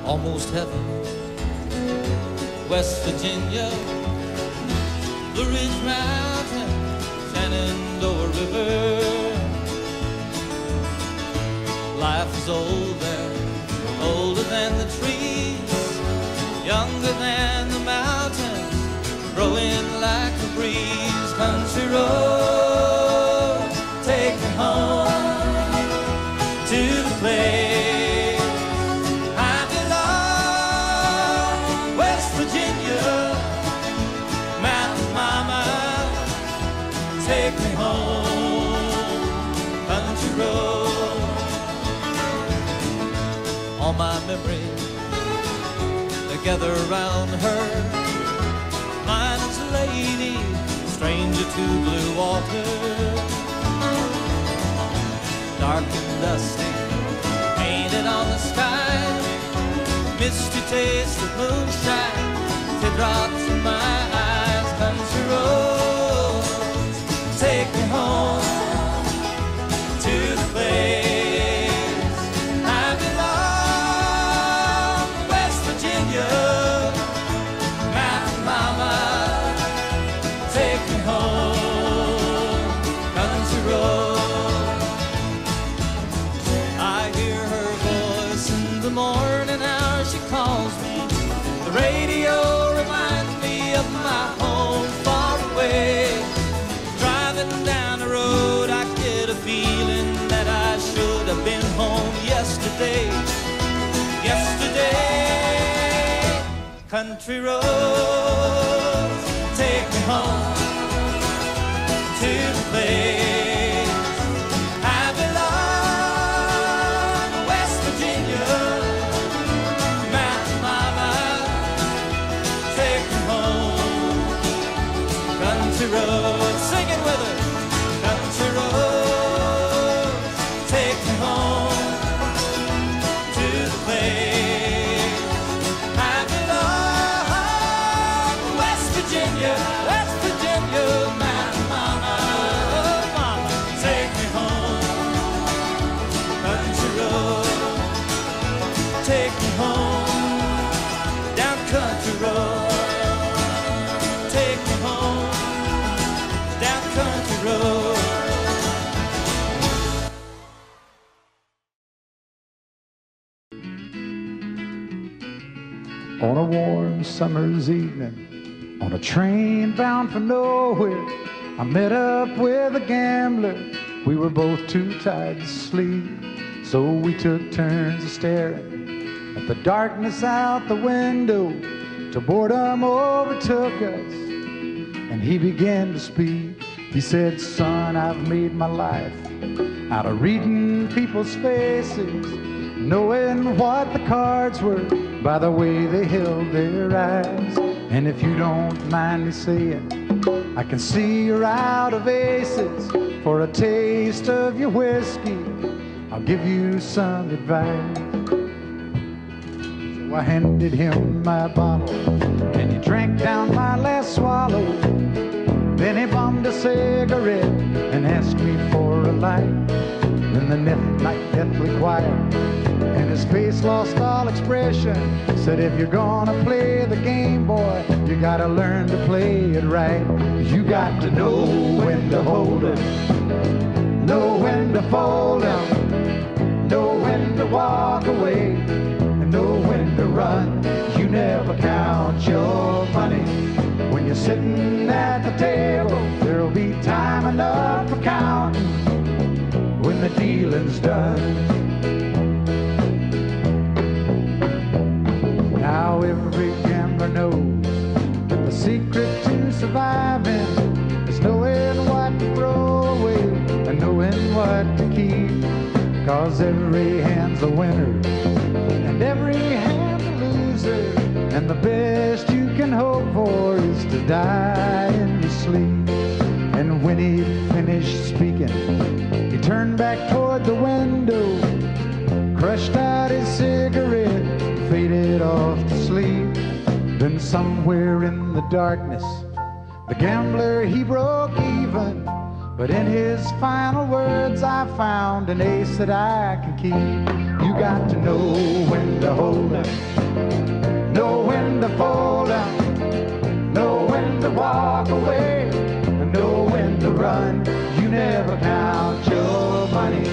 almost heaven. West Virginia, Blue Ridge Mountain, Shenandoah River. Life is old there, older than the trees, younger than the mountains, growing like a breeze. Country road, take me home to the place I belong. West Virginia, Mountain Mama, take me home, country road. All my memories, they gather around her. Mine is a lady, stranger to blue water. Dark and dusty, painted on the sky, misty taste of moonshine, teardrops in my eyes. Country roads, take me home to the place I belong. West Virginia, Mountain Mama, take me home, country road. I hear her voice in the morning hour, she calls me. The radio reminds me of my home far away. Driving down the road, I get a feeling that I should have been home yesterday. Yesterday, country roads, take me home to the place I belong. West Virginia, Mountain Mama, take me home, country roads. Sing it with us. Country roads, take me home to the place I belong. West Virginia, West Virginia, Mountain Mama, oh Mama, take me home, country road, take me home, down country road, take me home, down country road. On a warm summer's evening, on a train bound for nowhere, I met up with a gambler. We were both too tired to sleep, so we took turns of staring at the darkness out the window till boredom overtook us, and he began to speak. He said, "Son, I've made my life out of reading people's faces, knowing what the cards were by the way they held their eyes. And if you don't mind me saying, I can see you're out of aces. For a taste of your whiskey, I'll give you some advice." So I handed him my bottle, and he drank down my last swallow. Then he bummed a cigarette and asked me for a light. Then the night deathly quiet, and his face lost all expression. Said, "If you're gonna play the game, boy, you gotta learn to play it right. You got to know when to hold 'em, know when to fold 'em, know when to walk away, and know when to run. You never count your money when you're sitting at the table. There'll be time enough for counting when the dealing's done." Now every gambler knows that the secret to surviving is knowing what to throw away and knowing what to keep. 'Cause every hand's a winner and every hand's a loser, and the best you can hope for is to die in your sleep. And when he finished speaking, he turned back toward the window, crushed out his cigarette, faded off to sleep. Then somewhere in the darkness, the gambler, he broke even, But in his final words I found an ace that I can keep. You got to know when to hold up, know when to fold up, know when to walk away, and know when to run. You never count your money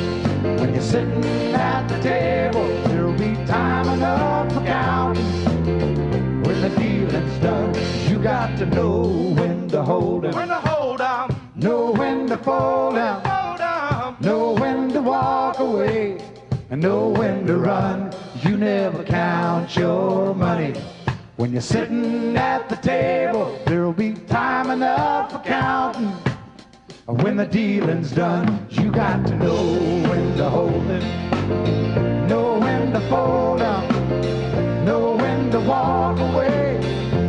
when you're sitting at the table. There'll be time enough for counting when the dealing's done. You got to know when to hold 'em, When to hold 'em, know when to fold 'em, know when to walk away, and know when to run. You never count your money when you're sitting at the table. There'll be time enough for counting when the dealing's done. You got to know when to hold it, know when to fold up, know when to walk away,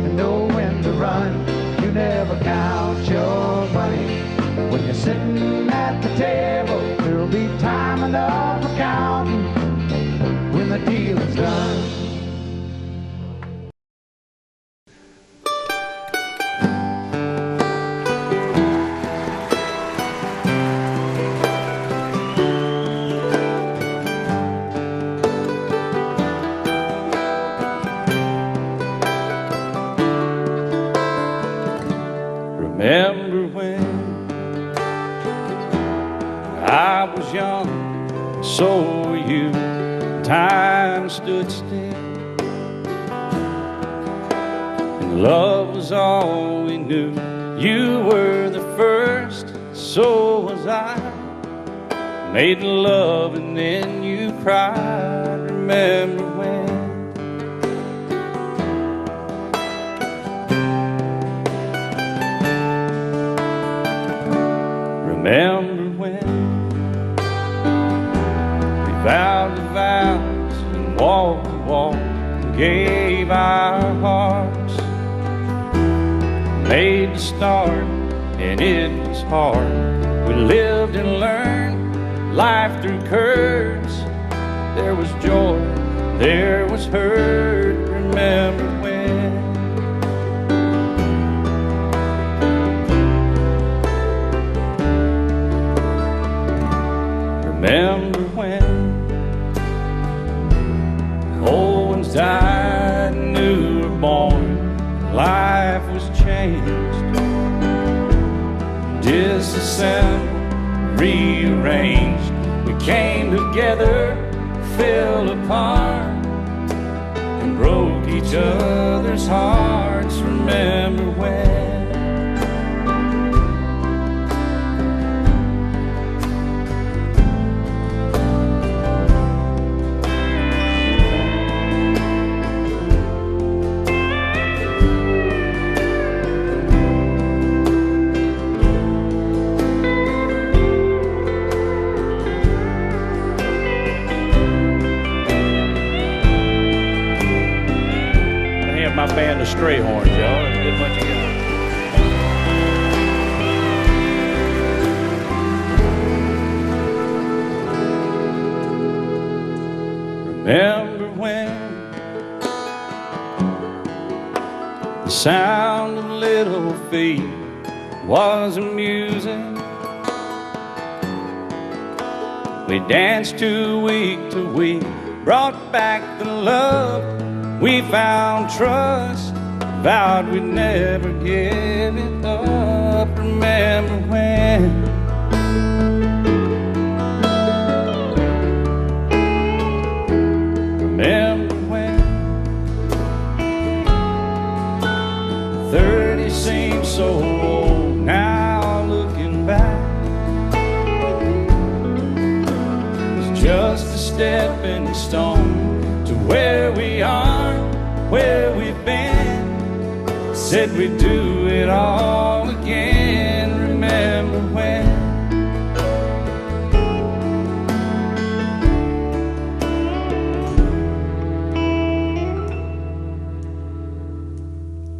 and know when to run. You never count your money when you're sitting at the table. There'll be time enough for counting when the dealing's done. Remember when I was young, so were you. Time stood still, and love was all we knew. You were the first, so was I. Made love and then you cried. Remember when? Remember when we vowed the vows and walked the walk and gave our hearts, made the start and it was hard. We lived and learned life through curves. There was joy, there was hurt. Remember when? Remember when old ones died and new were born, life was changed, disassembled, rearranged. We came together, fell apart, and broke each other's hearts. Remember when? My band of Strait horns, y'all. There's a good bunch of guys. Remember when the sound of little feet was amusing? We danced to week, brought back the love. We found trust, vowed we'd never give it up. Remember when? Remember when 30 seems so old now, looking back. It's just a stepping stone to where we are, where we've been. Said we'd do it all again. Remember when?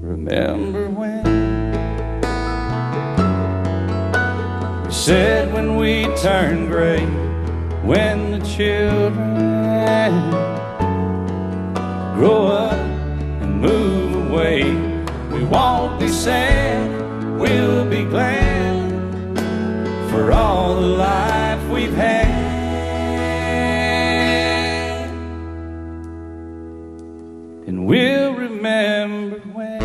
Remember when? We said when we turn gray, when the children grow up and move away, we won't be sad, we'll be glad for all the life we've had. And we'll remember when.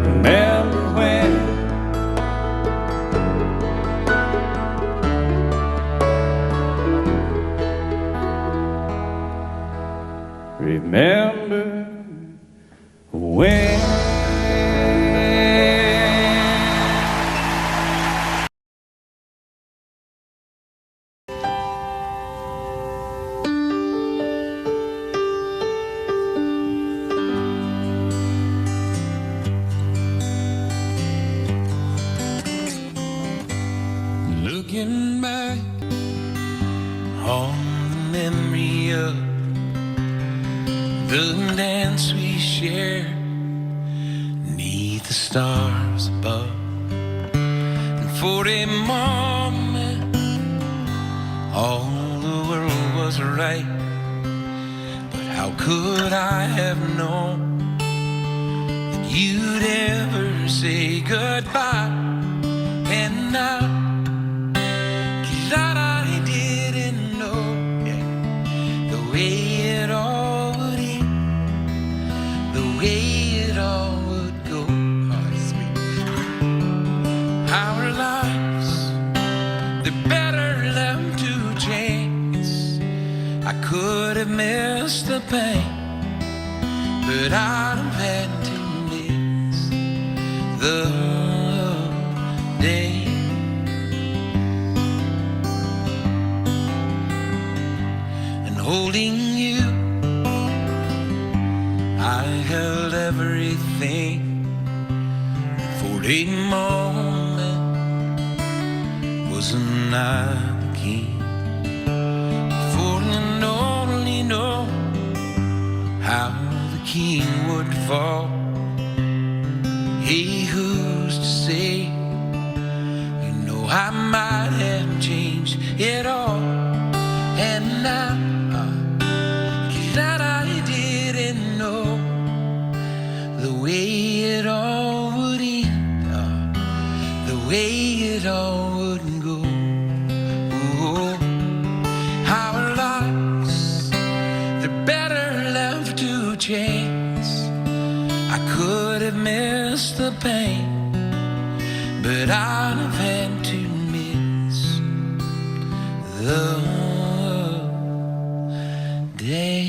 Remember when. Remember when. Looking back on the memory of the dance we shared neath the stars above, and for a moment all the world was right. But how could I have known that you'd ever say goodbye? And now that I didn't know, yeah, the way it all would end, the way it all would go. Oh, sweet. Our lives, they're better left to chance. I could have missed the pain, but I'd have had to miss the day. Holding you, I held everything. For a moment, wasn't I the king? For and only know how the king would fall. Hey, who's to say? You know I might have changed it all, and now that I didn't know the way it all would end, the way it all would go. Oh, our lives, they're better left to chance. I could have missed the pain, but I'd have had to miss the day.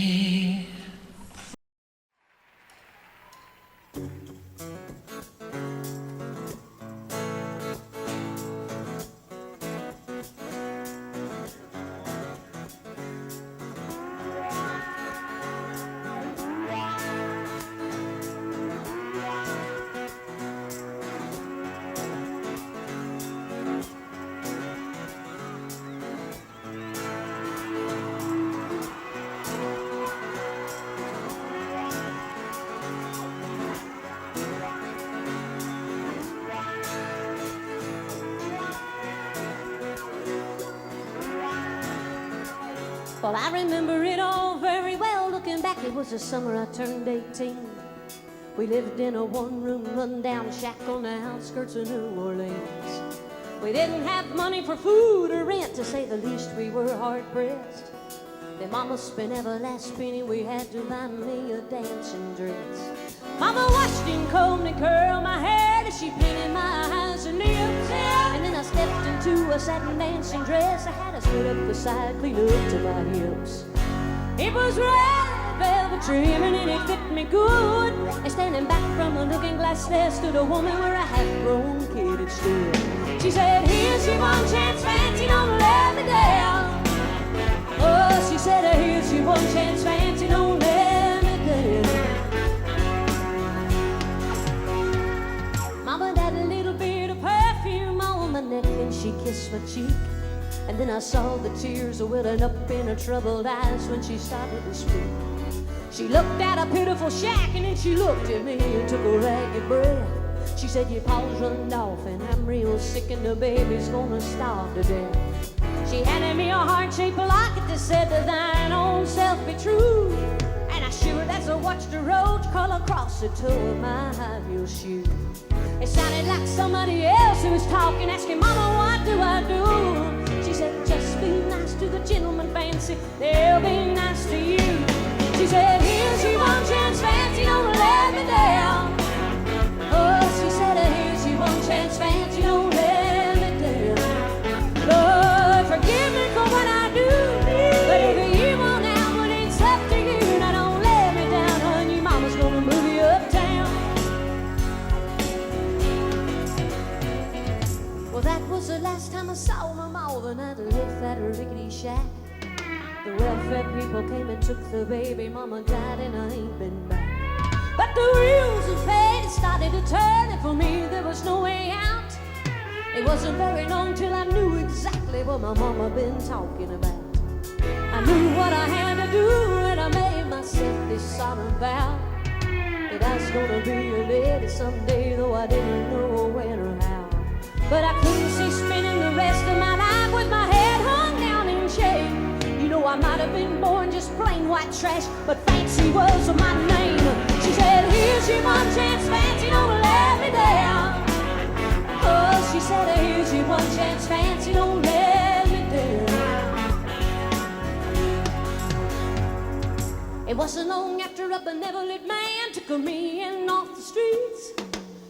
Well, I remember it all very well. Looking back, it was the summer I turned 18. We lived in a one-room, run-down shack on the outskirts of New Orleans. We didn't have money for food or rent, to say the least. We were hard-pressed. Then Mama spent every last penny we had to buy me a dancing dress. Mama washed and combed and curled my hair till she painted my eyes and lips. And then I stepped into a satin dancing dress. I had a split up the side, clean up to my hips. It was red velvet trimming and it fit me good. And standing back from the looking glass there stood a woman where a half-grown kid had stood. She said, "Here's your one chance, fancy, don't let me down." Oh, she said, "Here's your one chance, fancy, don't let me down." Mama had a little bit of perfume on my neck and she kissed my cheek. And then I saw the tears welling up in her troubled eyes when she started to speak. She looked at a pitiful shack and then she looked at me and took a ragged breath. She said, "Your pa's run off and I'm real sick and the baby's gonna starve to death." She handed me a heart-shaped locket that said, "To thine own self be true." And I shivered as I watched the road crawl across the toe of my high heel shoe. It sounded like somebody else who was talking, asking, Mama, what do I do? She said, just be nice to the gentleman, Fancy, they'll be nice to you. She said, here's your one chance, Fancy, don't let me down. Oh, she said, here's your one chance, Fancy, don't let me down. Lord, forgive me for what I do, but if you want out, well, it's up to you. Now don't let me down, honey, your mama's gonna move you uptown. Well, that was the last time I saw my mama, the night I left that rickety shack. The welfare people came and took the baby, mama died and I ain't been back. But the wheels of fate started to turn, and for me there was no way out. It wasn't very long till I knew exactly what my mama been talking about. I knew what I had to do, and I made myself this solemn vow that I was gonna be a lady someday, though I didn't know when or how. But I couldn't see spending the rest of my life with my head hung down in shame. You know, I might have been born just plain white trash, but Fancy was my name. She said, here's your one chance, Fancy, don't let me down. Oh, she said, here's your one chance, Fancy, don't let me down. It wasn't long after a benevolent man took me in off the streets.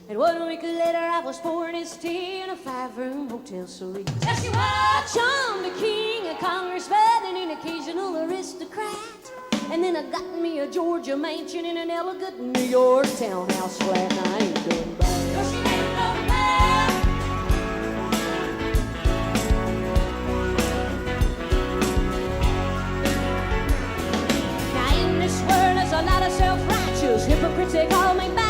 And 1 week later I was pouring his tea in a 5-room hotel suite. Yes, you were! I charmed a king, a congressman, and an occasional aristocrat. And then I got me a Georgia mansion in an elegant New York townhouse flat. And I ain't going back. No, she ain't going back. Now in this world there's a lot of self-righteous hypocrites, they call me bad.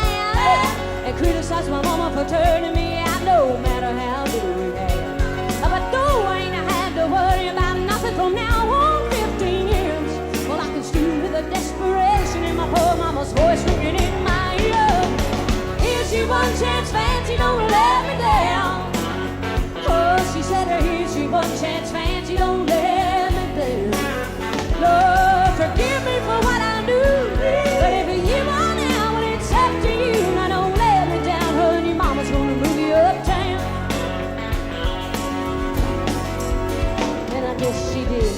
And criticize my mama for turning me out, no matter how little we had. But though I ain't had to worry about nothing from now on 15 years, well, I can still hear the desperation in my poor mama's voice ringing in my ear. Here's your one chance, Fancy, don't let me down. Oh, she said, here's your one chance, Fancy, don't let me down. Lord, forgive me for what I do, but if you want out, well, it's up to you. Now don't let me down, honey, mama's gonna move you uptown. And I guess she did.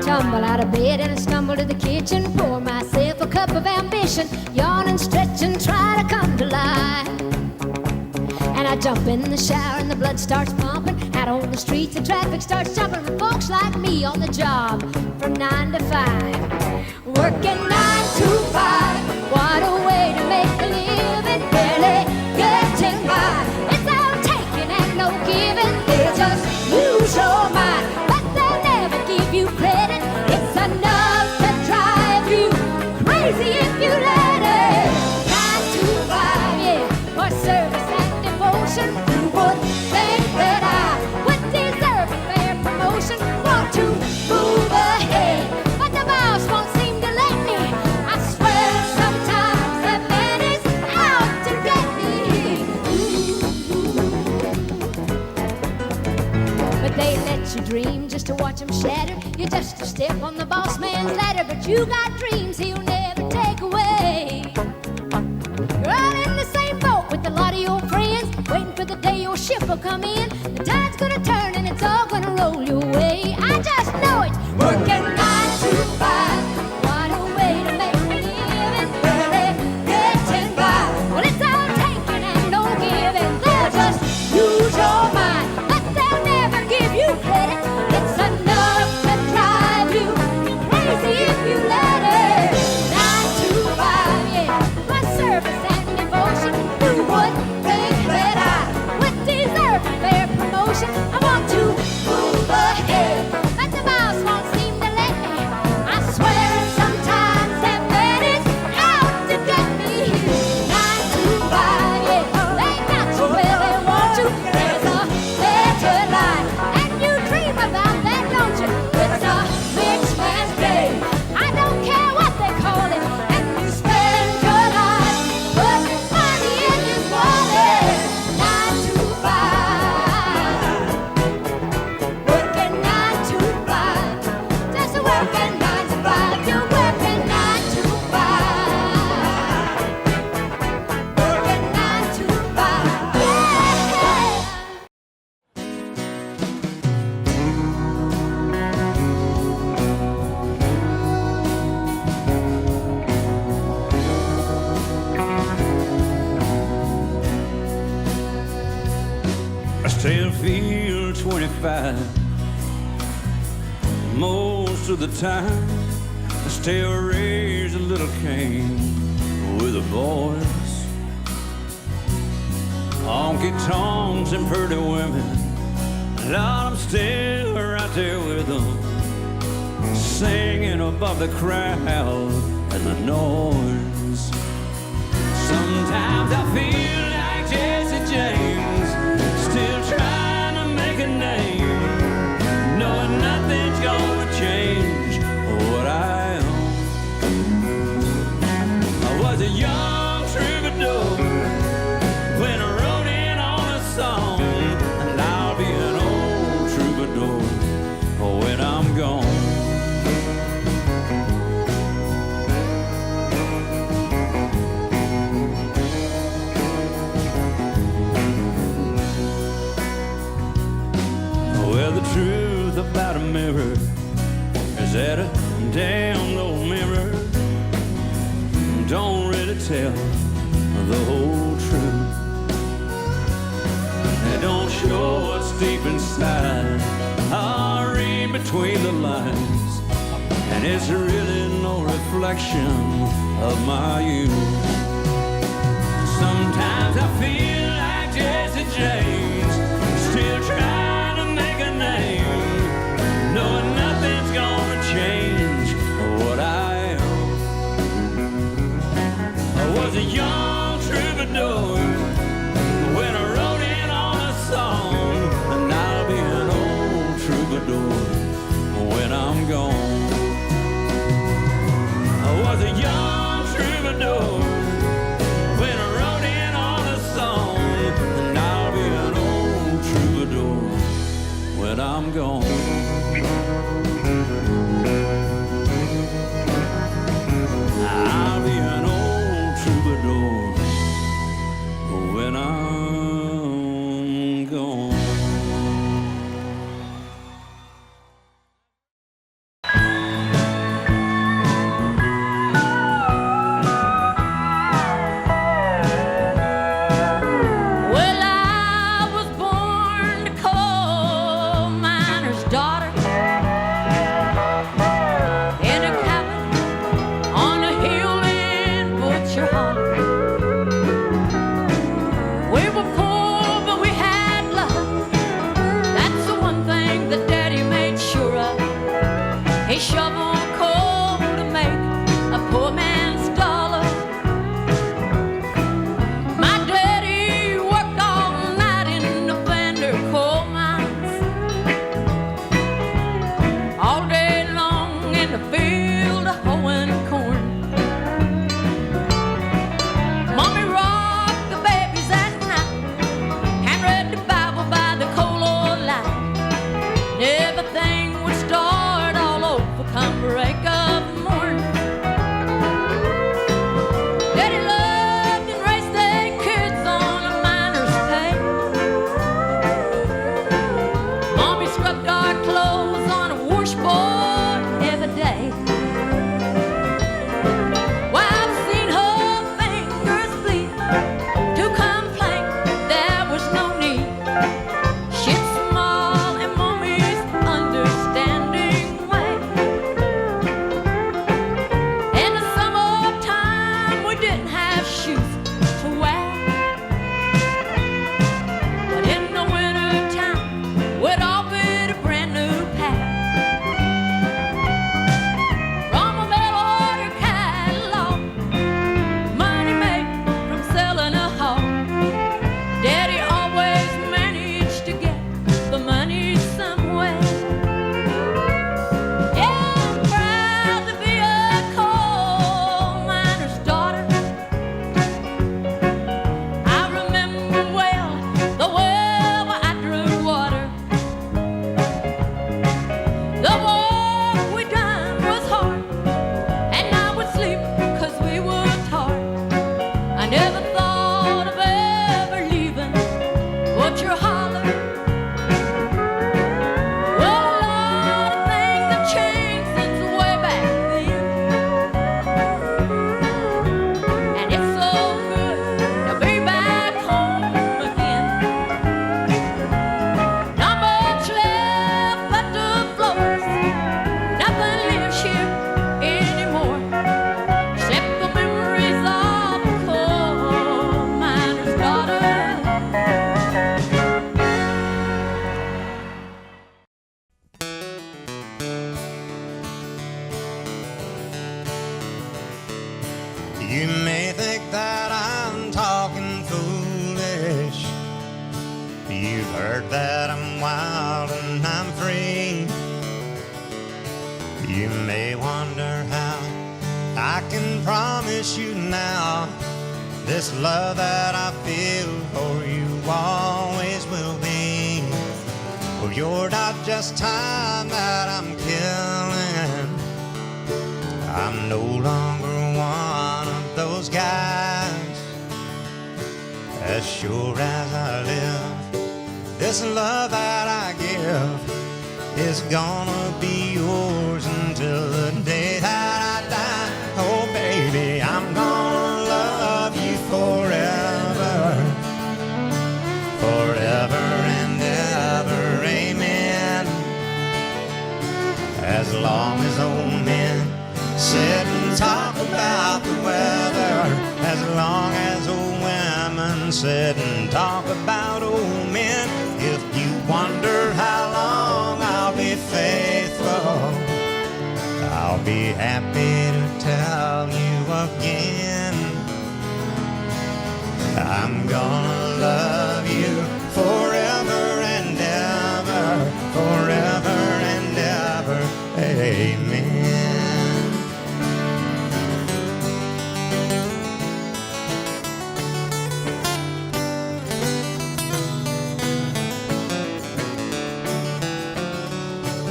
Tumble out of bed and I stumble to the kitchen, pour myself a cup of ambition, yawn and stretch and try to come to life. And I jump in the shower and the blood starts pumping. Out on the streets the traffic starts jumping with folks like me on the job from 9 to 5. Working 9 to 5, what a way to make a living, barely getting by. It's all taking and no giving, they'll just lose your mind. But they'll never give you credit, it's enough to drive you crazy if you let it. 9 to 5, yeah, for service and devotion. Who would think that I would deserve a fair promotion? Want to move ahead, but the boss won't seem to let me. I swear sometimes that man is out to get me. But they let you dream just to watch them shatter. You're just a step on the boss man's ladder, but you got dreams he'll never take away. You're all in the same boat with a lot of your friends, waiting for the day your ship will come in. The tide's gonna turn and it's all gonna roll your way. I just know it. Working 9 to 5, what a way to make a living, barely getting by. Well, it's all taking and no giving. They'll just lose your mind, but they'll never give you credit. It's enough to drive you crazy if you let it. 9 to 5, yeah, my service and devotion. Who would think that I would deserve a fair still feel 25 most of the time. I still raise a little Cain with the boys. Honky tonks and pretty women, Lord, I'm still right there with them, singing above the crowd and the noise. Sometimes I feel like Jesse James, still trying to make a name, knowing nothing's gonna change what I am. I was a young troubadour when I wrote in on a song, and I'll be an old troubadour when I'm gone. Well, the truth about a mirror is that a damn old mirror don't really tell the whole truth. They don't show what's deep inside or read between the lines, and it's really no reflection of my youth. Sometimes I feel like Jesse James, still trying to make a name, knowing nothing's gonna change what I am. I was a young troubadour when I wrote in on a song, and I'll be an old troubadour when I'm gone. I was a young troubadour when I wrote in on a song, and I'll be an old troubadour when I'm gone. I'll be an old troubadour when I'm gone. Well, I was born to coal miner's promise you now, this love that I feel for you always will be. For you're not just time that I'm killing. I'm no longer one of those guys. As sure as I live, this love that I give is gonna be yours until the day that I die. Oh baby, I'm gonna love you forever, forever and ever, amen. As long as old men sit and talk about the weather, as long as old women sit and talk about old men. If you wonder how long I'll be faithful, I'll be happy to tell you again. I'm gonna love you forever and ever, forever and ever, amen.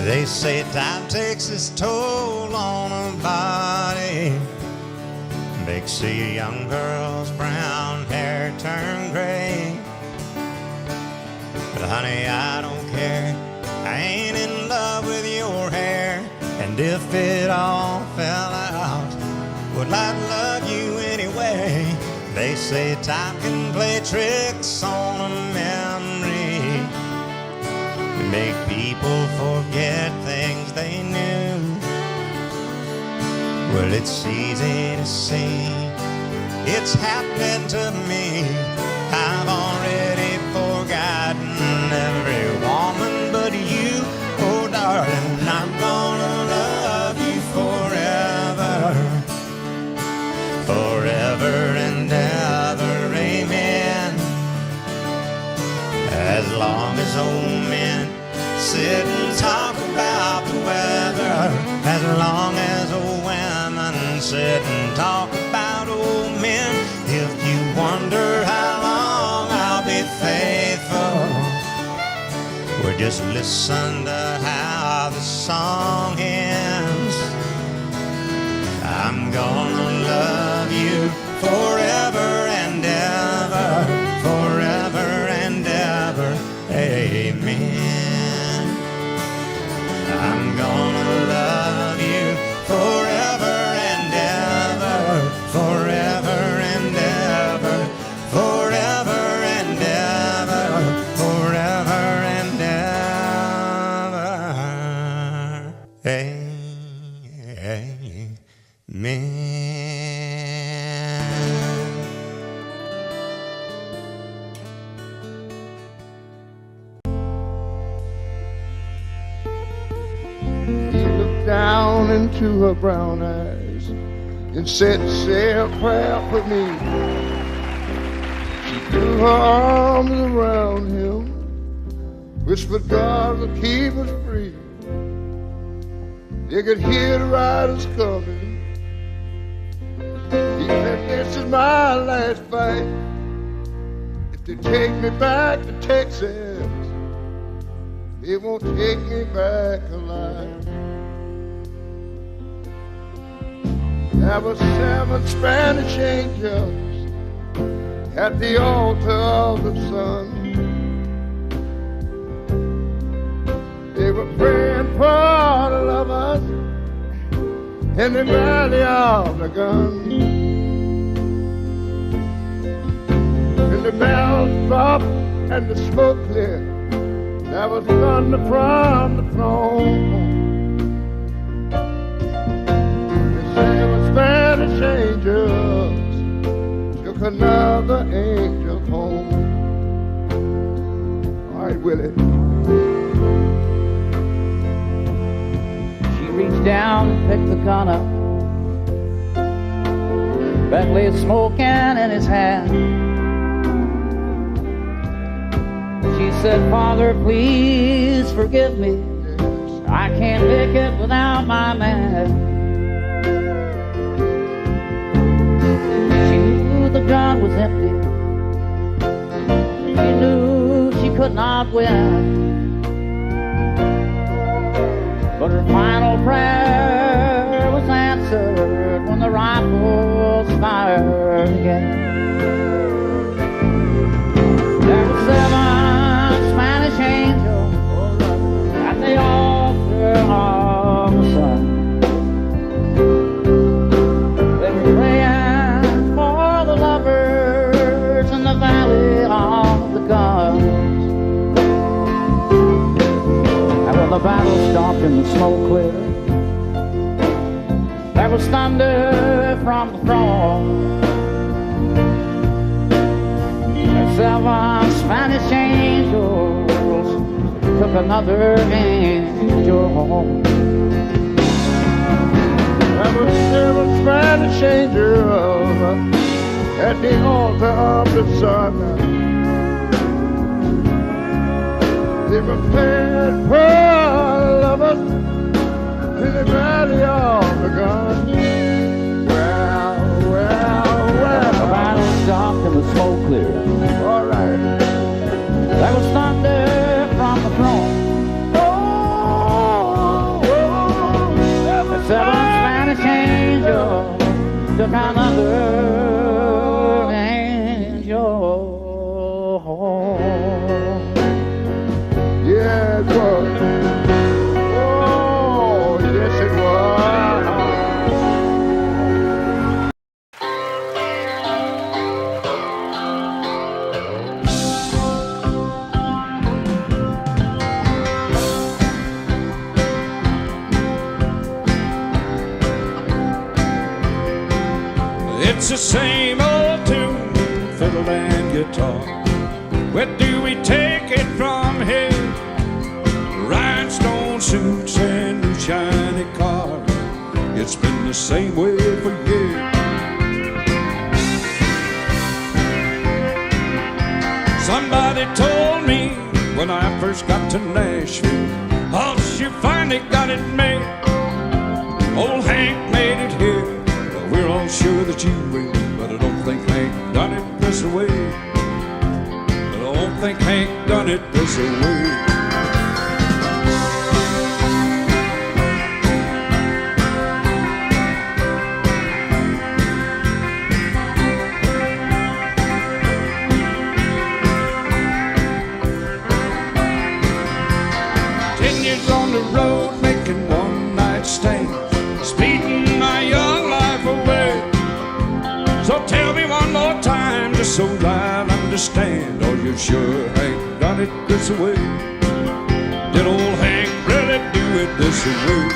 They say time takes its toll on a body, makes a young girl's brown hair turn gray. But honey, I don't care, I ain't in love with your hair. And if it all fell out, would I love you anyway? They say time can play tricks on a memory, make people forget things they knew. Well, it's easy to see, it's happening to me. I've already forgotten every woman but you. Oh darling, I'm gonna love you forever, forever and ever, amen. As long as old men sit and talk about the weather, as long as old women sit and talk about old men. If you wonder how long I'll be faithful, well, just listen to how the song ends. I'm gonna love you forever and ever, forever and ever, amen. I'm gonna love you forever and ever, forever and ever, forever and ever, forever and ever, amen. Down into her brown eyes and said, say a prayer for me. She threw her arms around him, whispered, God will keep us free. They could hear the riders coming. He said, this is my last fight. If they take me back to Texas, they won't take me back alive. There were 7 Spanish angels at the altar of the sun. They were praying for the lovers in the valley of the gun. When the bells dropped and the smoke cleared, there was thunder from the throne. Spanish angels took another angel home. All right, Willie. She reached down and picked the gun up. Bentley smoking in his hand. She said, Father, please forgive me. I can't make it without my man. the gun was empty. She knew she could not win. But her final prayer was answered when the rifles fired again. There were 7 Spanish angels at the altar of the sun. They were praying for the lovers in the valley of the gods. And when the battle stopped and the smoke cleared, there was thunder from the throne. And 7 Spanish angels took another angel home. There were 7 Spanish angels at the altar of the sun. They were praying for lovers in the valley of the gods. Well, The battle stopped and the smoke cleared. all right. There was thunder from the throne. The 7 Spanish angels took another angel home. Yeah, it was. Oh, yes, it was. It's the same old tune, fiddle and guitar. Where do we take it from here? Rhinestone suits and new shiny cars. It's been the same way for years. Somebody told me when I first got to Nashville, oh, you finally got it made. Old Hank made it here. Well, we're all sure that you will, but I don't think Hank done it this way. But I don't think Hank done it this way. On the road making one-night stands, speeding my young life away. So tell me one more time, just so I'll understand. Oh, you sure ain't done it this way? Did old Hank really do it this way?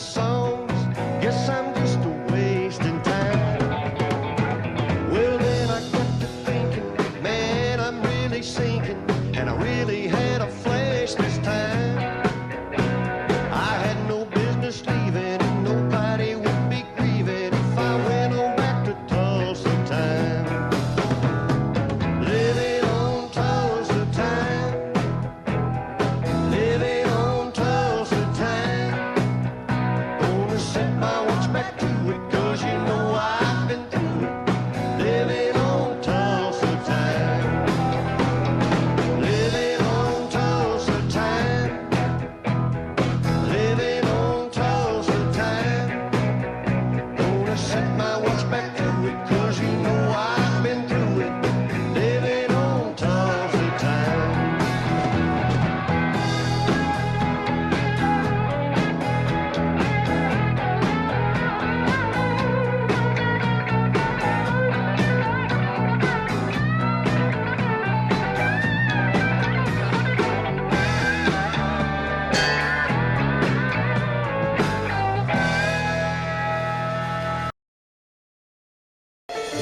songs. Guess I'm just a wasting time. Well, then I got to thinking, man, I'm really sinking, and I really had a flash this time. I had no business leaving, and nobody would be grieving if I went on back to Tulsa time. Living on Tulsa time. Living on Tulsa time. Gonna set my watch back to it, 'cause you know I've been through it. Living on Tulsa time. Living on Tulsa time. Living on Tulsa time. Gonna set my watch back to it, 'cause you know I've been through it. Living on Tulsa time.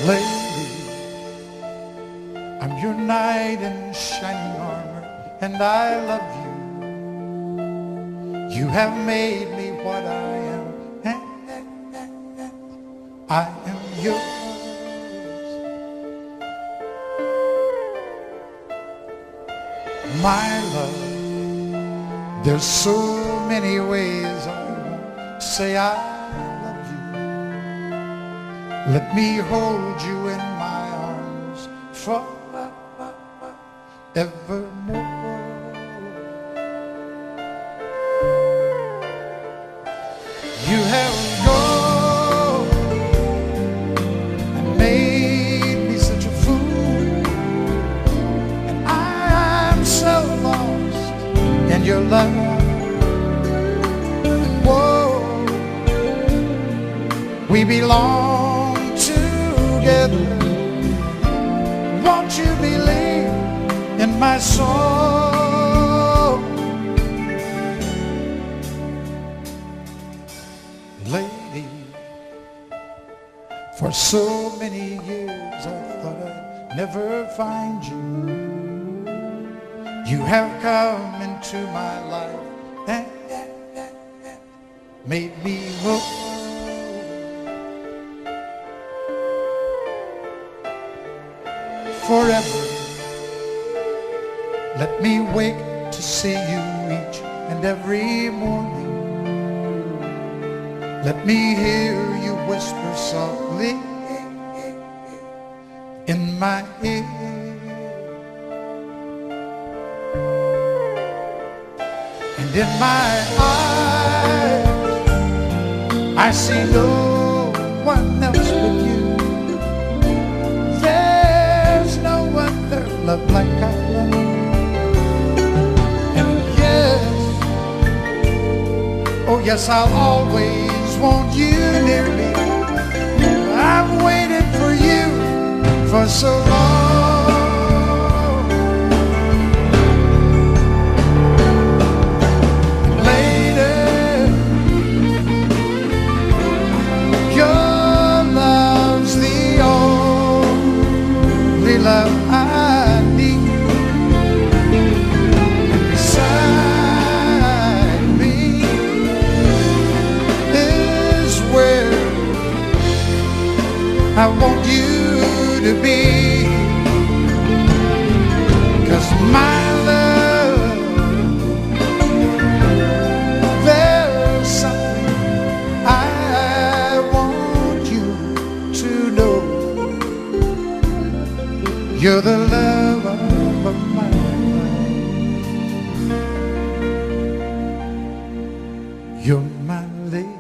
Lady, I'm your knight in shining armor, and I love you. You have made me what I am, and I am yours. My love, there's so many ways I want to say I love you. Let me hold you in my arms forevermore. You have gone and made me such a fool, and I'm so lost in your love. Whoa, we belong together. Won't you believe in my soul? Lady, for so many years I thought I'd never find you. You have come into my life and made me whole. Forever, let me wake to see you each and every morning. Let me hear you whisper softly in my ear. And in my eyes, I see no one else but you. There's no other love like I love. And yes, oh yes, I'll always want you near me. I've waited for you for so long. Lady, your love's the only love I need. And beside me is where I want you to be. 'Cause my love, there's something I want you to know. You're the love of my life. You're my lady.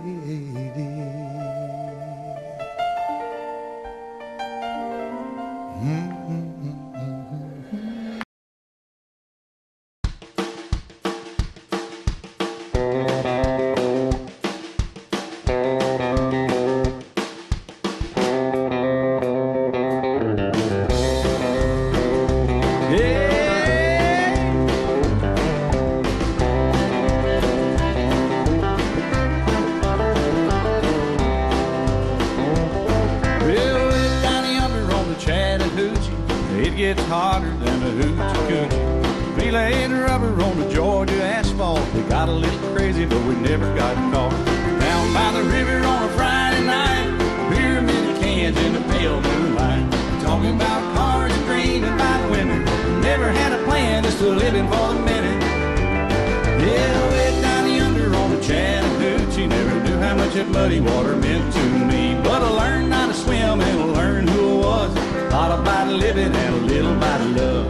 gets hotter than a hoochie coochie. We laid rubber on the Georgia asphalt. We got a little crazy, but we never got caught. Down by the river on a Friday night, pyramid of cans in the pale moonlight. Talking about cars and dreaming about women. Never had a plan, just a living for the minute. Yeah, way down yonder on the Chattahoochee, never knew how much that muddy water meant to me. But I learned how to swim and I learned who I was. A lot about living and a little about love.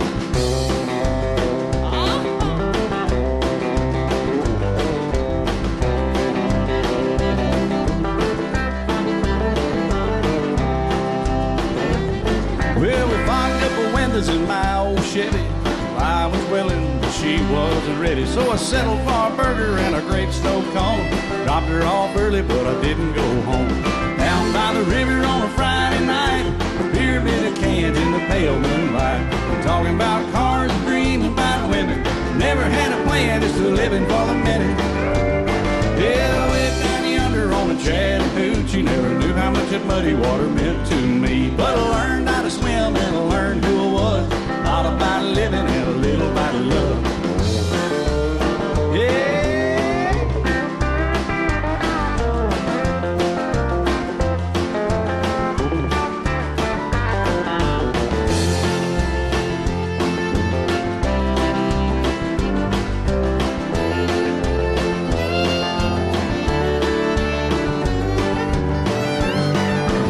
Well, we fogged up the windows in my old Chevy. I was willing, but she wasn't ready. So I settled for a burger and a great snow cone. Dropped her off early, but I didn't go home. Down by the river on a Friday night, a pyramid of cans in the pale moonlight. Talking about cars and dreaming about women. Never had a plan, just a living for the minute. Yeah, way down yonder on the Chattahoochee, never knew how much that muddy water meant to me. But I learned how to swim and I learned who I was. All about living and a little about love. Yeah.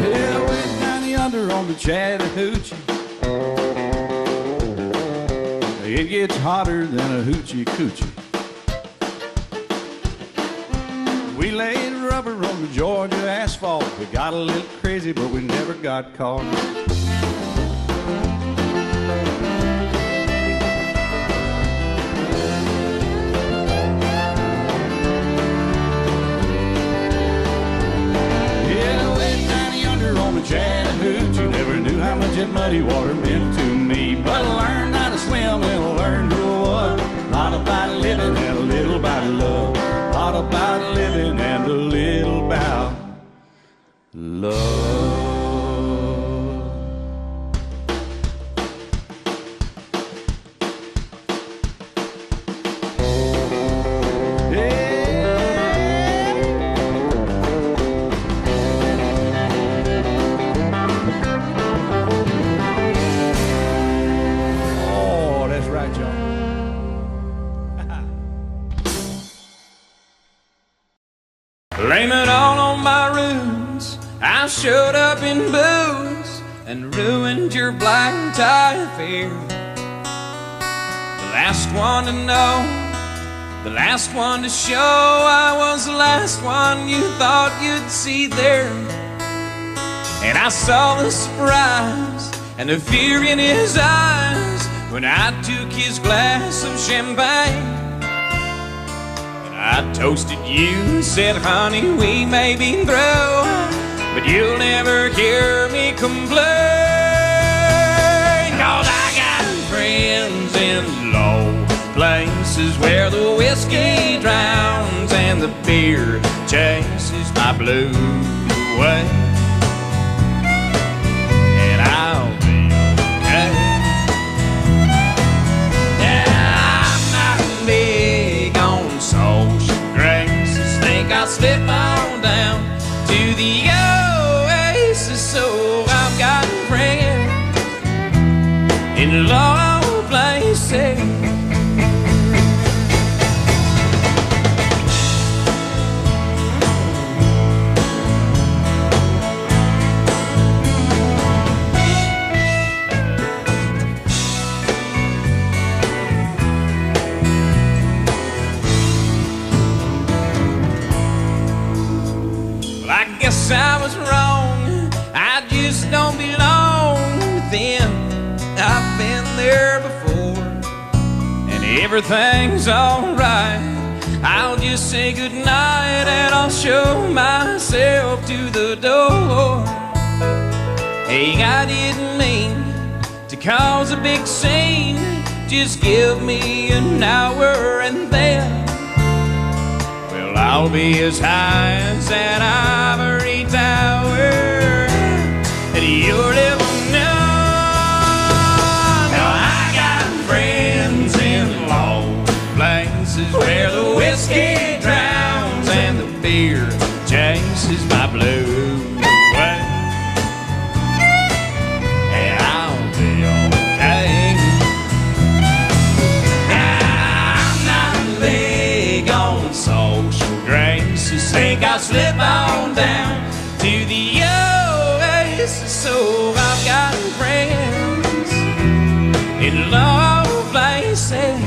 Yeah, way down yonder on the Chattahoochee, it gets hotter than a hoochie coochie. We laid rubber on the Georgia asphalt. We got a little crazy, but we never got caught. Yeah, way down yonder on the Chattahoochee, never knew how much that muddy water meant to me. But I learned how to swim and I learned who I was. A lot about living and a little about love. A lot about living and a little about love. Blame it all on my roots. I showed up in booze and ruined your black tie affair. The last one to know, the last one to show. I was the last one you thought you'd see there. And I saw the surprise and the fear in his eyes when I took his glass of champagne. I toasted you and said, honey, we may be through, but you'll never hear me complain. 'Cause I got friends in low places where the whiskey drowns and the beer chases my blues away. And I'll be okay. Yeah, I'm not big on social graces. Think I'll slip on down to the oasis. So I've got friends in low places. I was wrong, I just don't belong with them. I've been there before, and everything's alright. I'll just say goodnight and I'll show myself to the door. Hey, I didn't mean to cause a big scene. Just give me an hour and then I'll be as high as an ivory tower, and you'll never know so I've got friends in low places.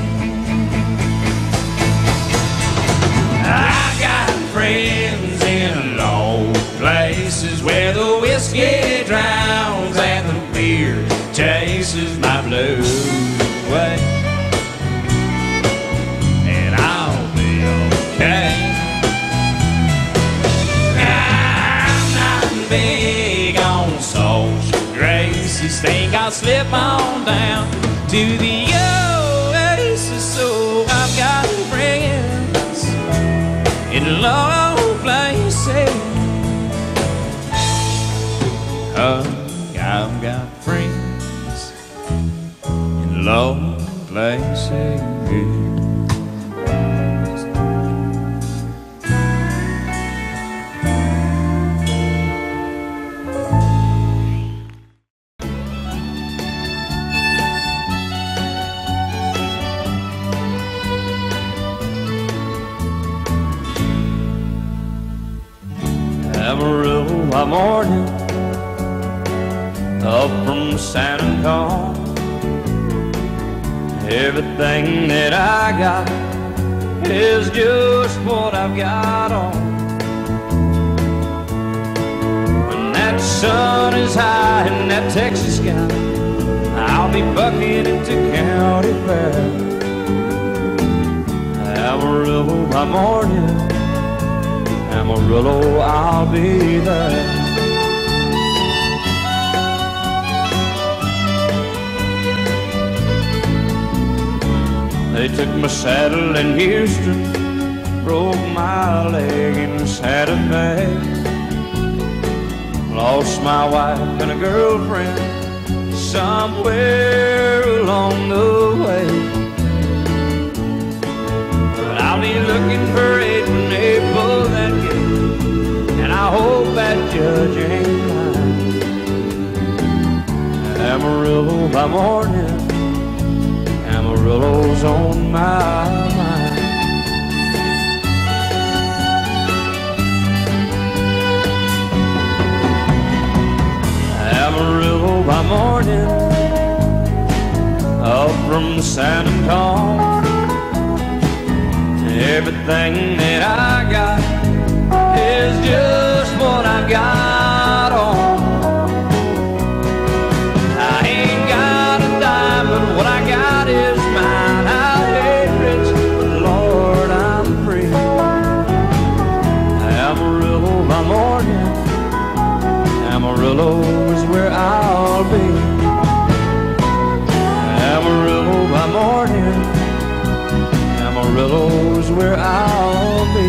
I got friends in low places where the whiskey drowns and the beer chases my blues away. And I'll be okay. I'm not big on social graces. Think I'll slip on down to the oasis. So I've got friends in low places. I've got friends in low places. Amarillo by morning, up from San Antonio. Everything that I got is just what I've got on. When that sun is high in that Texas sky, I'll be bucking into county fair. Amarillo by morning, Amarillo, I'll be there. They took my saddle in Houston, broke my leg in Santa Fe. Lost my wife and a girlfriend somewhere along the way. But I'll be looking for it when they pull that gate, and I hope that judge ain't lying. Amarillo by morning, Amarillo's on my mind. Amarillo by morning, up from San Antonio. Everything that I got is just what I got on. I ain't got a dime, but what I got is mine. I ain't rich, but Lord, I'm free. Amarillo by morning, Amarillo is where I'll be. Amarillo by morning, Amarillo's where I'll be.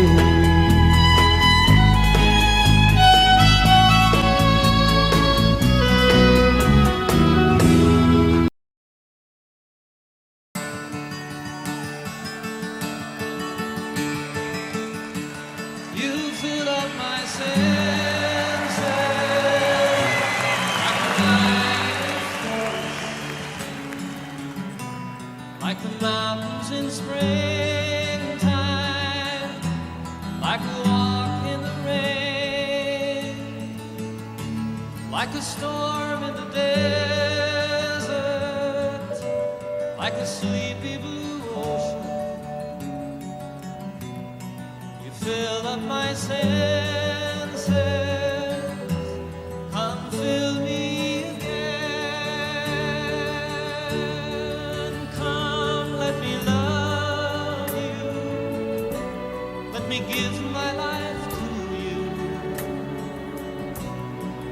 You fill up my senses like the mountains in springtime, like a walk in the rain, like a storm in the desert, like a sleepy blue ocean. You fill up my senses, come fill me again. Come, let me love you, let me give my life to you.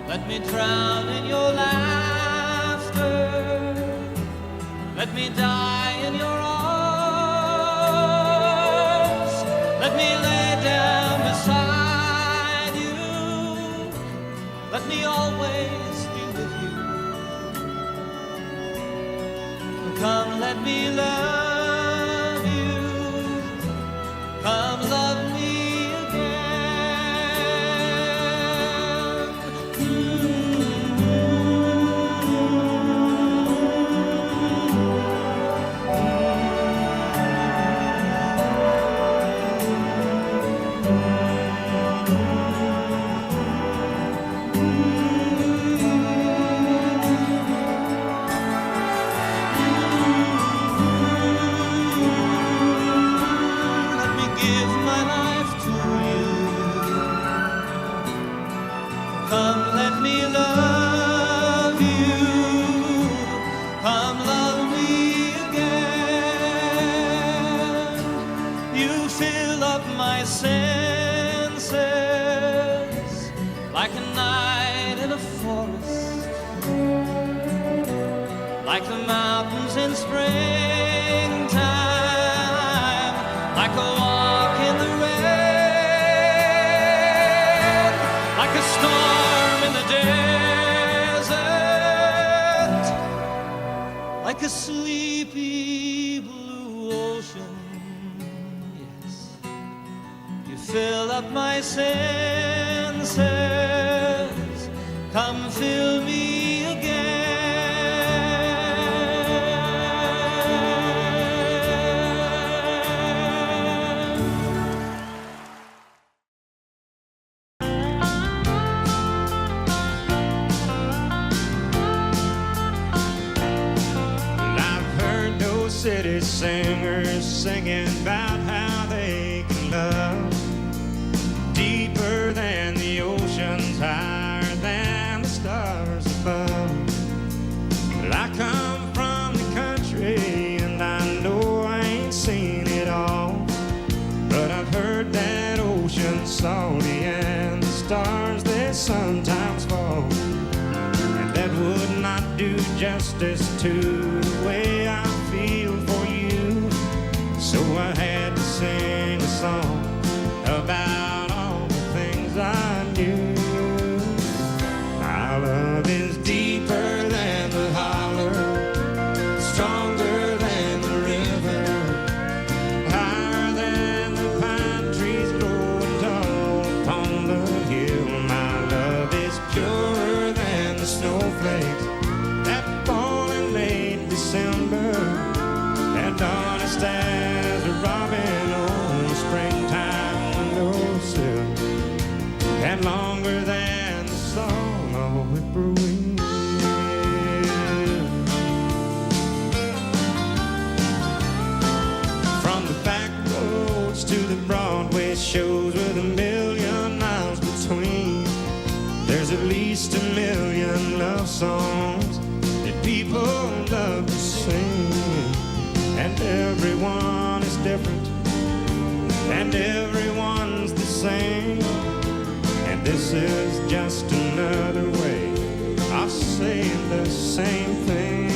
Let me drown in your laughter, let me die in your arms, let me lay down beside you, let me always be with you. Come, let me love you, come love me again. a night in a forest, like the mountains in springtime, like a walk in the rain, like a storm in the desert, like a sleepy blue ocean. Yes, you fill up my senses, come fill me again. City singers singing about how they can love deeper than the oceans, higher than the stars above. Well, I come from the country and I know I ain't seen it all, but I've heard that ocean's salty and the stars they sometimes fall, and that would not do justice to the way I feel for you. So I had to sing a song about all the things I knew. My love is deeper than the holler, stronger than the river, higher than the pine trees growing tall upon the hill. My love is purer than the snowflakes that fall in late December, and honest as a robin on the springtime windowsill, and longer than the song of a whippoorwill. From the back roads to the Broadway shows with a million miles between, there's at least a million love songs that people love to sing. And everyone is different, and everyone's the same, and this is just another way of saying the same thing.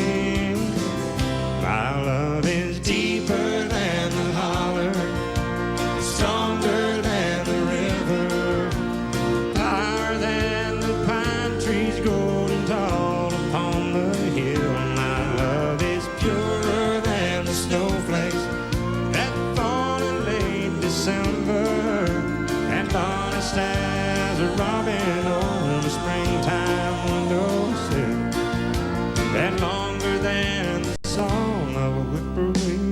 My love is deeper than the holler, stronger than the river, higher than the pine trees growing tall upon the hill. My love is purer than the snowflakes that fall in late December, and honest as a robin on the springtime windowsill, and longer than the song of a whippoorwill.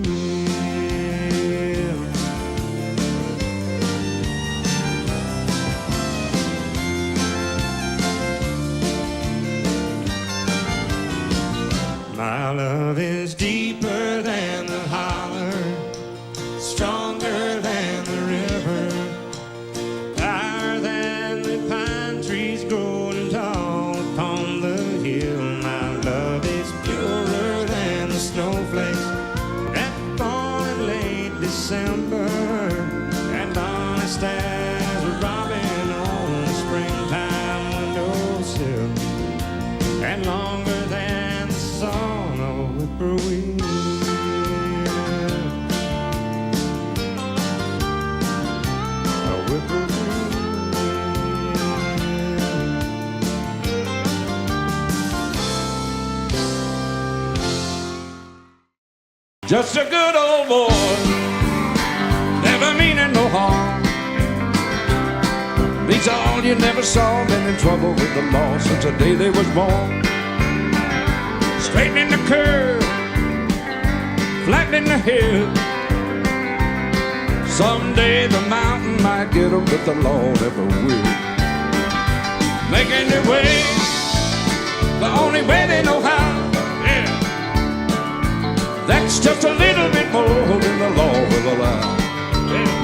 My love is deeper than the holler, stronger than the river, higher than the pine trees growing tall upon the hill. My love is purer than the snowflakes that fall in late December, and honest as a robin on the springtime windowsill, and longer than the song of a whippoorwill. A whippoorwill. Just a good old boy, never meaning no harm. These all you never saw, been in trouble with the law since the day they was born. Straightening the curve, flattening the hill. Someday the mountain might get them, but the law never will. Making their way the only way they know how. Yeah, that's just a little bit more than the law will allow. Yeah.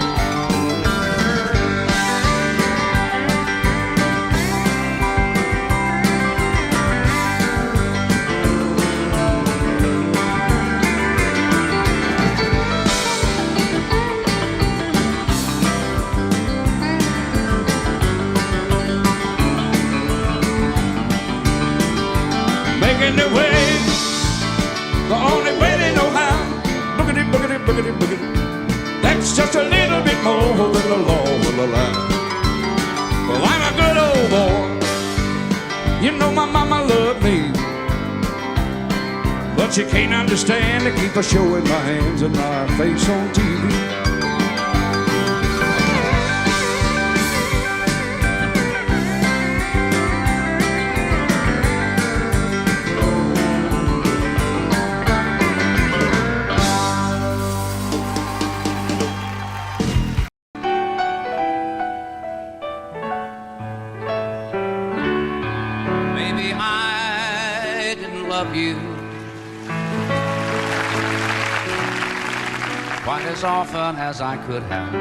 making their way the only way they know how. Boogity, boogity, boogity, boogity. That's just a little bit more than the law will allow. Well, I'm a good old boy. You know my mama loved me, but you can't understand to keep a showing my hands and my face on TV. Maybe I didn't love you quite as often as I could have.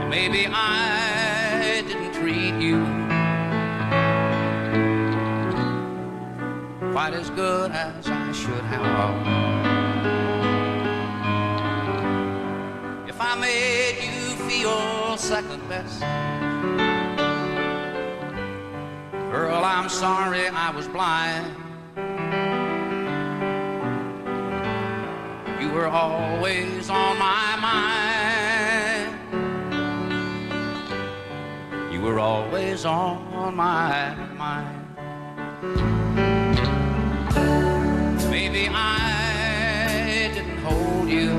Maybe I didn't treat you quite as good as I should have. If I made you feel second best, girl, I'm sorry I was blind. You were always on my mind. You were always on my mind. Maybe I didn't hold you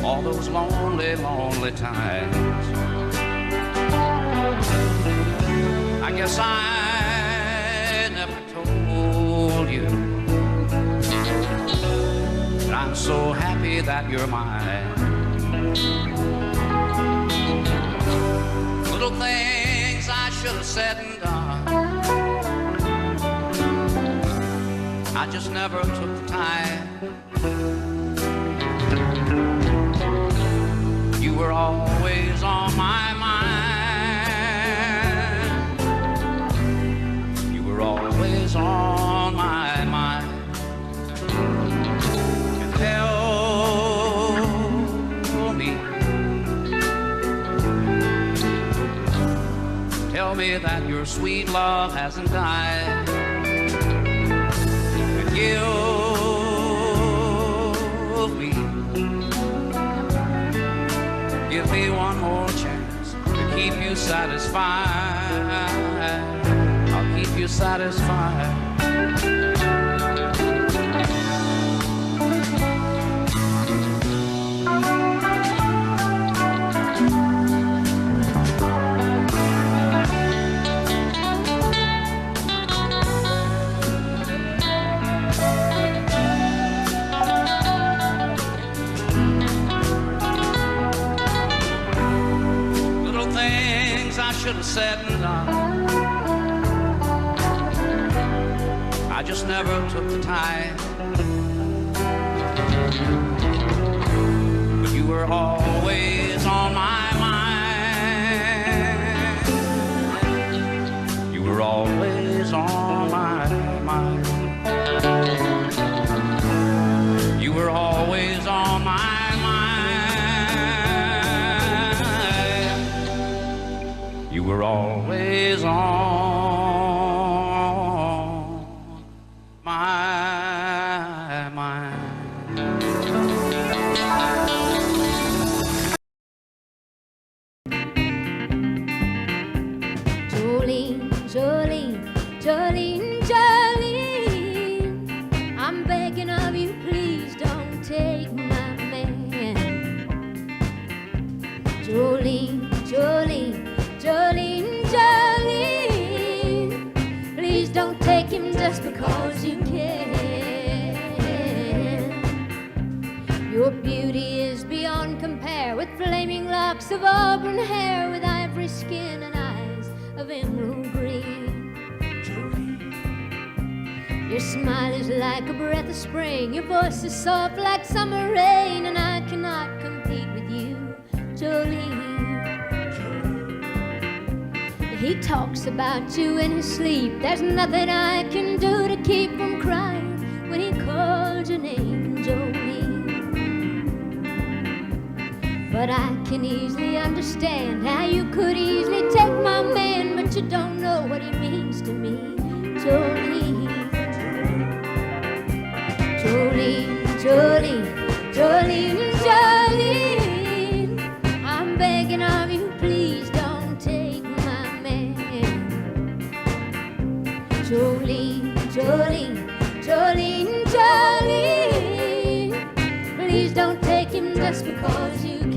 all those lonely, lonely times. I guess I never told you that I'm so happy that you're mine. Little things I should have said and done, I just never took the time. You were always on my mind. You were always on my mind. And tell me that your sweet love hasn't died. And give me one more chance to keep you satisfied. I'll keep you satisfied. Should have said and done, I just never took the time. But you were always on my mind. You were always on my mind. You were always on my mind. You were always on my mind. Jolene, Jolene, Jolene, Jolene, I'm begging of you, please don't take my man. Jolene, Jolene, Jolene, Jolene, please don't take him just because you can. Your beauty is beyond compare, with flaming locks of auburn hair, with ivory skin and eyes of emerald green. Your smile is like a breath of spring, your voice is soft like summer rain, and I cannot compete with you, Jolene. He talks about you in his sleep. There's nothing I can do to keep from crying when he calls your name, Jolene. But I can easily understand how you could easily take my man, but you don't know what he means to me. Jolene, Jolene, Jolene, Jolene, Jolene, I'm begging of you, please don't take my man. Jolene, Jolene, Jolene, Jolene, please don't take him just because you can.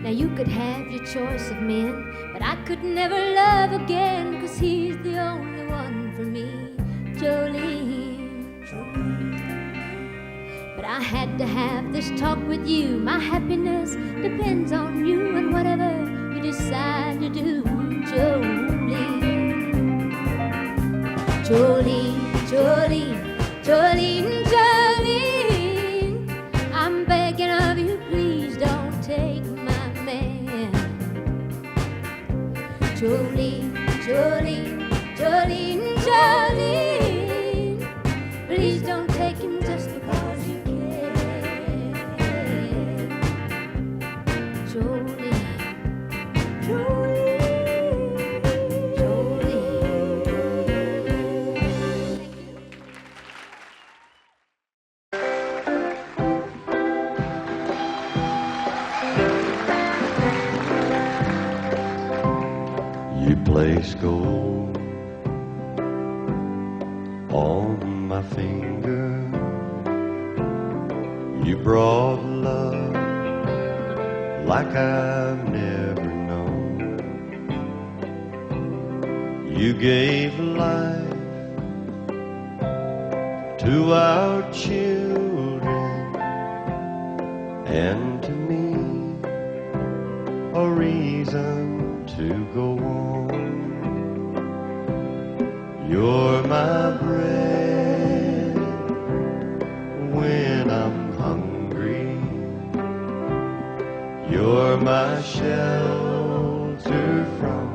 Now you could have your choice of men, but I could never love again, 'cause he's the only one for me, Jolene. But I had to have this talk with you. My happiness depends on you and whatever you decide to do, Jolene. Jolene, Jolene, Jolene, Jolene, I'm begging of you, please don't take my man. Jolene, Jolene, Jolene, Jolene, please don't take him just because you can. Jolene, Jolene, Jolene. You place gold on my finger. You brought love like I've never known. You gave life to our children and to me a reason to go on. You're my bread when I'm hungry. You're my shelter from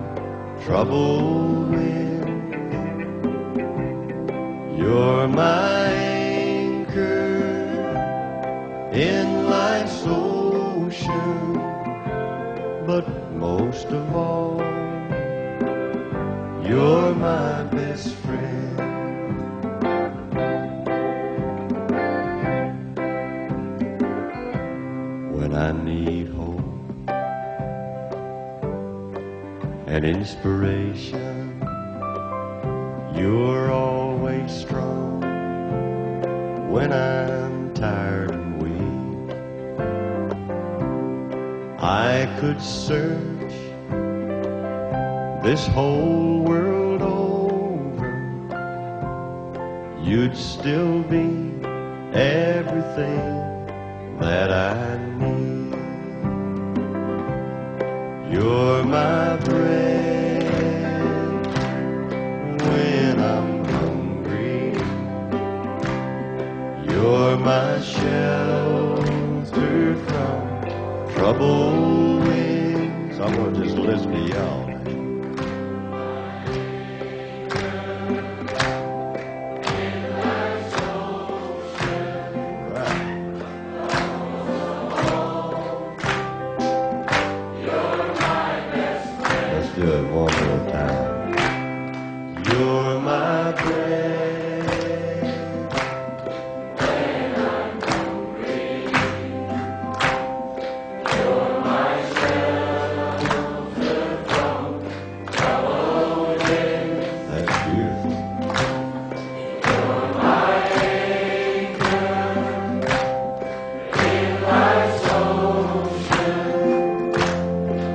troubled wind. You're my anchor in life's ocean. But most of all, you're my best friend. When I need hope and inspiration, you're always strong. When I'm tired and weak, I could search this whole world over, you'd still be everything that I need. You're my bread when I'm hungry. You're my shelter from troubled winds. I'm gonna just listen to y'all. Do it one more time. You're my bread when I'm hungry. You're my shelter from troubled winds. That's beautiful. You're my anchor in life's ocean.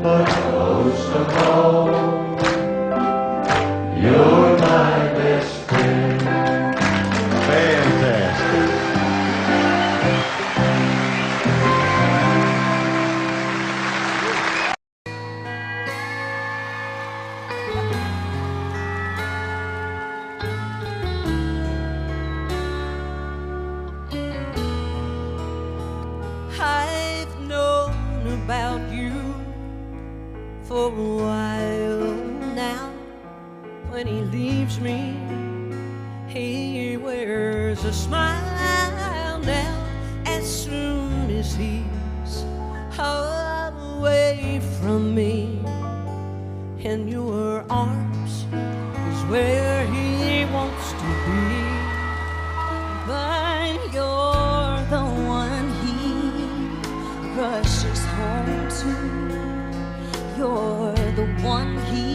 But most of all, you're my best friend. Fantastic. I've known about you for a while now. When he leaves me, he wears a smile now, and as soon as he's away from me. In your arms is where he wants to be. But you're the one he rushes home to. You're the one he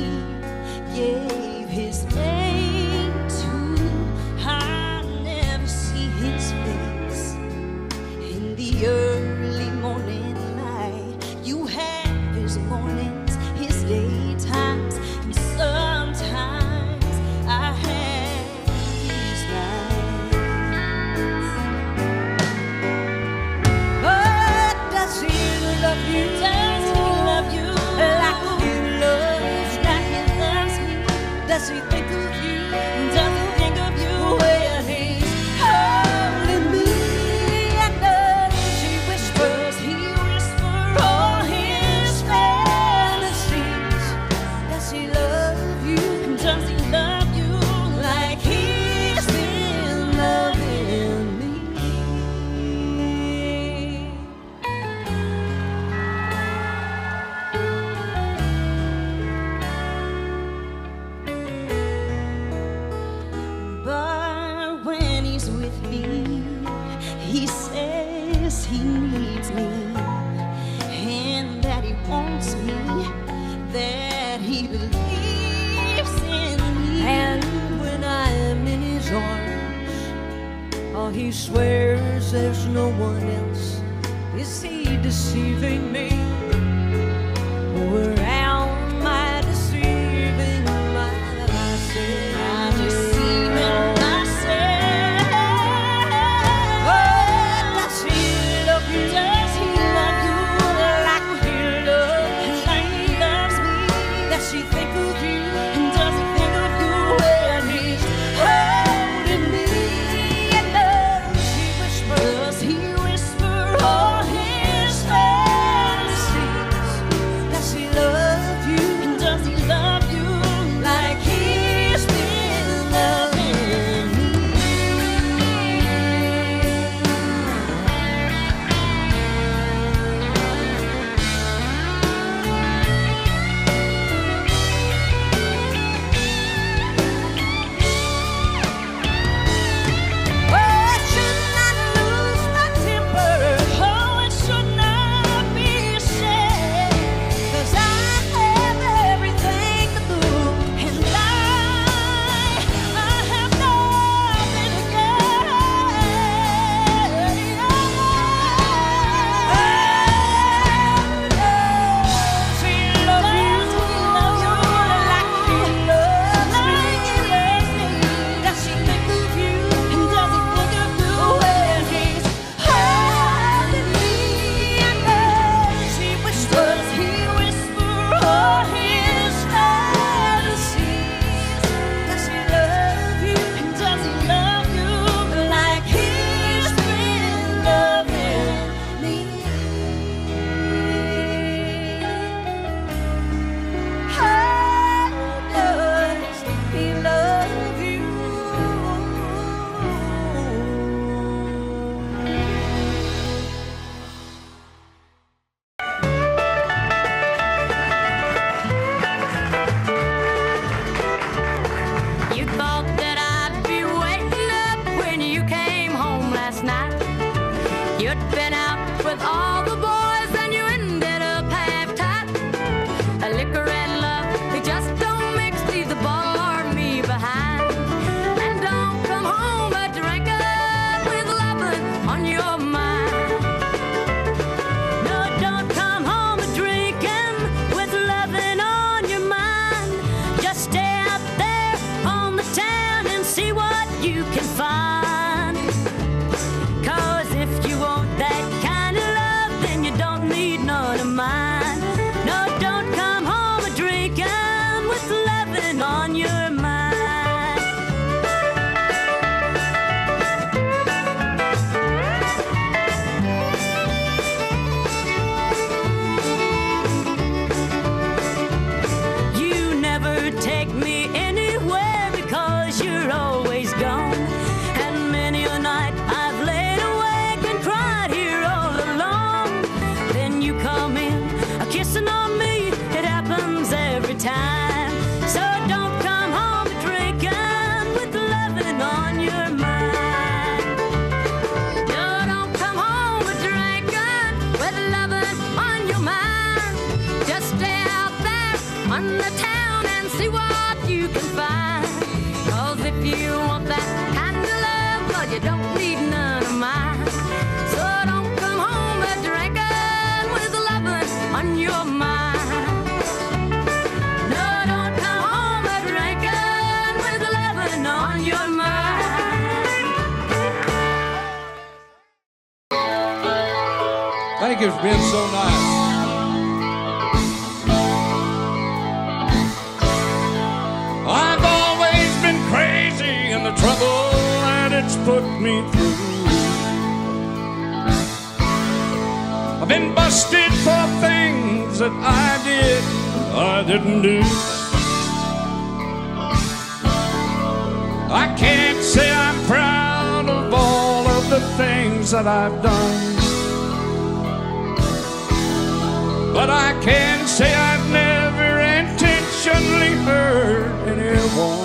gave his name to. I never see his face in the early morning light. You have his mornings, his daytimes, and sometimes I have his nights. But does he love you? Does he love you like he loves, like he loves me? Does he think of you? Does he think of you when he's holding me? And does he whispers all his fantasies? Does he love you? Does he love you like he's been loving me? But when he's with me, he says he needs me, and that he wants me, that he believes in me. And when I am in his arms, oh, he swears there's no one else. Is he deceiving me? Or am I deceiving myself? I'm deceiving myself. Oh, does he love you? Does he love you like he loves me? Does he think of you? And does he think of you when he's holding me? And does he whisper all his fantasies? Does he love you? And does he love you like he's been loving me? Oh, I should not lose my temper. Oh, it should not be said. 'Cause I have everything to lose, and I have nothing to gain. Does he love you like he loves me? Does he think of you? And does he think of you when he's holding me? And does he whisper all his fantasies? Does he love you? And does he love you like he's been loving me? How does he love you? You thought that I'd be waiting up when you came home last night. You'd been out with all the boys and you ended up half-tight. Liquor and love, they just don't mix, leave the bottle or me behind. And don't come home a drinking with loving on your mind. No, don't come home a drinking with loving on your mind. Just stay out there on the town and see what you can find. 'Cause if you want that kind of love, then loving on your mind, just stay out there on the town and see what you can find. 'Cause if you want that kind of love, well, you don't need none of mine. So don't come home a drinking with loving on your mind. No, don't come home a drinking with loving on your mind. Thank you for being so nice. I've always been crazy in the trouble that it's put me through. I've been busted for things that I didn't do. I can't say I'm proud of all of the things that I've done, but I can say I've never intentionally hurt anyone.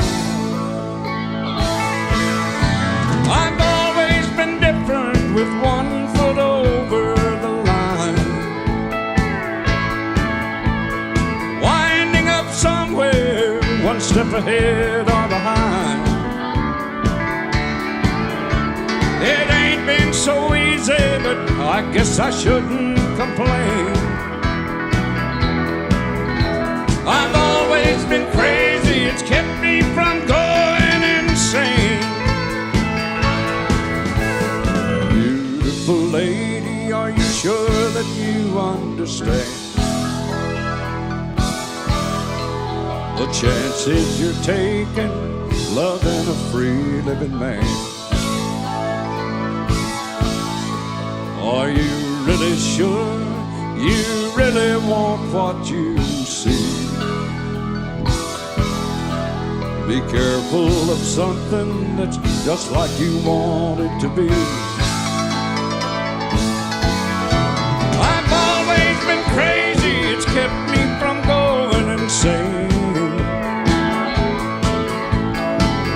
I've always been different with one foot over the line, winding up somewhere one step ahead or behind. It ain't been so easy, but I guess I shouldn't complain. I've always been crazy, it's kept me from going insane. Beautiful lady, are you sure that you understand the chances you're taking, loving a free living man? Are you really sure you really want what you see? Be careful of something that's just like you want it to be. I've always been crazy, it's kept me from going insane.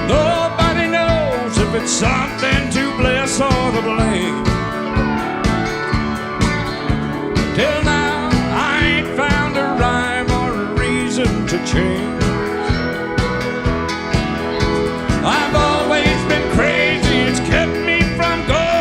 Nobody knows if it's something to bless or to blame. Till now, I ain't found a rhyme or a reason to change. I've always been crazy, it's kept me from going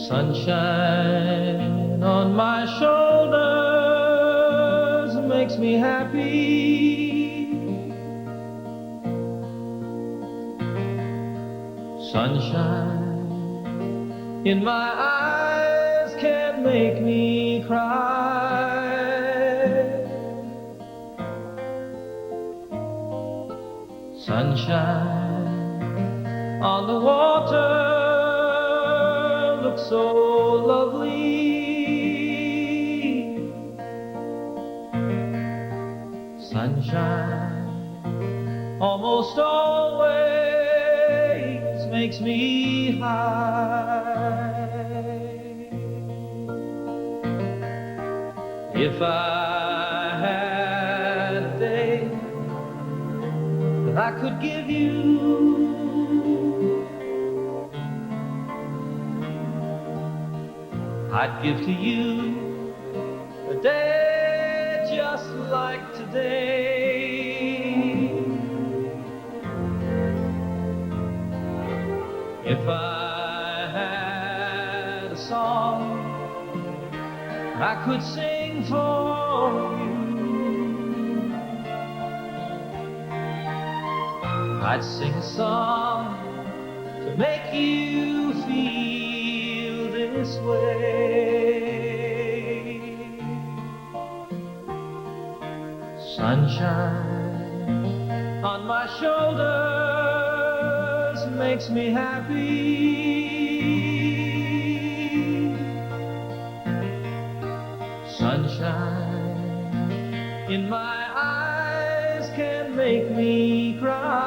Sunshine on my shoulders makes me happy. Sunshine in my eyes can make me cry. Sunshine on the water looks so lovely. Sunshine almost always makes me high. If I had a day that I could give you, I'd give to you a day just like today. If I had a song I could sing for you, I'd sing a song to make you feel this way. Sunshine on my shoulders makes me happy. Sunshine in my eyes can make me cry.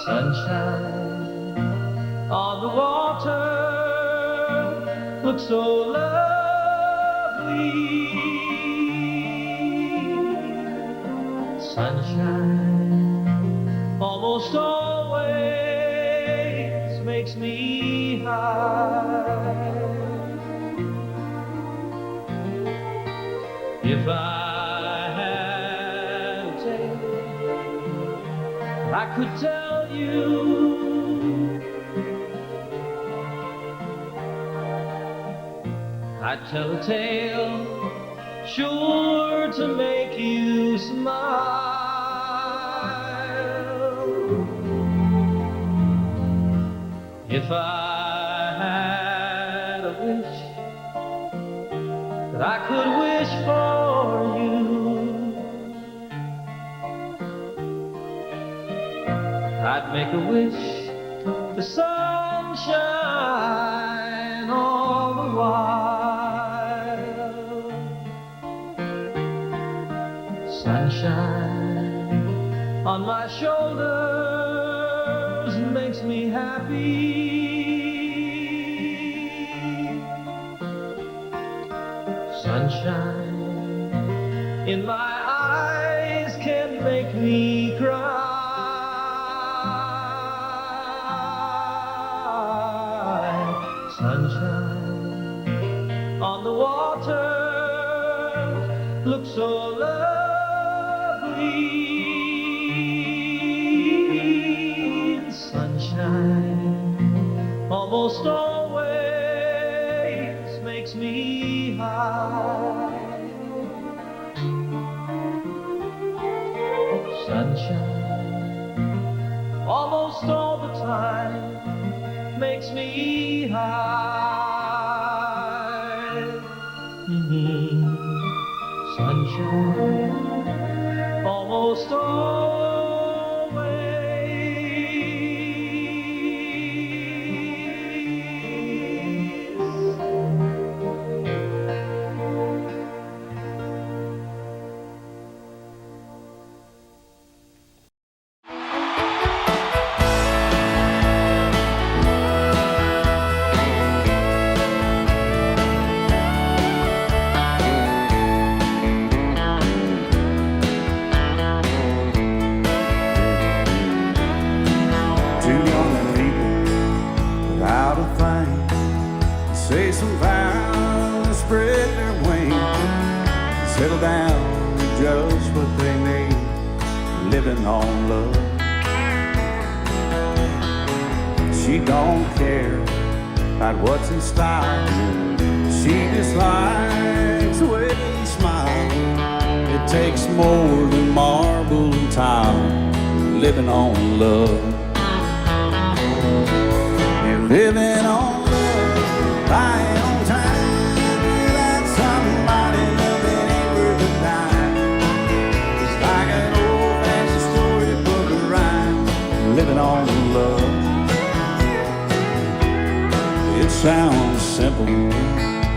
Sunshine on the water looks so lovely. Sunshine almost always makes me high. If I had a tale I could tell you, I'd tell a tale sure to make you smile. If I had a wish that I could wish for you, I'd make a wish for sunshine all the while. Sunshine on my shoulders makes me happy. Sunshine in my eyes can make me cry. Sunshine on the water looks so lovely. Sunshine almost always makes me high. Sunshine almost all the time makes me high. Sunshine almost always. Say some vows, spread their wings, settle down with just what they need, living on love. She don't care about what's in style. She just likes the way you smile. It takes more than marble and tile, living on love. You're living on love, buying on time. Without somebody loving ain't worth a dime. It's like an old-fashioned storybook of rhyme, living on love. It sounds simple,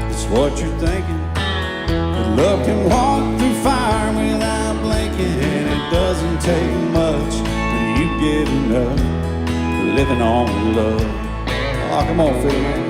it's what you're thinking. But love can walk through fire without blinking. And it doesn't take much when you get enough, living on love. Oh, come on, Phil, man.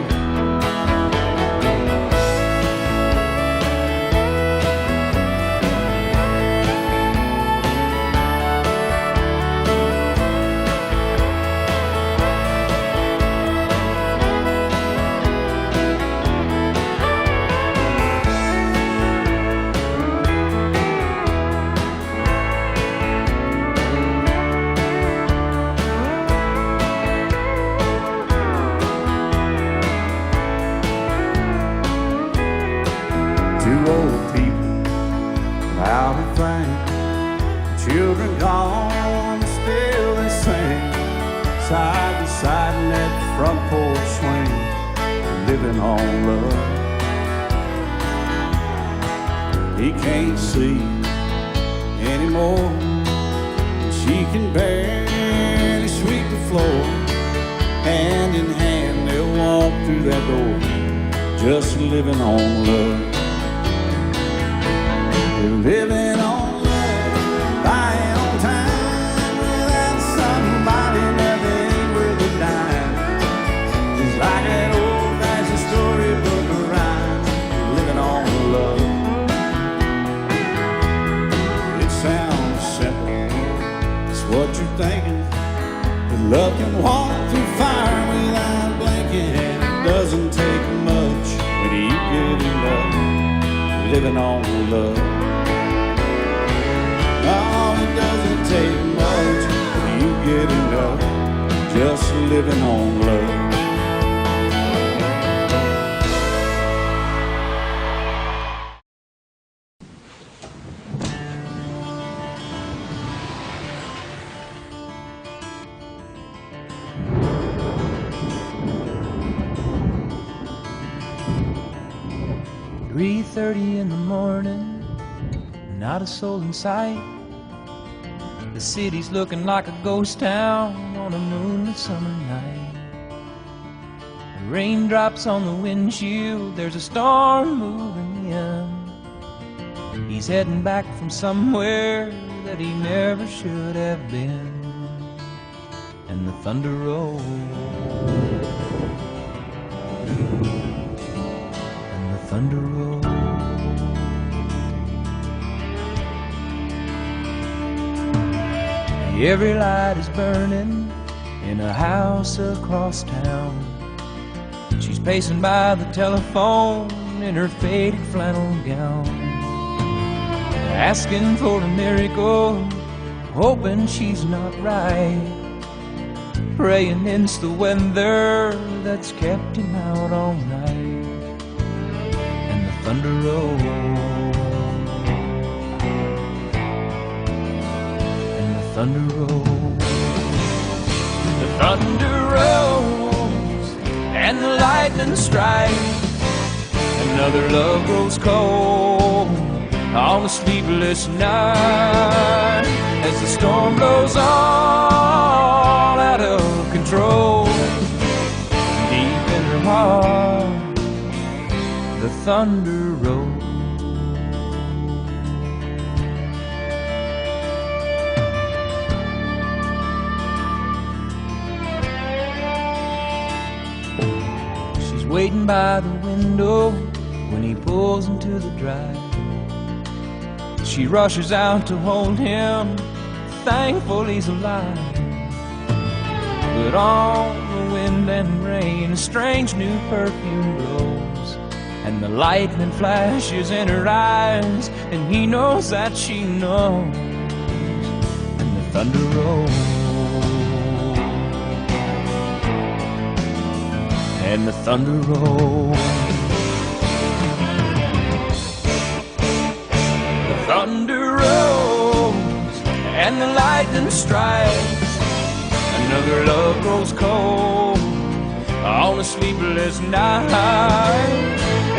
2 old people without a thing, children gone, still they sing, side by side in that front porch swing, living on love. He can't see anymore, she can barely sweep the floor. Hand in hand they'll walk through that door, just living on love. They're living on love, buying on time. Without somebody, nothing ain't worth a dime. It's like an old-fashioned storybook of rhyme, living on love. It sounds simple, it's what you're thinking. But love can walk through fire without blinking. And it doesn't take much when you get enough, living on love. Oh, it doesn't take much when you get enough, just living on love. 3:30 in the morning, not a soul in sight. The city's looking like a ghost town on a moonlit summer night. The raindrops on the windshield, there's a storm moving in. He's heading back from somewhere that he never should have been. And the thunder rolls, and the thunder rolls. Every light is burning in a house across town. She's pacing by the telephone in her faded flannel gown, asking for a miracle, hoping she's not right, praying it's the weather that's kept him out all night. And the thunder rolls, thunder rolls, the thunder rolls, and the lightning strikes. Another love grows cold on a sleepless night, as the storm blows all out of control. Deep in her heart, the thunder rolls. Waiting by the window when he pulls into the drive. She rushes out to hold him, thankful he's alive. But on the wind and rain, a strange new perfume blows, and the lightning flashes in her eyes, and he knows that she knows. And the thunder rolls, and the thunder rolls. The thunder rolls and the lightning strikes. Another love grows cold on a sleepless night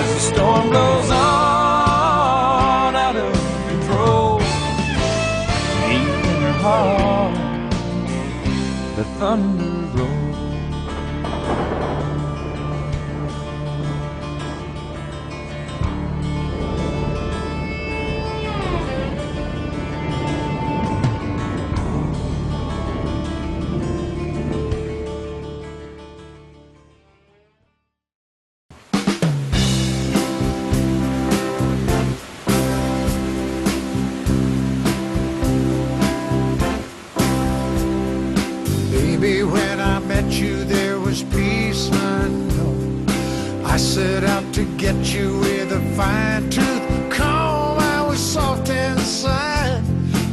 as the storm blows on out of control. Deep in her heart, the thunder rolls. Baby, when I met you, there was peace unknown. I set out to get you with a fine-tooth comb. I was soft inside.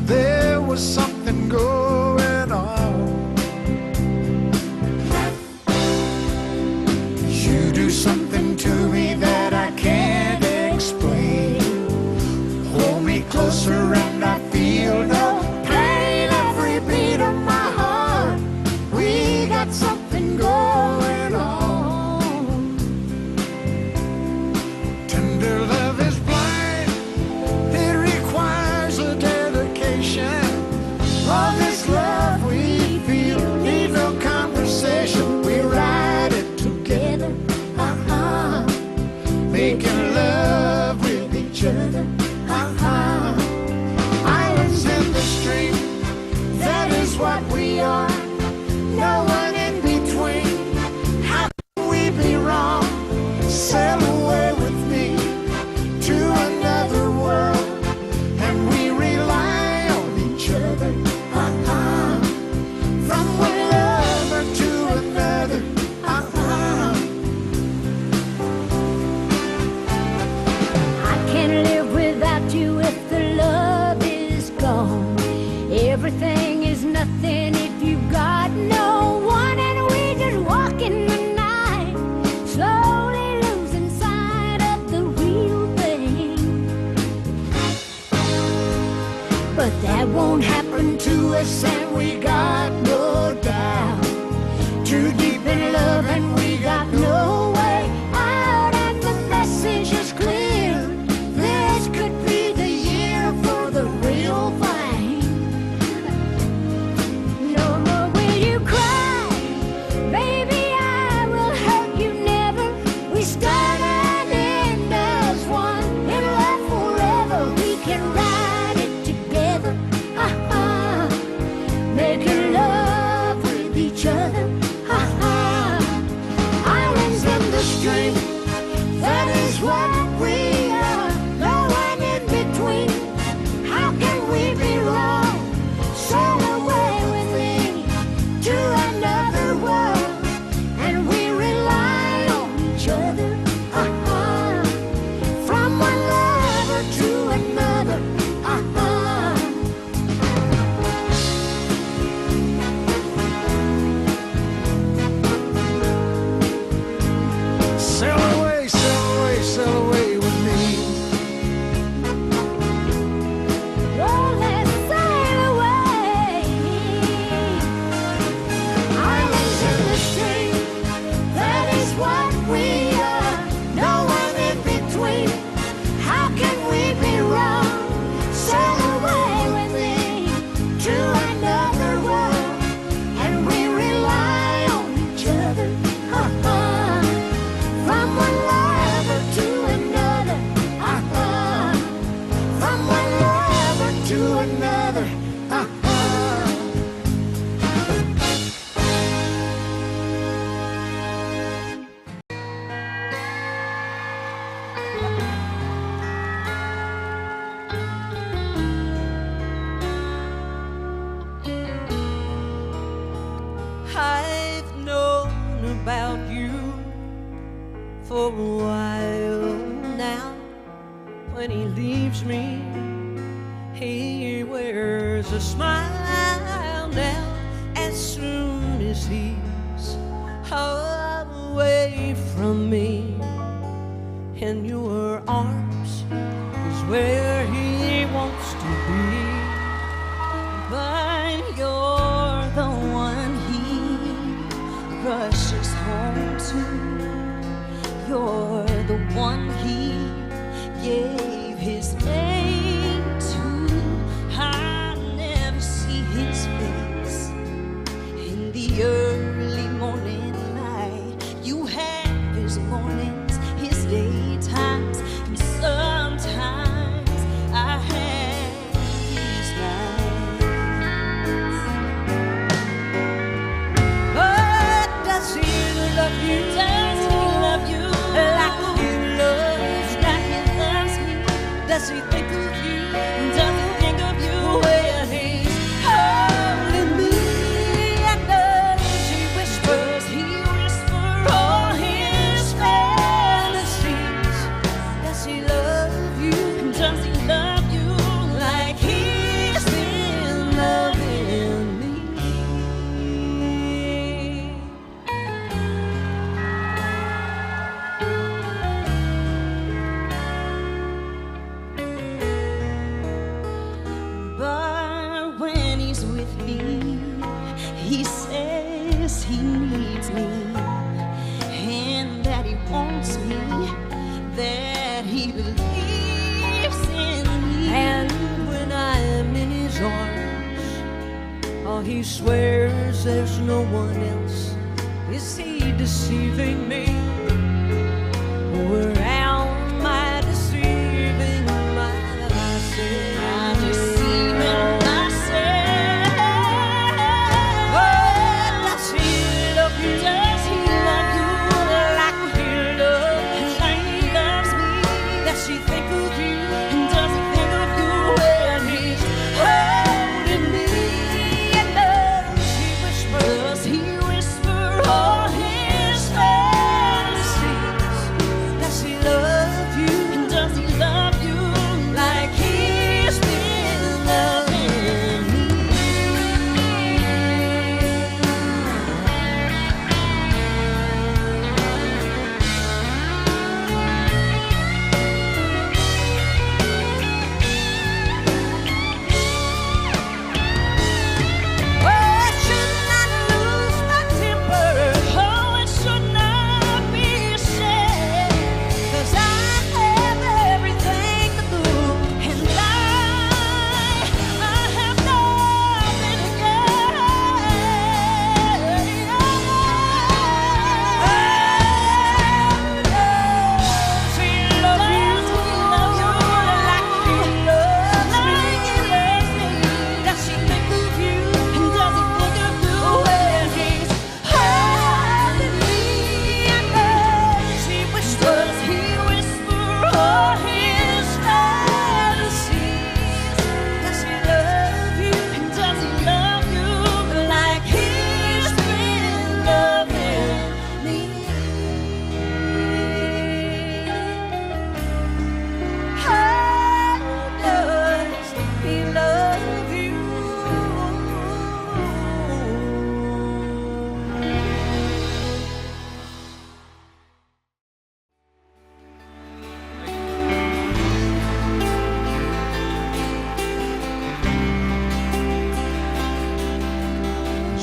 There was something going on. You do something to me that I can't explain. Hold me closer and I feel no pain. Every beat of my heart, we got something going on. Tender love is blind, it requires a dedication. All this love we feel need no conversation. We ride it together, making love with each other. Islands in the stream, that is what we are. No one in between. How can we be wrong? Sail away with me to another world, and we rely on each other. From one lover to another. I can't live without you if the love is gone. Everything is nothing if you've got no one, and we just walk in the night, slowly losing sight of the real thing. But that won't happen to us, and we got no doubt. Too deep in love, and we got no way out, and the message is clear. This could be the year for the real thing. No more will you cry, baby, I will hurt you never. We start and end as one, in love forever. We can ride it together, making love with each other. Islands in the stream, that is what we are. No one in between. How can we be wrong? Sail away with me to another world, and we rely on each other. From one lover to another. Sail away, sail away, sail away with me. Oh, let's sail away. Islands in the stream, that is what we are. No one in between. How can we be wrong? Sail away with me to another world, and we rely on each other. From one lover to another. From one lover to another. I've known about you for a while now. When he leaves me, he wears a smile now. As soon as he's away, away from me, in your arms is where he wants to be. But you're the one he rushes home to. You're the one he gave his name to. I never see his face in the early morning light. You have his mornings, his daytimes, and sometimes I have his nights. But does he love you? Does he love you like he loves me? Does he think of you? Does he think of you when he's holding me? And does he whispers? He whispers all his fantasies. Does he love you? Does he love you like he's been loving me? But when he's with me, he says he needs me, and that he wants me, that he believes in me. And when I am in his arms, oh, he swears there's no one else. Is he deceiving me? Or am I deceiving myself? I'm deceiving myself. Oh, does he love you? Does he love you like he loves me? Does he think of you? And does he think of you when he's holding me? And does he whispers? He whispers all his fantasies. Does he love you? And does he love you like he's been loving me? Oh, I should not lose my temper. Oh, it should not be said. 'Cause I have everything to lose, and I have nothing to gain. Does he love you like he loves me? Does he think of you? And does he think of you when he's holding me? And does he whispers? He whispers all his fantasies. Does he love you? And does he love you like he's been loving me? How does he love you?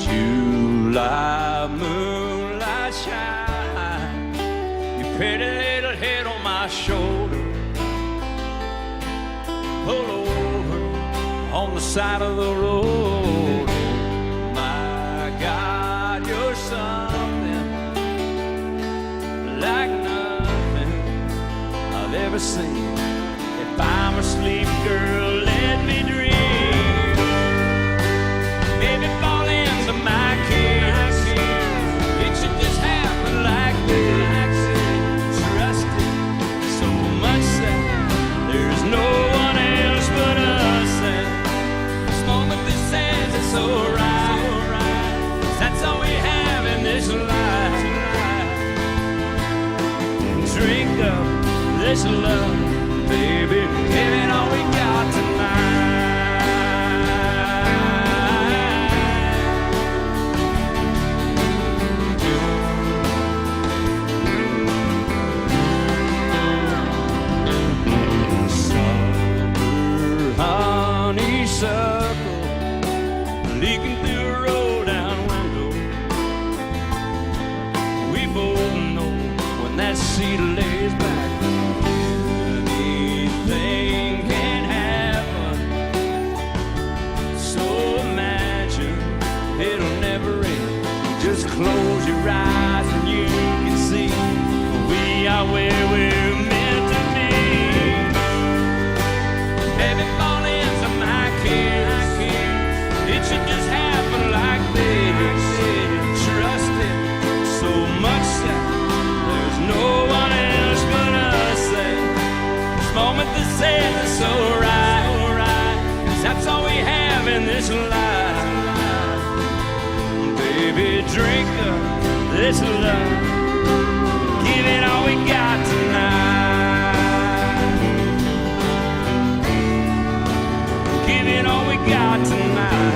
July moonlight shine, your pretty little head on my shoulder. Pull over on the side of the road. My God, you're something like nothing I've ever seen. If I'm asleep, girl, let me dream. Baby, fall into my kiss. It should just happen like this. Trust it so much that there's no one else but us. And this moment that says it's alright, 'cause that's all we have in this life. Drink up this love, baby, give it all we got tonight. leaking through a roll-down window. We both know when that seat lays back, anything can happen. So imagine it'll never end. Just close your eyes and you can see we are where we're meant to be. Baby, fall into my kiss. It should just happen like this. Trust it so much that there's no one else but us. This moment that says it's alright, 'cause that's all we have in this life. Baby, drink up this love. Give it all we got tonight. Give it all we got tonight.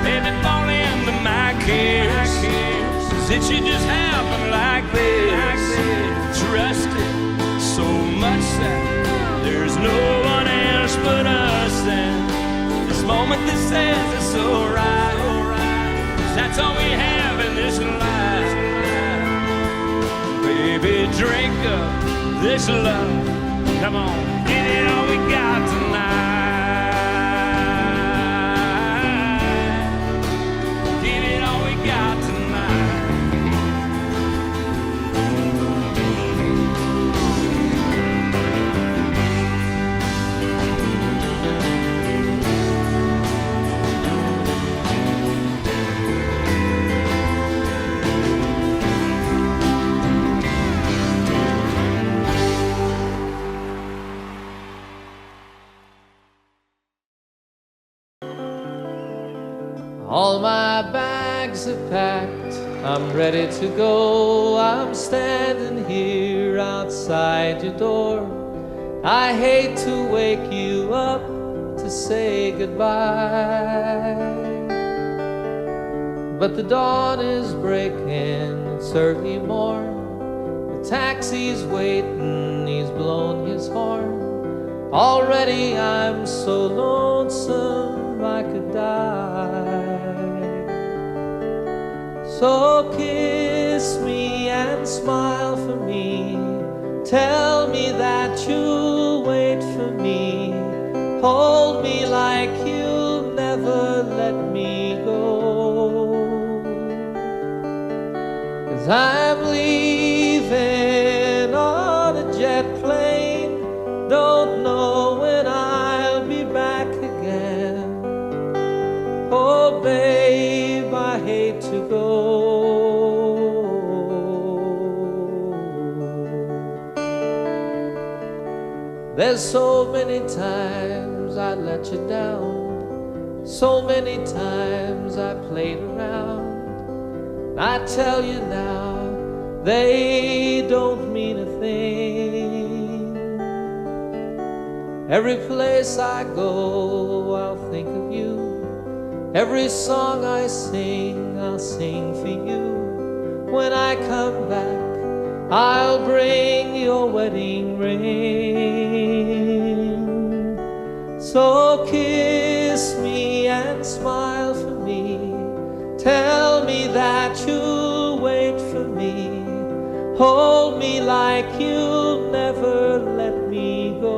Baby, fall into my kiss. 'Cause it should just happen like this. Trust it so much that there's no one else but us. And this moment that says it's alright, 'cause that's all we have in this life. Baby, drink up this love. Come on, give it all we got tonight. Give it all we got tonight. All my bags are packed, I'm ready to go. I'm standing here outside your door. I hate to wake you up to say goodbye, but the dawn is breaking, it's early morn. The taxi's waiting, he's blown his horn. Already I'm so lonesome I could die. So kiss me and smile for me. Tell me that you'll wait for me. Hold me like you'll never let me go. 'Cause I'm leaving on a jet plane. Don't know when I'll be back again. Oh babe, I hate to go. There's so many times I let you down, so many times I played around. I tell you now, they don't mean a thing. Every place I go, I'll think of you. Every song I sing, I'll sing for you. When I come back, I'll bring your wedding ring. So kiss me and smile for me. Tell me that you'll wait for me. Hold me like you'll never let me go.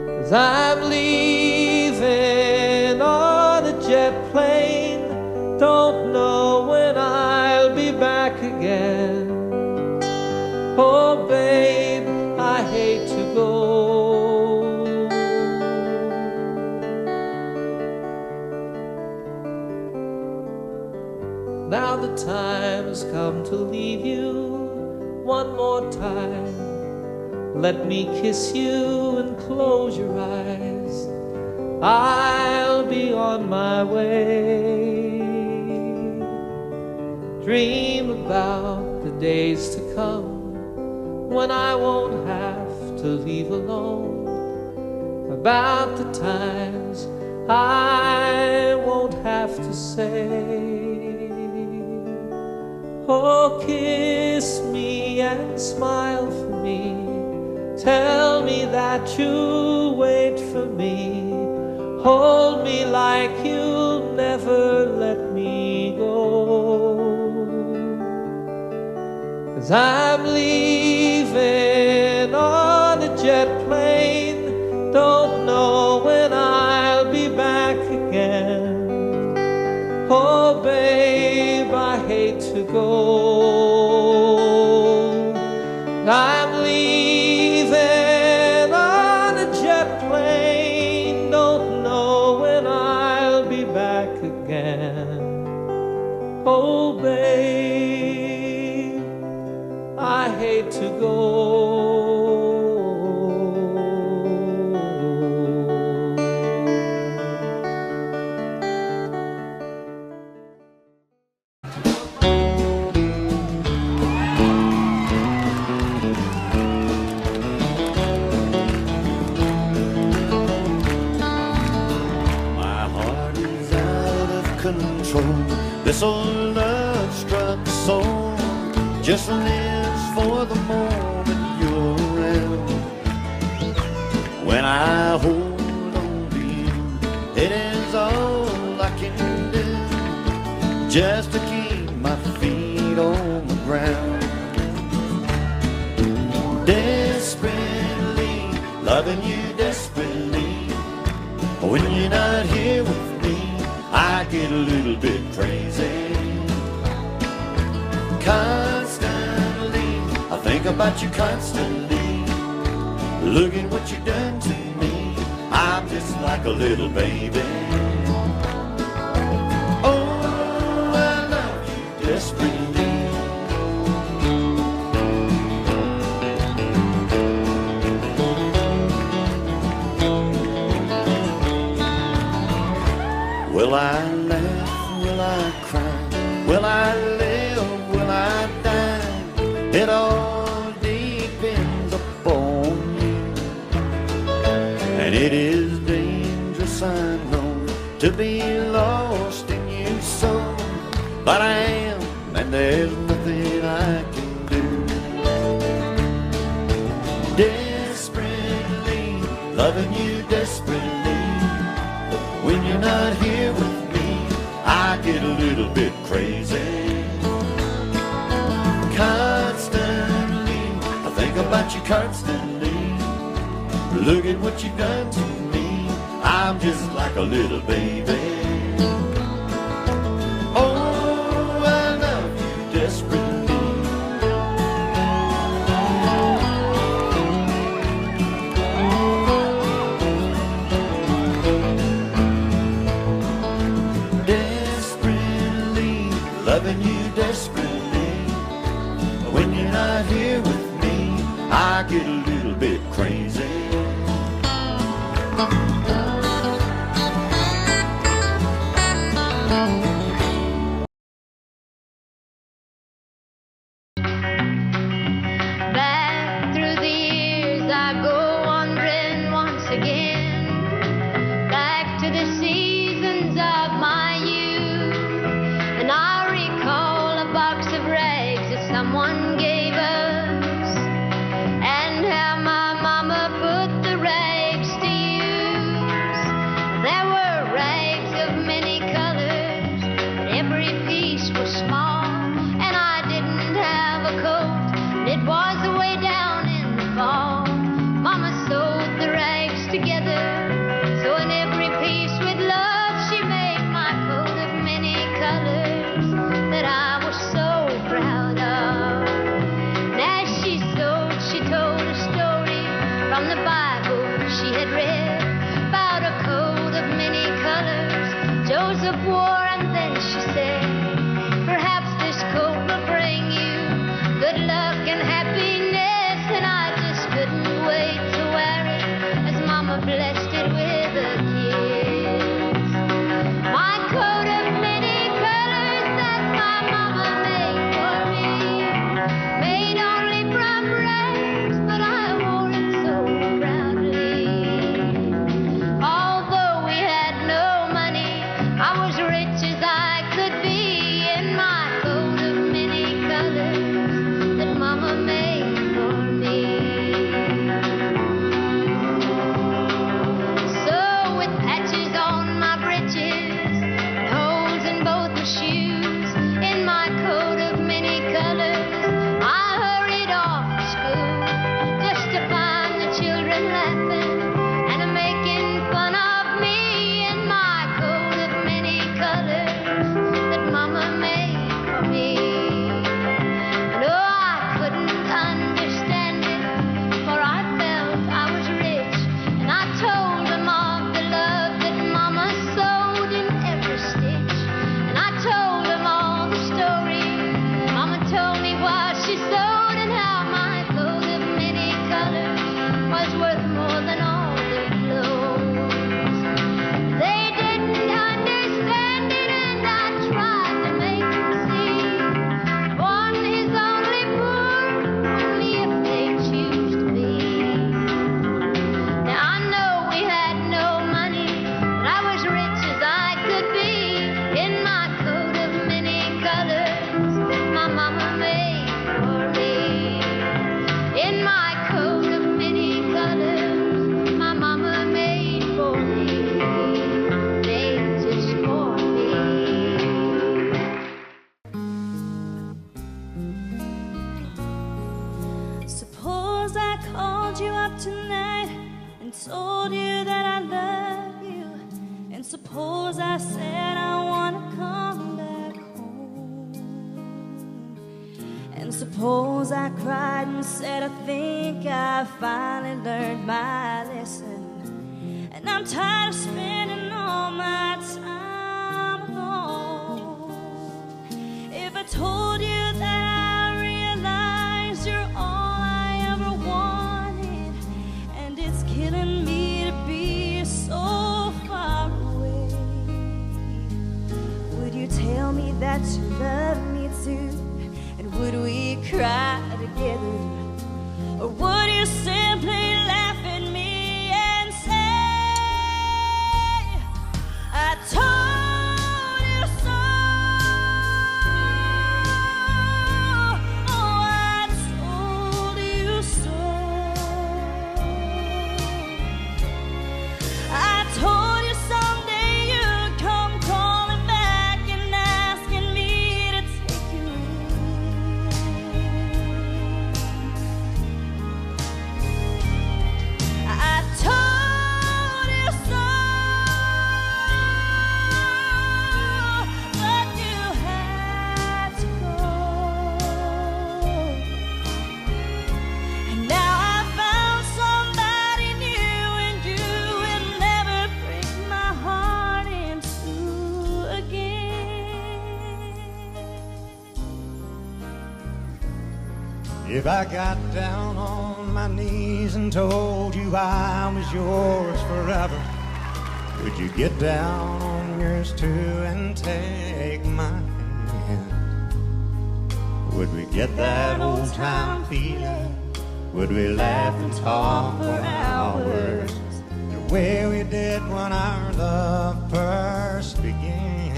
'Cause I'm leaving on a jet plane. Don't know when I'll be back again. Oh babe, I hate to go. Now the time has come to leave you one more time. Let me kiss you and close your eyes. I'll be on my way. Dream about the days to come when I won't have to leave alone. About the times I won't have to say, oh, kiss me and smile for me. Tell me that you'll wait for me. Hold me like you'll never let me go. 'Cause I'm leaving on a jet plane. Don't know when I'll be back again. Oh babe, I hate to go. I'm leaving on a jet plane. Don't know when I'll be back again. Oh babe, I hate to go. This old love-struck soul just lives for the moment you're around. When I hold on to you, it is all I can do, just to keep my feet on the ground. Desperately, loving you desperately. When you're not here with me, I get a little bit crazy. Constantly, I think about you constantly. Look at what you've done to me. I'm just like a little baby. Oh, I love you desperately. Will I laugh? Will I cry? Will I live? Will I die? It all depends upon you. And it is dangerous, I know, to be lost in you so. But I am, and there's nothing I can do. Desperately, loving you desperately. When you're not here with me, I get a little bit crazy. Constantly, I think about you constantly. Look at what you've done to me. I'm just like a little baby. Oh, I love you desperately. Loving you desperately. When you're not here with me, I get a little bit crazy. Back through the years I go wandering once again, back to the seasons of my youth, and I recall a box of rags that someone gave us, and how my mama put the rags to use. There were rags of many colors, but every piece was small, and I didn't have a coat, and it was way down in the fall. Mama sewed the rags together, so in every piece with love she made my coat of many colors that I was so proud of. And as she sewed, she told a story from the Bible she had read about a coat of many colors Joseph wore, and then she said, perhaps this coat will bring you good luck and happiness. And I just couldn't wait to wear it as Mama blessed it with a kiss. My coat of many colors that my mama made for me, made only from rags, but I wore it so proudly. Although we had no money, I was rich as I could be in my coat of many colors that Mama made. you up tonight and told you that I love you, and suppose I said I want to come back home, and suppose I cried and said I think I finally learned my lesson, and I'm tired of spending all my time alone. If I told you that I realized you're all I ever wanted, and it's killing me to be so far away, would you tell me that you love me too? And would we cry together? Or would you simply laugh at me and say, I told you so? Oh, I told you so. I told you someday you'd come calling back and asking me to take you in. I told you so, but you had to go. And now I found somebody new, and you will never break my heart in two again. If I got down on my knees and told you I was yours forever, would you get down on yours too and take my hand? Would we get that old time feeling? Would we laugh and talk for hours the way we did when our love first began?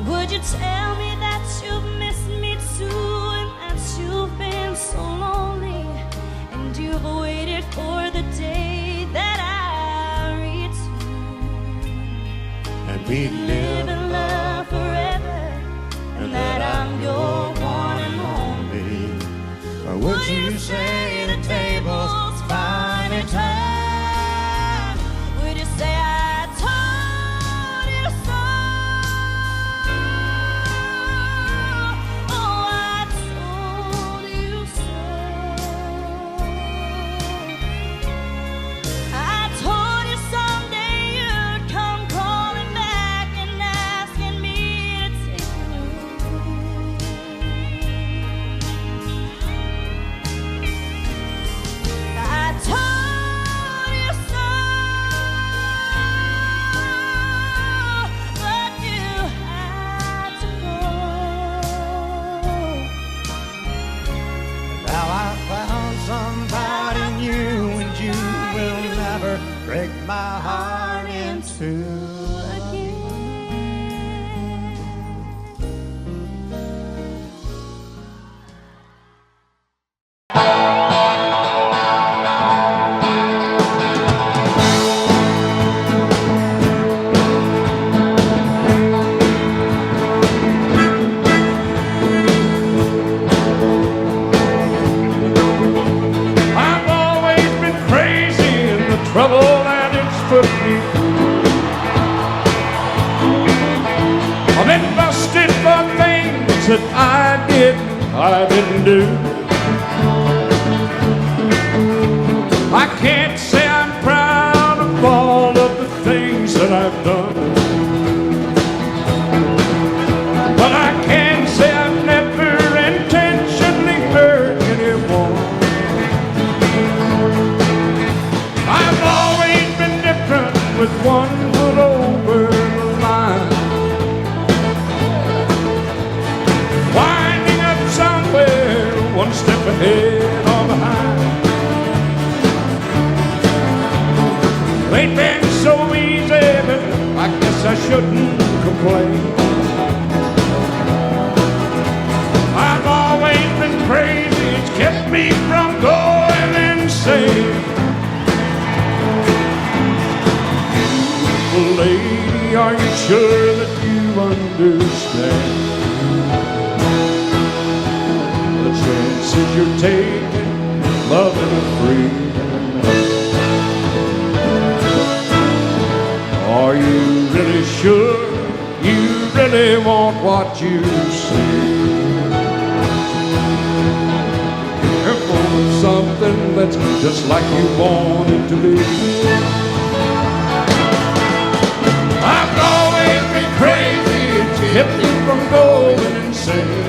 Would you tell me that you've missed me too, and that you've been so lonely, and you've waited for the day that I return, And we live in love forever, and that I'm your one and only? Or would you say the tables finally turned? Would you say I told you so? Oh, I told you so. I told you someday you'd come calling back and asking me to take you in. I told you so, but you had to go. Now I found somebody new, and you will never break my heart in two. I've always been crazy in the trouble that it's put me through. I've been busted for things that I didn't do. I can't say I'm proud of all of the things that I've done, but I can say I've never intentionally hurt anyone. I've always been different, with one foot over the line, winding up somewhere one step ahead or behind. Ain't been so easy, but I guess I shouldn't complain. I've always been crazy, it's kept me from going insane. Lady, are you sure that you understand the chances you're taking loving a freedom. Are you really sure you really want what you see? For something that's just like you want it to be. I've always been crazy, it's kept me from going insane.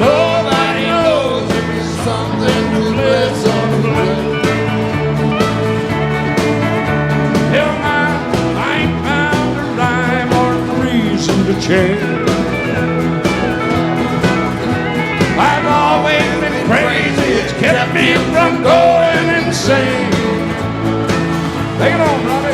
Nobody knows if it's something to bless or blame. Hell, I ain't found a rhyme or a reason to change. I've always been crazy, it's kept me from going insane. Take it on, Robbie.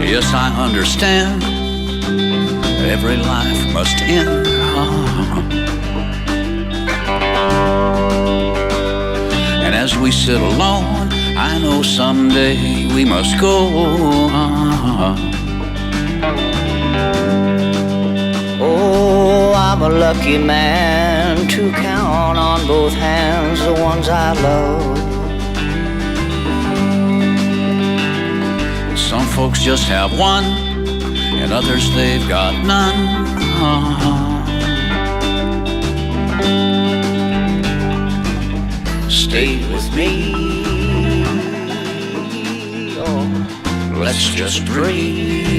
Yes, I understand every life must end. And as we sit alone, I know someday we must go. Oh, I'm a lucky man to count on both hands the ones I love. Some folks just have one, and others they've got none. Stay with me, oh, let's just breathe.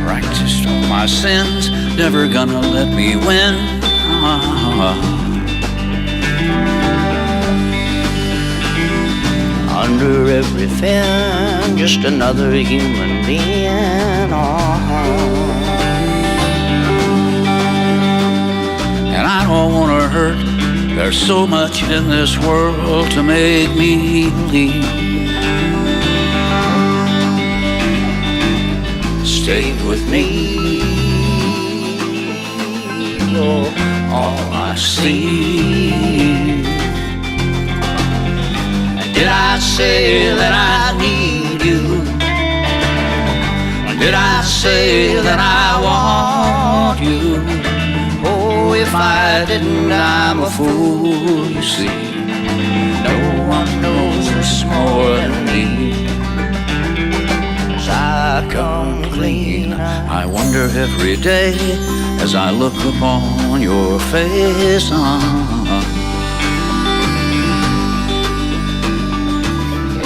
Practiced on my sins, never gonna let me win. Under everything, just another human being. And I don't wanna hurt, there's so much in this world to make me leave. Stay with me, oh, all I see. Did I say that I need you? Did I say that I want you? Oh, if I didn't, I'm a fool, you see. No one knows this more than me. As I come clean, I wonder every day as I look upon your face.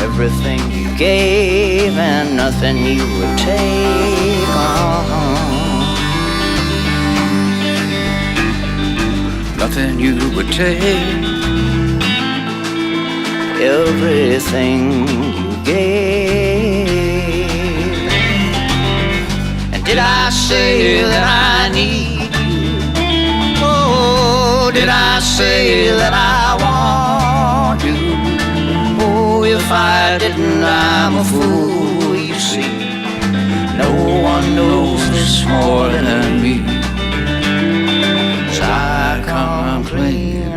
Everything you gave and nothing you would take. Nothing you would take. Everything you gave. And did I say that I need you? Oh, did I say that I want you? Oh, more than me. As I complain,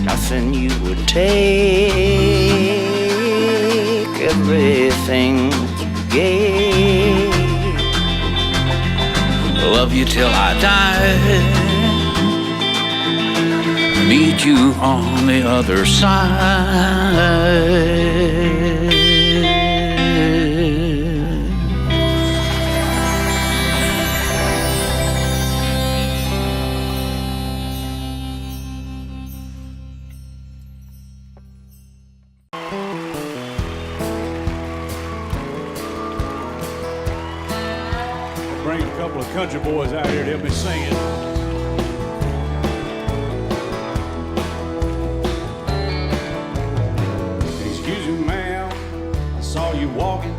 nothing you would take, everything you gave. Love you till I die, meet you on the other side. Bring a couple of country boys out here to help me sing it. Excuse me, ma'am, I saw you walking.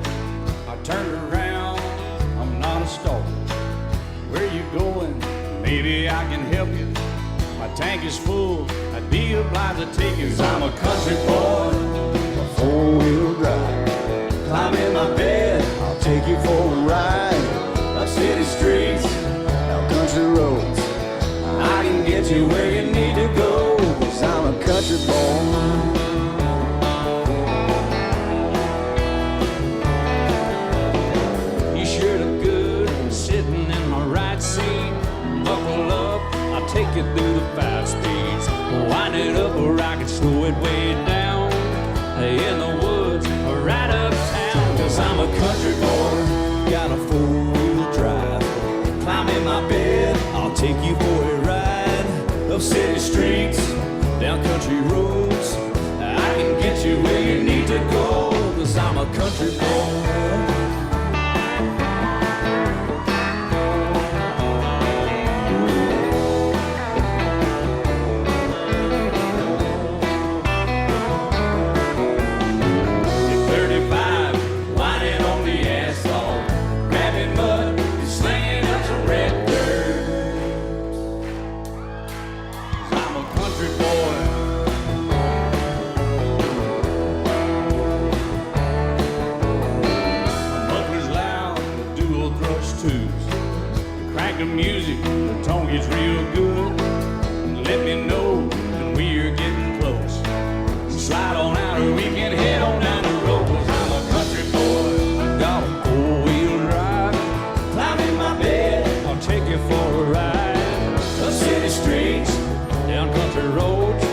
I turned around, I'm not a stalker. Where you going? Maybe I can help you. My tank is full, I'd be obliged to take you. 'Cause I'm a country boy, a four-wheel drive. Climb in my bed, I'll take you for a ride. Up city streets, down country roads. I can get you where you need to go, 'cause I'm a country boy. You sure look good sitting in my right seat. Buckle up, I'll take you through the 5 speeds. Wind it up or I can slow it way down. In the woods or right uptown, 'cause I'm a country boy, got a four-wheel drive. Climb in my bed, I'll take you for a ride. Up city streets, down country roads. I can get you where you need to go, 'cause I'm a country boy. Crank the music, the tone gets real good. Let me know when we're getting close. Slide on out or we can head on down the road. 'Cause I'm a country boy, I got a four-wheel drive. Climb in my bed, I'll take you for a ride. Up city streets, down country roads.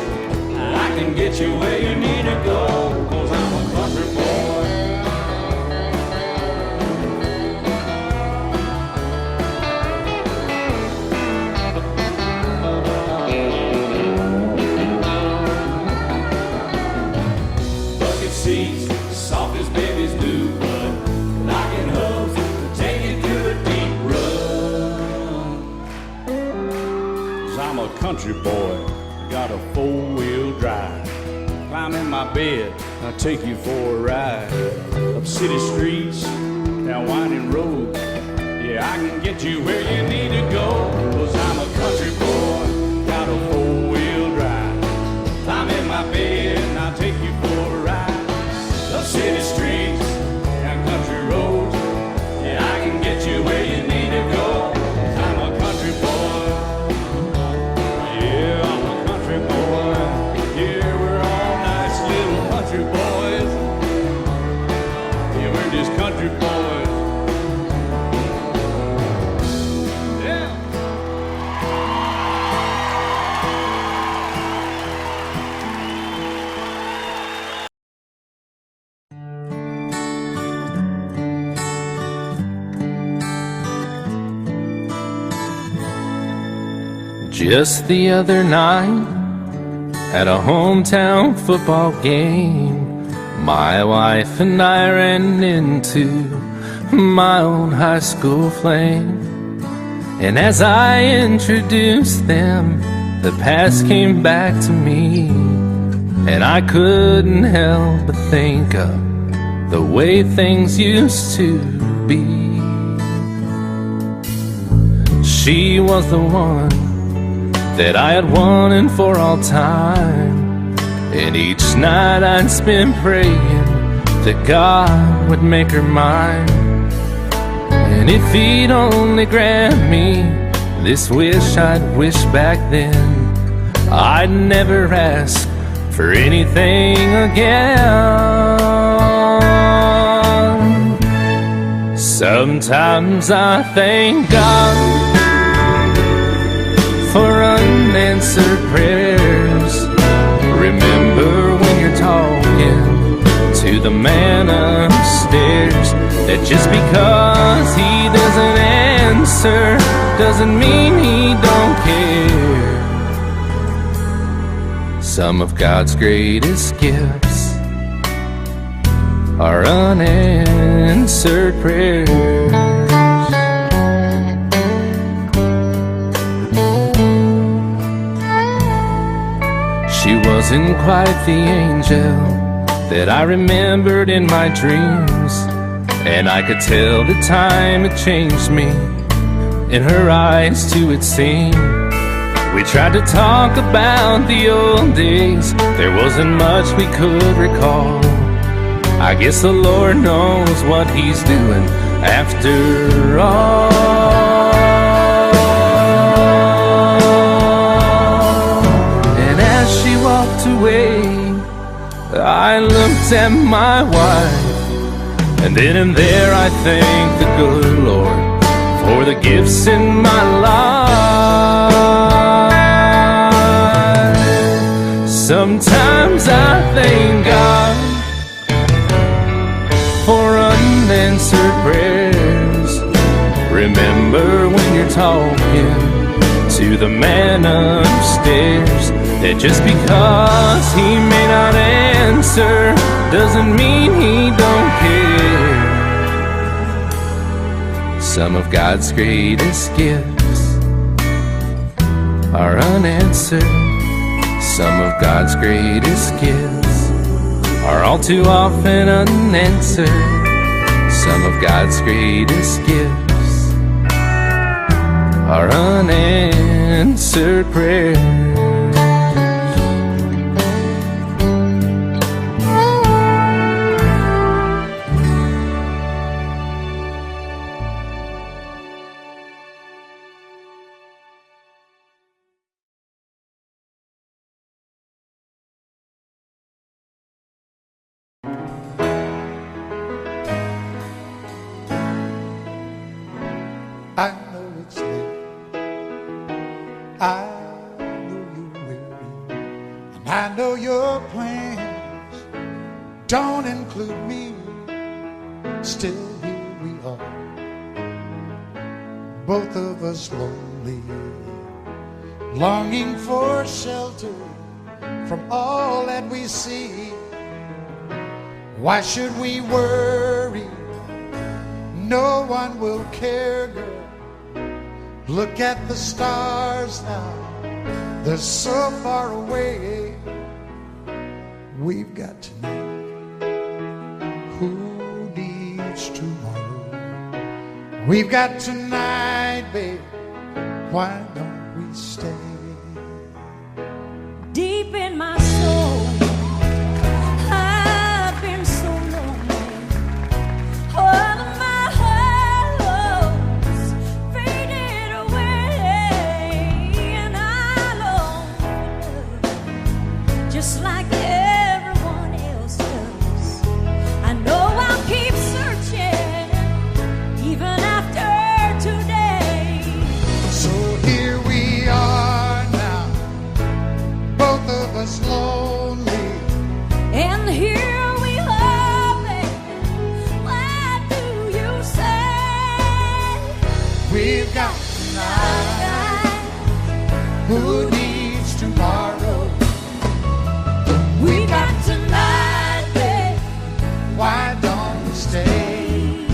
I can get you where you need to go, 'cause I'm a country boy. Seats, soft as babies do, but knocking hubs to take you through a deep run. 'Cause I'm a country boy, got a four-wheel drive. Climb in my bed, I'll take you for a ride. Up city streets, down winding roads. Yeah, I can get you where you need to go, 'cause I'm a country boy, got a four-wheel drive. Climb in my bed and I'll take you for a ride. Up city streets, down country roads. Yeah, I can get you where you need to go. I'm a country boy. Yeah, I'm a country boy. Yeah, we're all nice little country boys. Yeah, we're just country boys. Yeah. Just the other night, at a hometown football game, my wife and I ran into my own high school flame. And as I introduced them, the past came back to me, and I couldn't help but think of the way things used to be. She was the one that I had wanted for all time, and each night I'd spend praying that God would make her mine. And if he'd only grant me this wish I'd wish back then, I'd never ask for anything again. Sometimes I thank God for unanswered prayers. Remember when you're talking to the man upstairs, that just because he doesn't answer doesn't mean he don't care. Some of God's greatest gifts are unanswered prayers. She wasn't quite the angel that I remembered in my dreams, and I could tell the time had changed me. In her eyes too it seemed. We tried to talk about the old days, there wasn't much we could recall. I guess the Lord knows what he's doing after all. And as she walked away, I looked at my wife, and then and there I thanked the good Lord for the gifts in my life. Sometimes I thank God for unanswered prayers. Remember when you're talking to the man upstairs, that just because he may not answer doesn't mean he don't care. Some of God's greatest gifts are unanswered. Some of God's greatest gifts are all too often unanswered. Some of God's greatest gifts are unanswered prayers. I know it's late, I know you're weary, and I know your plans don't include me. Still here we are, both of us lonely, longing for shelter from all that we see. Why should we worry? No one will care, girl. Look at the stars now, they're so far away. We've got tonight, who needs tomorrow? We've got tonight, babe, why don't we stay? Deep in my soul, I've been so lonely. All of my hopes faded away, and I long for love, just like everyone else does. I know I'll keep searching, even after today. So here we are now, both of us lonely, And here we are, baby. What do you say? we've got tonight, who needs tomorrow? We got tonight, babe. Why don't we stay?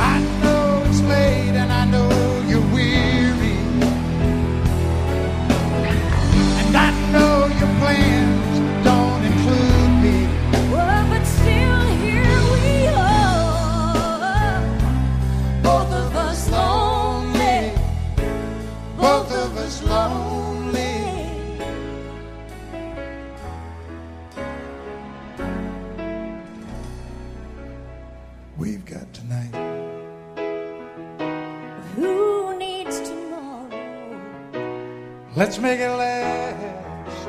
I know it's late and I know you're weary, and I know your plans don't include me. Let's make it last.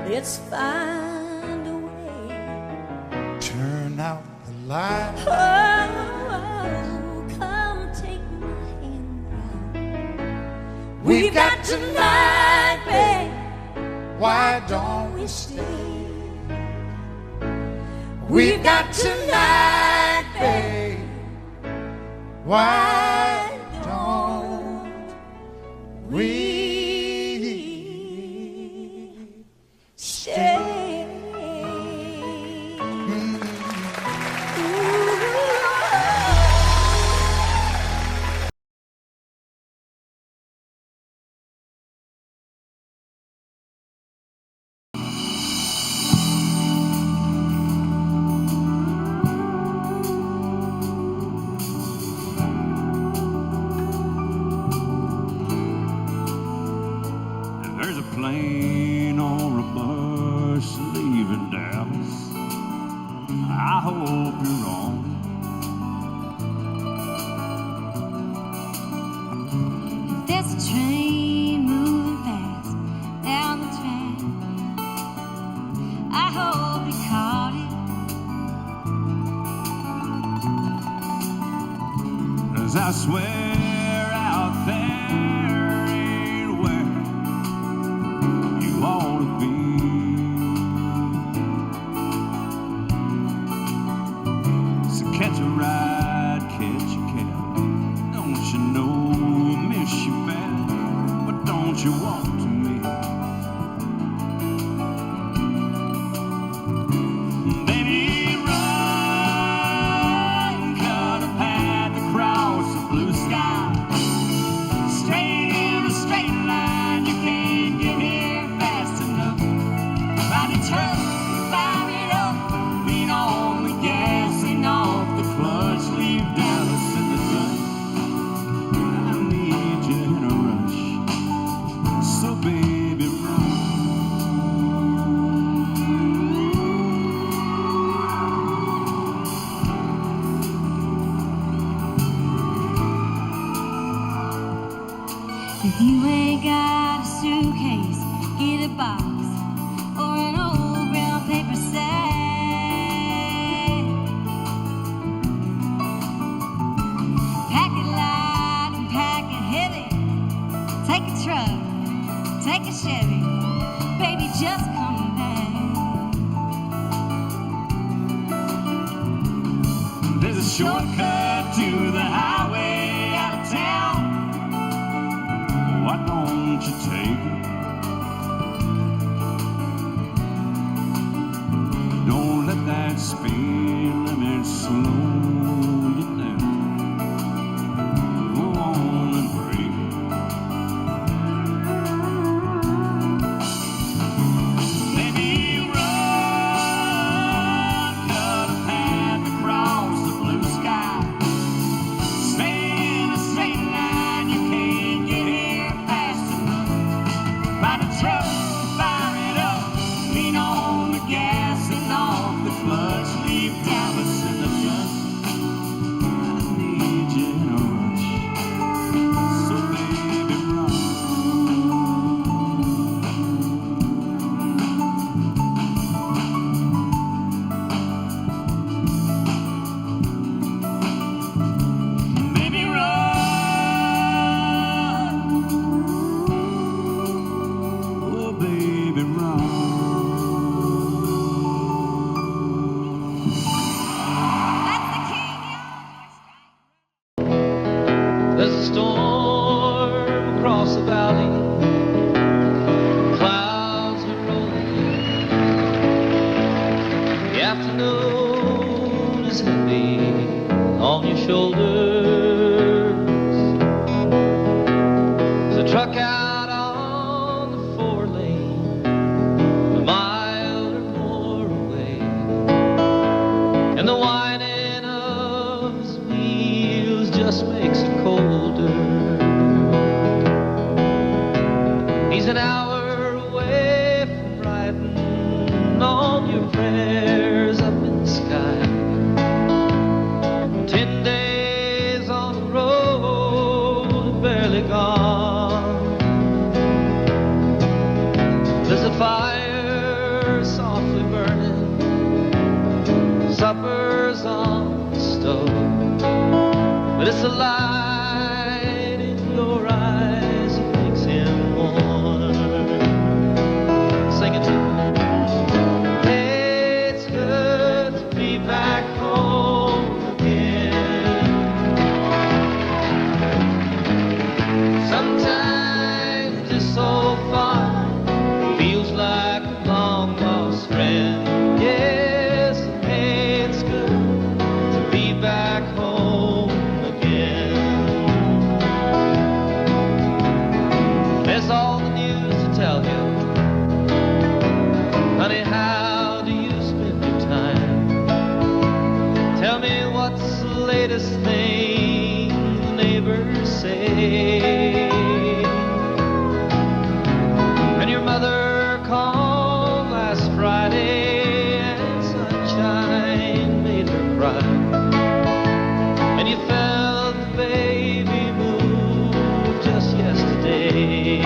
Let's find a way. Turn out the light. Oh, come take my hand now. We've got tonight, babe. Why don't We stay. we've got tonight, babe? Why don't we stay? If there's a plane or a bus leaving Dallas, I hope you're on. There's a train moving fast down the track. I hope you caught it. 'Cause I swear out there ain't where you ought to be. So catch a ride, catch a cab. Don't you know I miss you bad, but don't you walk to me. Baby, run, cut a path across the blue sky. Straight in a straight line, you can't get here fast enough. Ride a truck, fire it up, lean on the gas, and off the clutch, leave Dallas in the dust. I need you in a rush, so baby, run. If you ain't got a suitcase, get a box or an old brown paper sack. Pack it light and pack it heavy. Take a truck, take a Chevy. Baby, just come back. There's a shortcut to the highway out of town. Why don't you take it? Don't let that speed limit slow you down. Go on and break it. Baby, run, cut a path across the blue sky. Stay in a straight line, you can't get here fast enough. Ride a truck, fire it up, lean on the gas and off the clutch, leave Dallas in the dust. I need you in a rush, so baby run. Baby, run. Oh, baby, run. There's a storm across the valley. Clouds are rolling. The afternoon is heavy on your shoulders. There's a truck out on the 4-lane, a mile or more away, and the whining of his wheels just makes it colder. He's an hour away from writing all your prayers up in the sky. 10 days on the road, barely gone. supper's on the stove, but it's the light in your eyes that makes him warm. Sing it to me. Hey, it's good to be back home again. Sometimes it's so far, feels like a long lost friend. Yes, hey, it's good to be back home again. There's all the news to tell you. Honey, how do you spend your time? Tell me what's the latest thing the neighbors say. And your mother called last Friday and sunshine made her cry. And you felt the baby move just yesterday.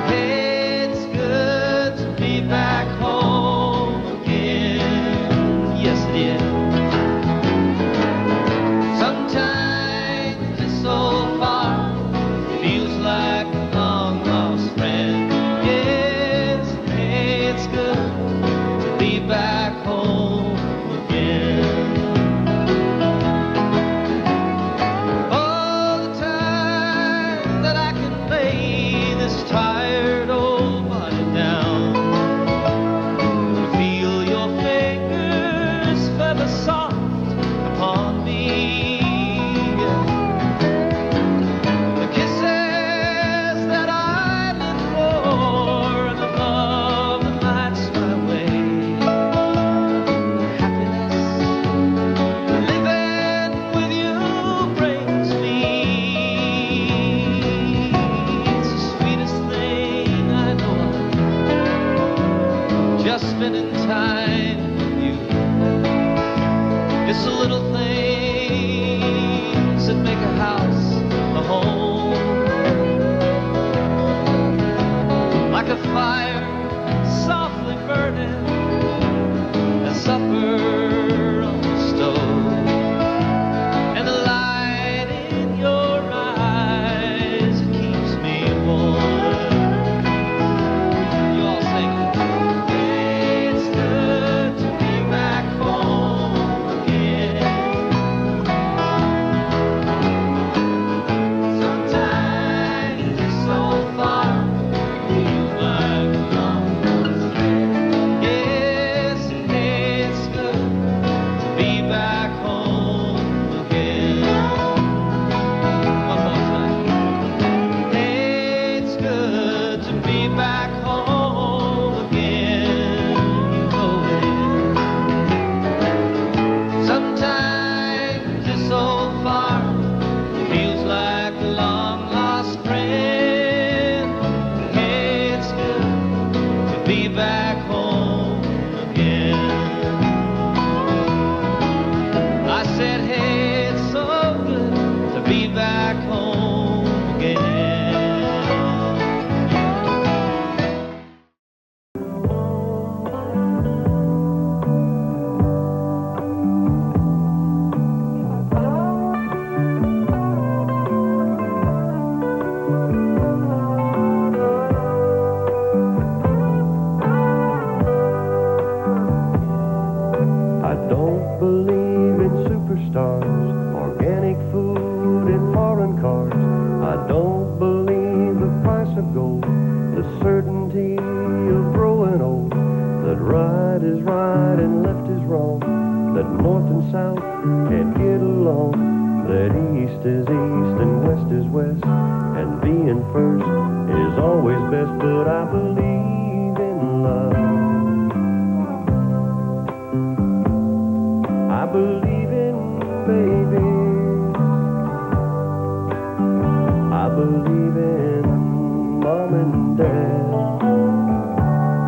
Hey, it's good to be back home again. Yes, it is. Sometimes it's so far, feels like a long lost friend. Yes, hey, it's good to be back home again. All the time that I can lay this tired old body down, feel your fingers feather soft upon me. The kisses that I live for and the love that lights my way. Happiness living with you brings me. It's the sweetest thing I know of, just spending time with you. It's the little things that make a house a home, like a fire softly burning, a supper on the stove, and the light in your eyes that keeps me warm. You all sing. It's good to be back home again. Sometimes it's so far, feels like a long lost friend. Yes, it's good to be back home again. One more time. It's good to be back home again. Oh, yeah. Sometimes it's so far, feels like a long lost friend. Hey, it's good to be back home again. I said, hey, it's so good to be back home again. I don't believe in superstars, organic food and foreign cars. I don't believe the price of gold, the certainty of growing old, that right is right and left is wrong, that north and south can't get along, that east is east and west is west, and being first is always best. But I believe in love. I believe in babies. I believe in mom and dad.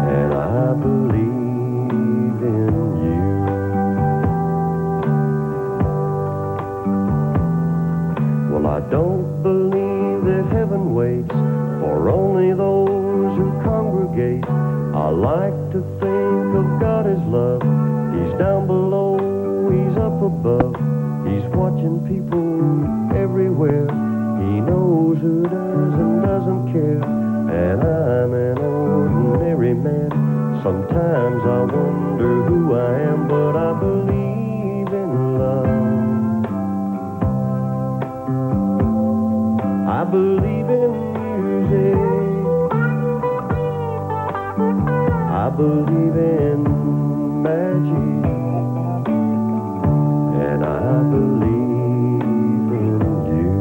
And I believe in you. Well, I don't believe that heaven waits for only those who congregate. I I like to think of God as love. He's down below, he's up above. He's watching people everywhere. He knows who does and doesn't care. And I'm an ordinary man. Sometimes I wonder who I am, but I believe in love. I believe in music. I believe in magic. And I believe in you.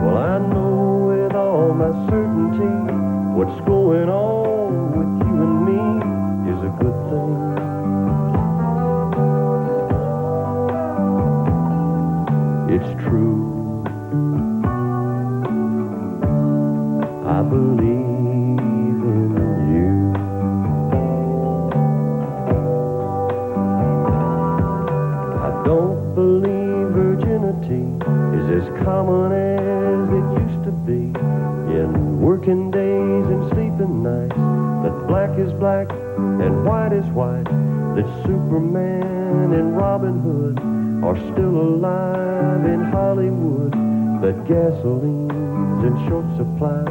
Well, I know with all my certainty what's going on with you and me is a good thing. It's true. I believe in you. I don't believe virginity is as common as it used to be. In working days and sleeping nights, that black is black and white is white, that Superman and Robin Hood are still alive in Hollywood, that gasoline's in short supply,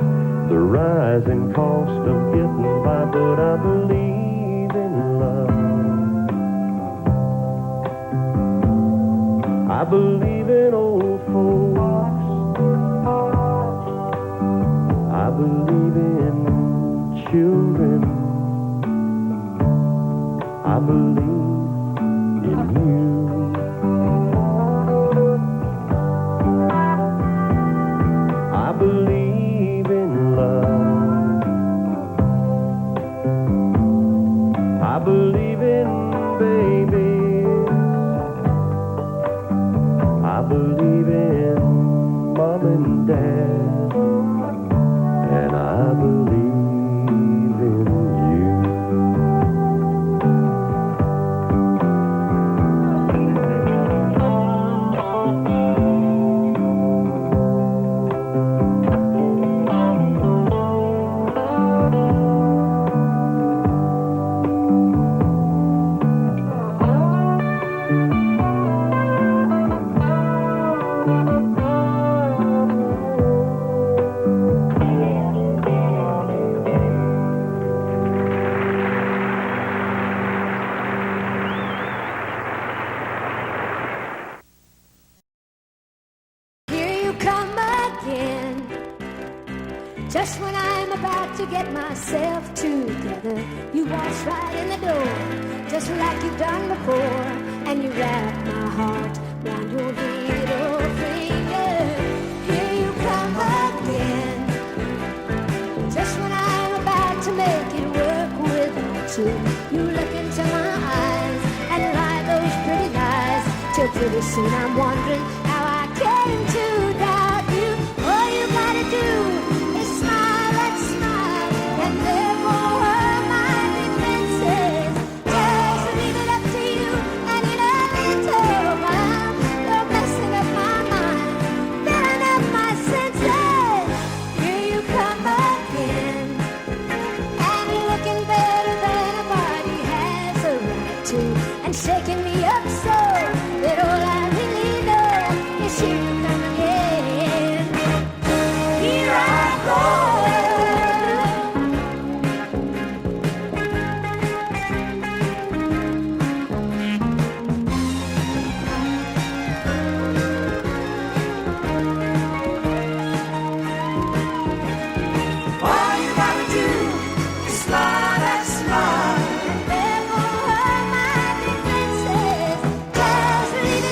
the rising cost of getting by, but I believe in love. I believe in old folks. I believe in children. I believe in you. I believe in love. I believe in babies. I believe in mom and dad. And I believe in you. Just when I'm about to get myself together, you waltz right in the door, just like you've done before, and you wrap my heart round your little finger. Here you come again. Just when I'm about to make it work without you, you look into my eyes and lie those pretty lies, till pretty soon I'm wondering how I came to doubt you. All you gotta do is smile that smile, and therefore my defenses. Just leave it up to you, and in a little while you're messing up my mind, filling up my senses. Here you come again, and you're looking better than a body has a right to, and shaking me up so that all I really know is here you come again. Here I go. All you gotta do is smile that smile, and therefore my defenses. Just leave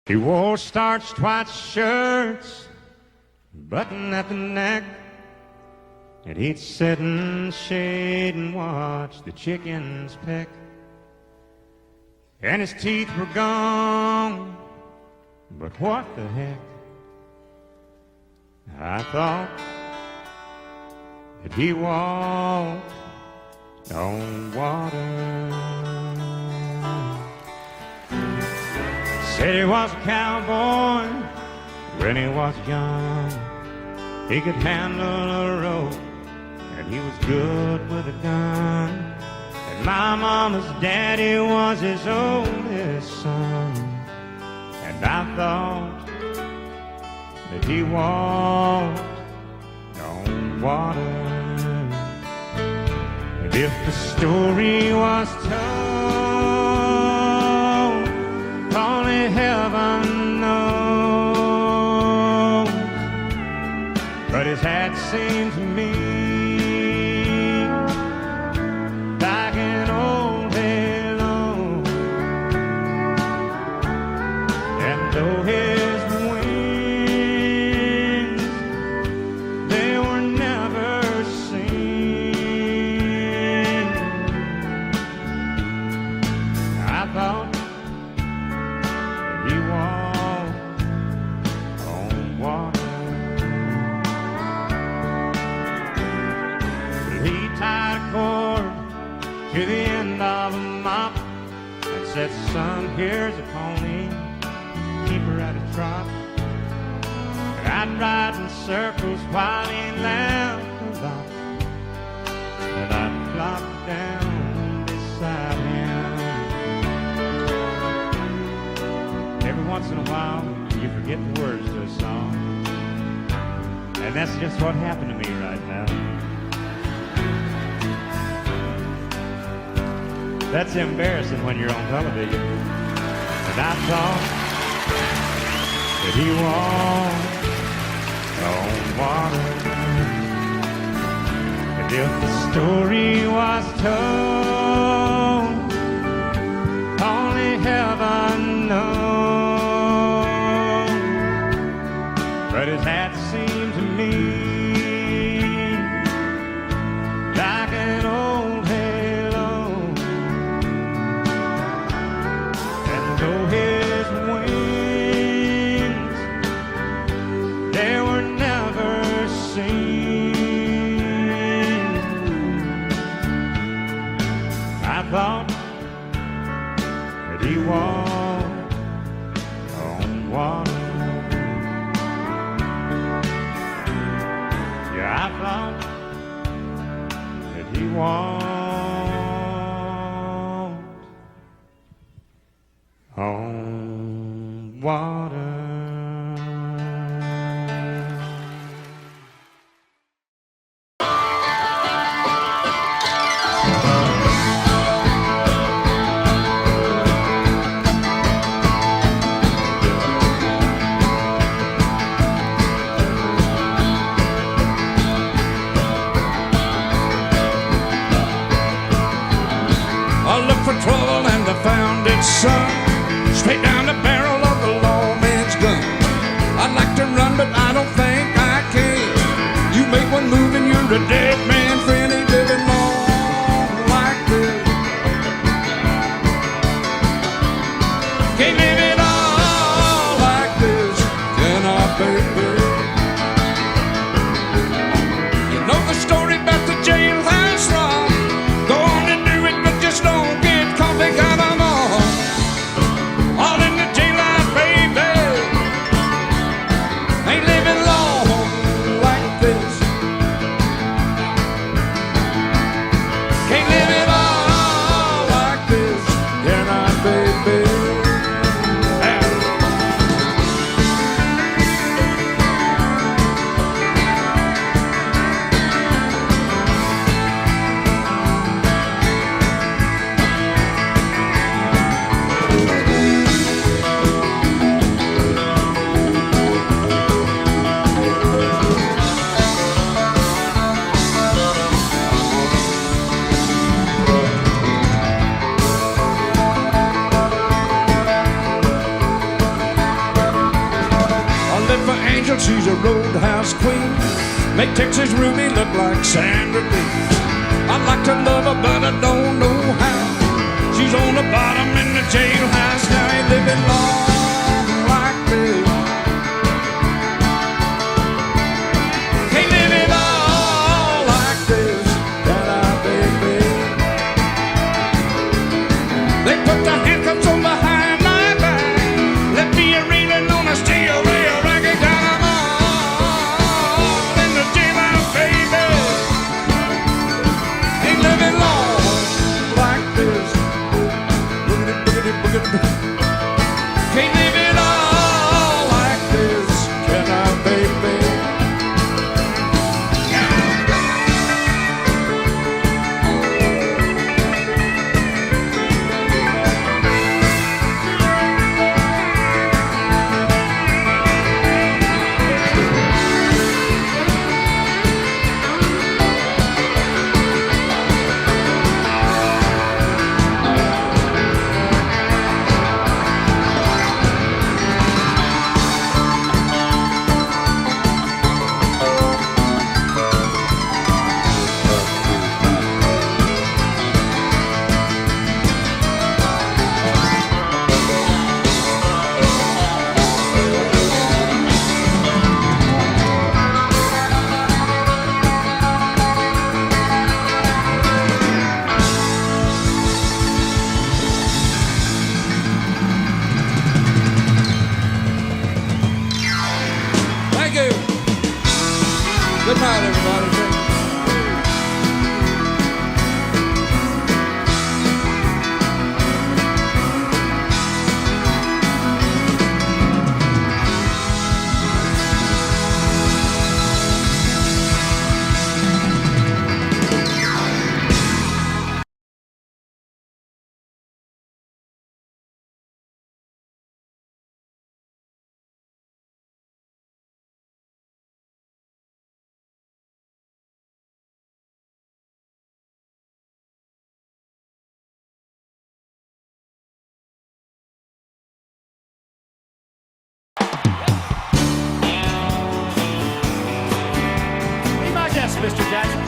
He wore starched white shirts, button at the neck, and he'd sit in the shade and watch the chickens peck. And his teeth were gone, but what the heck? I thought that he walked on water. Said he was a cowboy when he was young. He could handle a rope and he was good with a gun. And my mama's daddy was his oldest son. And I thought that he walked on water. And if the story was told, only heaven knows. But his hat seemed to me like an old halo. And though his wings, they were never seen, I thought he walked on water. He tied a cord to the end of a mop and said, son, here's a pony, keep her at a trot. And I'd ride in circles while he laughed a lot, and I'd flop down beside him. Every once in a while, you forget the words to a song. And that's just what happened to me right now. That's embarrassing when you're on television. And I thought that he walked on water. And if the story was told, only heaven knows. But his hat seemed to me like an old halo. And though his wings, they were never seen, I thought that he walked on water. Yeah, I thought that he walked on water. I looked for trouble and I found it, son, straight down the barrel of the lawman's gun. I'd like to run, but I don't think I can. You make one move and you're a dead man, friend, ain't living long like this. Can't live it all like this, can I, baby? You know the story about the jailhouse rock. Go on and do it, but just don't get caught, because I'm all in she's a roadhouse queen. Make Texas Ruby look like Sandra Lee. I'd like to love her, but I don't know how. She's on the bottom in the jailhouse. Now ain't living long like this. Can't live it all like this, that I baby. They put the handcuffs on behind my back, left me a reeling on a steel rail, ragging down them all in the jailhouse, baby. Ain't living long like this. Can't live it all like this, can I, baby? Thank you. Good night, everybody. Be my guest, Mr. Jackson.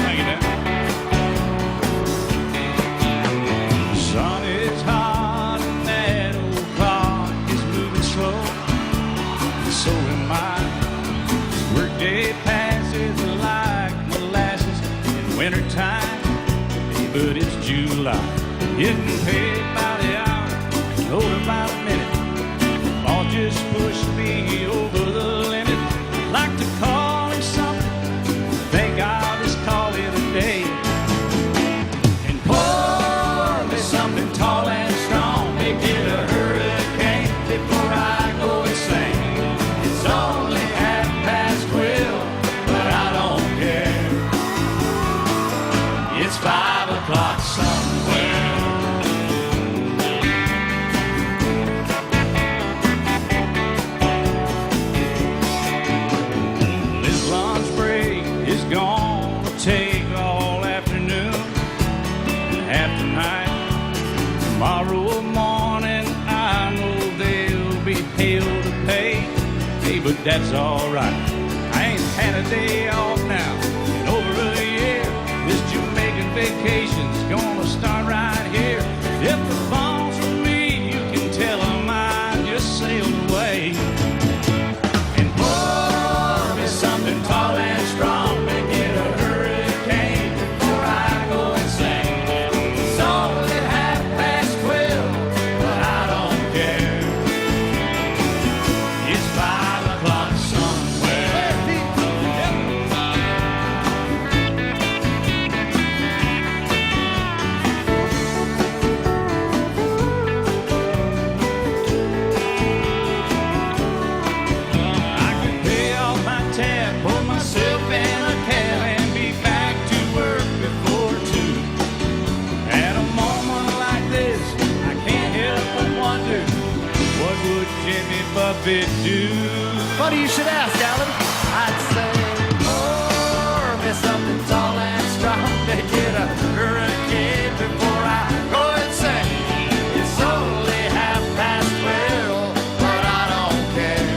Thank you, Dan. Sun is hot and that old clock is moving slow. So am I. Workday passes like molasses in wintertime. But it's July. Getting paid by the hour, older by the minute. All just pushed me over the limit. Like to call him something. Think I'll just call it a day. And pour me something tall and strong. Make it a hurricane before I go insane. It's only 12:30, but I don't care. It's 5 o'clock somewhere. This lunch break is gonna take all afternoon and half the night. Tomorrow morning I know they'll be hell to pay. Hey, but that's alright. I ain't had a day off now in over a year. This Jamaican vacation's gonna start right here. If the phone's for me, you can tell them I just sailed away. And pour me something tall and strong. Make it a hurricane before I go insane. It's only 12:30, but I don't care. It's 5 o'clock somewhere. I could pay off my tab, put myself in a cab, and be back to work before 2. At a moment like this, I can't help but wonder, what would Jimmy Buffett do? Funny you should ask, Alan. I'd say, pour me something tall and strong. Make it a hurricane before I go insane. It's only 12:30, but I don't care.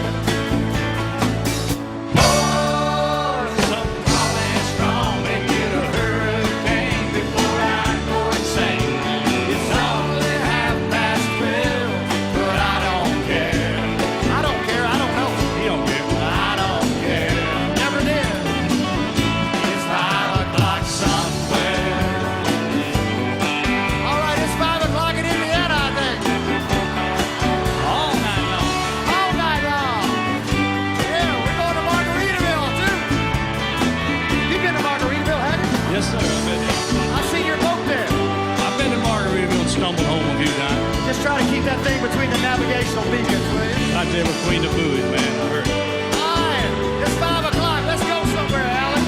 Yes, sir. I've been here. I seen your boat there. I've been in Margaritaville and stumbled home a few times. Just try to keep that thing between the navigational beacons, will you? Right there between the buoys, man. I heard it. All right, it's 5 o'clock. Let's go somewhere, Alan.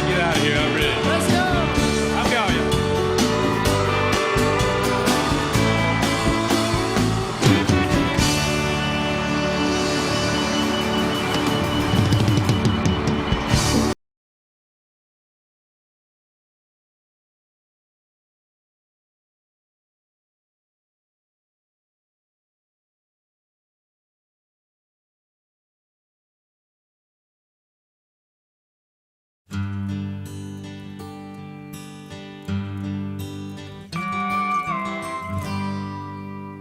Get out of here. I'm ready. Let's go. I've got you.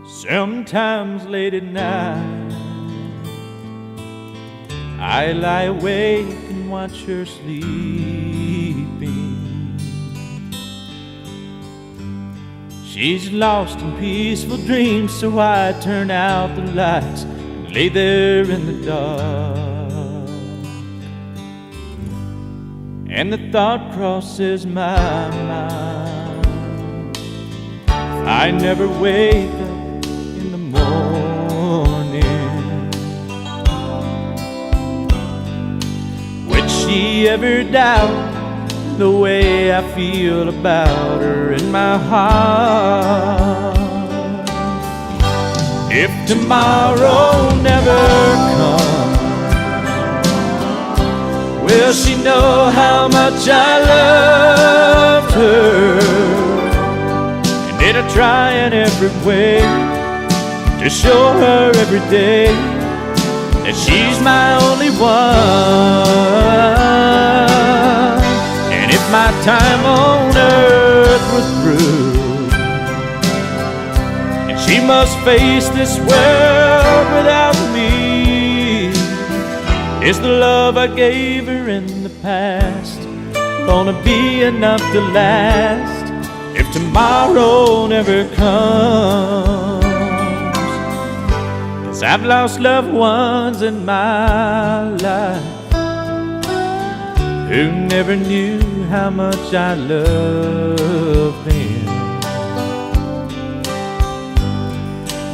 Sometimes late at night I lie awake and watch her sleeping. She's lost in peaceful dreams, so I turn out the lights and lay there in the dark. And the thought crosses my mind, if I never wake up in the morning, would she ever doubt the way I feel about her in my heart? If tomorrow never comes, will she know how much I loved her? And did I try in every way to show her every day that she's my only one? And if my time on earth were through and she must face this world without me, is the love I gave her in the past gonna be enough to last if tomorrow never comes? 'Cause I've lost loved ones in my life who never knew how much I loved them.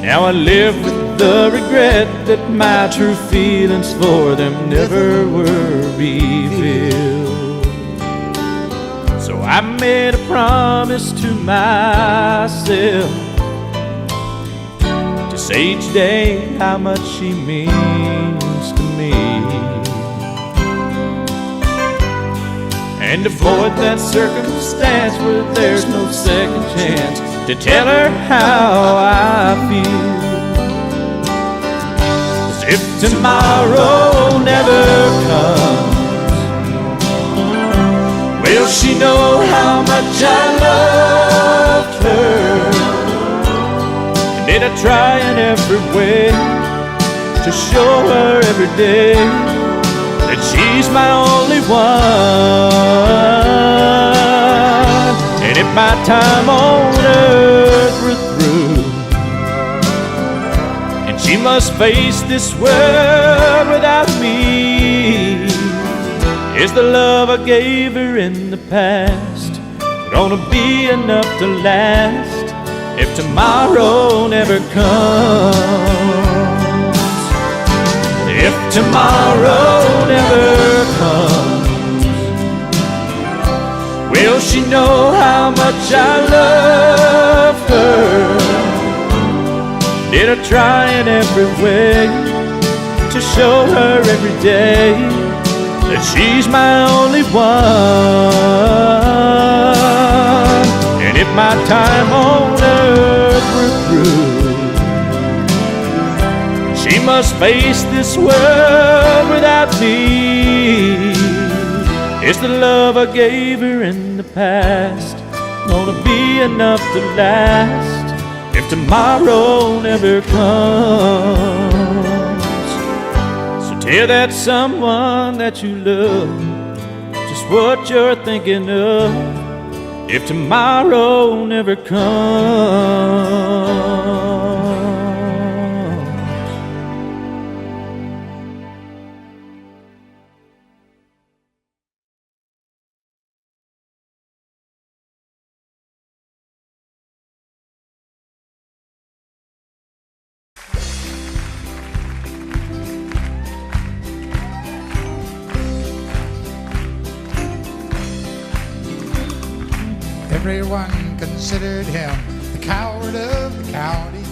Now I live with the regret that my true feelings for them never were revealed. So I made a promise to myself to say each day how much she means to me, and avoid that circumstance where there's no second chance to tell her how I feel. 'Cause if tomorrow never comes, will she know how much I loved her? And did I try in every way to show her every day that she's my only one? And if my time on earth were through and she must face this world without me, is the love I gave her in the past gonna be enough to last if tomorrow never comes? If tomorrow never comes, will she know how much I love her? Did I try in every way to show her every day that she's my only one? And if my time on earth were through, she must face this world without me, is the love I gave her in the past gonna be enough to last if tomorrow never comes? So tell that someone that you love just what you're thinking of if tomorrow never comes. Everyone considered him the coward of the county.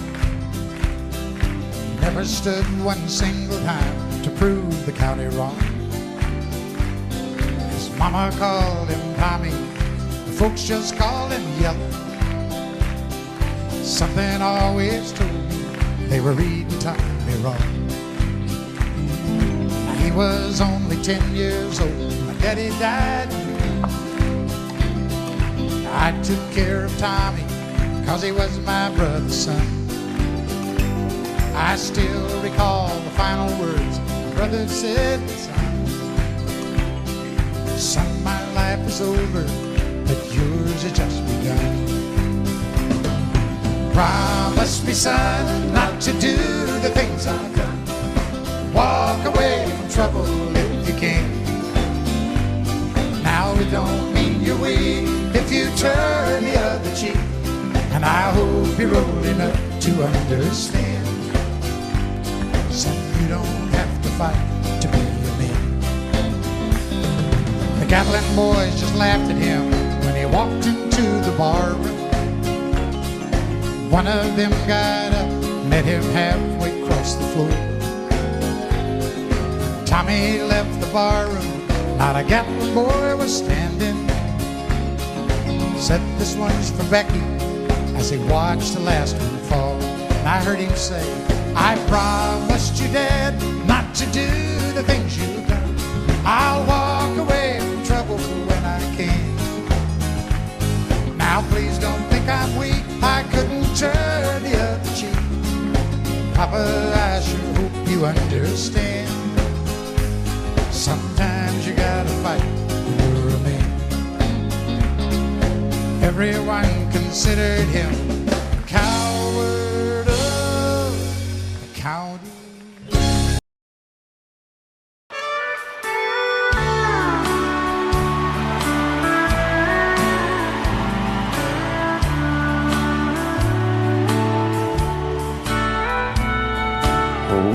Never stood one single time to prove the county wrong. His mama called him Tommy, the folks just called him Yellow. Something always told me they were reading Tommy wrong. He was only 10 years old, my daddy died. I took care of Tommy, 'cause he was my brother's son. I still recall the final words my brother said, son, my life is over, but yours has just begun. Promise me, son, not to do the things I've done. Walk away from trouble if you can. Now it don't mean you're weak if you turn the other cheek, and I hope you're old enough to understand. Son, you don't have to fight to be a man. The Gatlin boys just laughed at him when he walked into the bar room. One of them got up, met him halfway across the floor. Tommy left the bar room, not a Gatlin boy was standing. Said, this one's for Becky, as he watched the last one fall. And I heard him say, I promised you, Dad, not to do the things you've done. I'll walk away from trouble when I can. Now please don't think I'm weak, I couldn't turn the other cheek. Papa, I sure hope you understand. Sometimes you gotta fight when you're a man. Everyone considered him the coward of the county.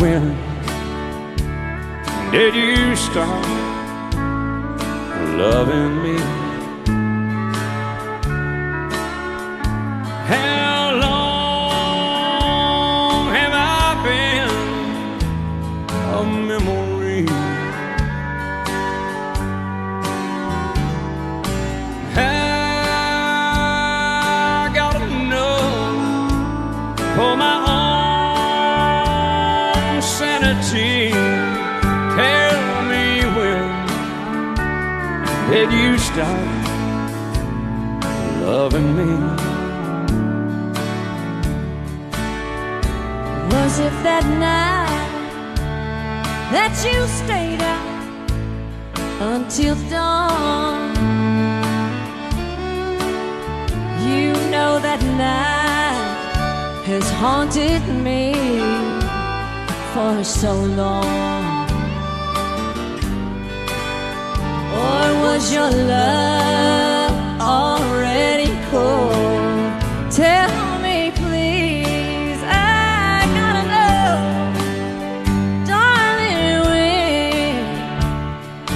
When did you start loving me? How long have I been a memory? I gotta know for my own sanity. Tell me, when did you stop loving me? Was it that night that you stayed out until dawn? You know that night has haunted me for so long. Or was your love already cold? Tell me, please, I gotta know. Darling, when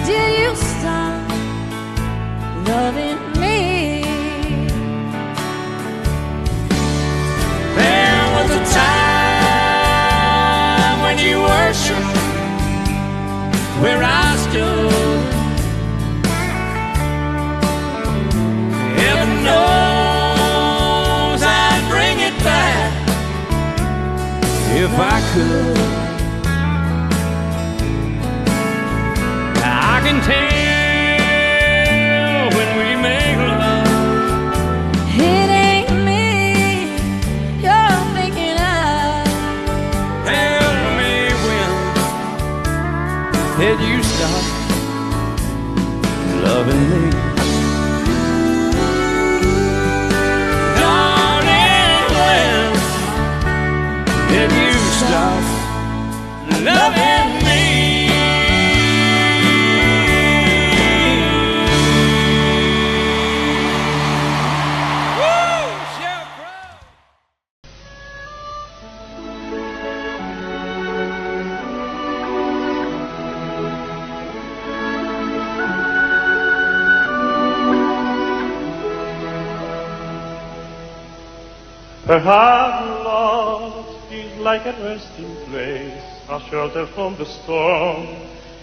did you stop loving me? There was a time when you worshipped where I stood. Heaven knows I'd bring it back if I could. I can tell when we make love, It ain't me you're thinking of. tell me, when did you stop loving me? Darling, when did you stop loving me? Perhaps love is like a resting place, a shelter from the storm.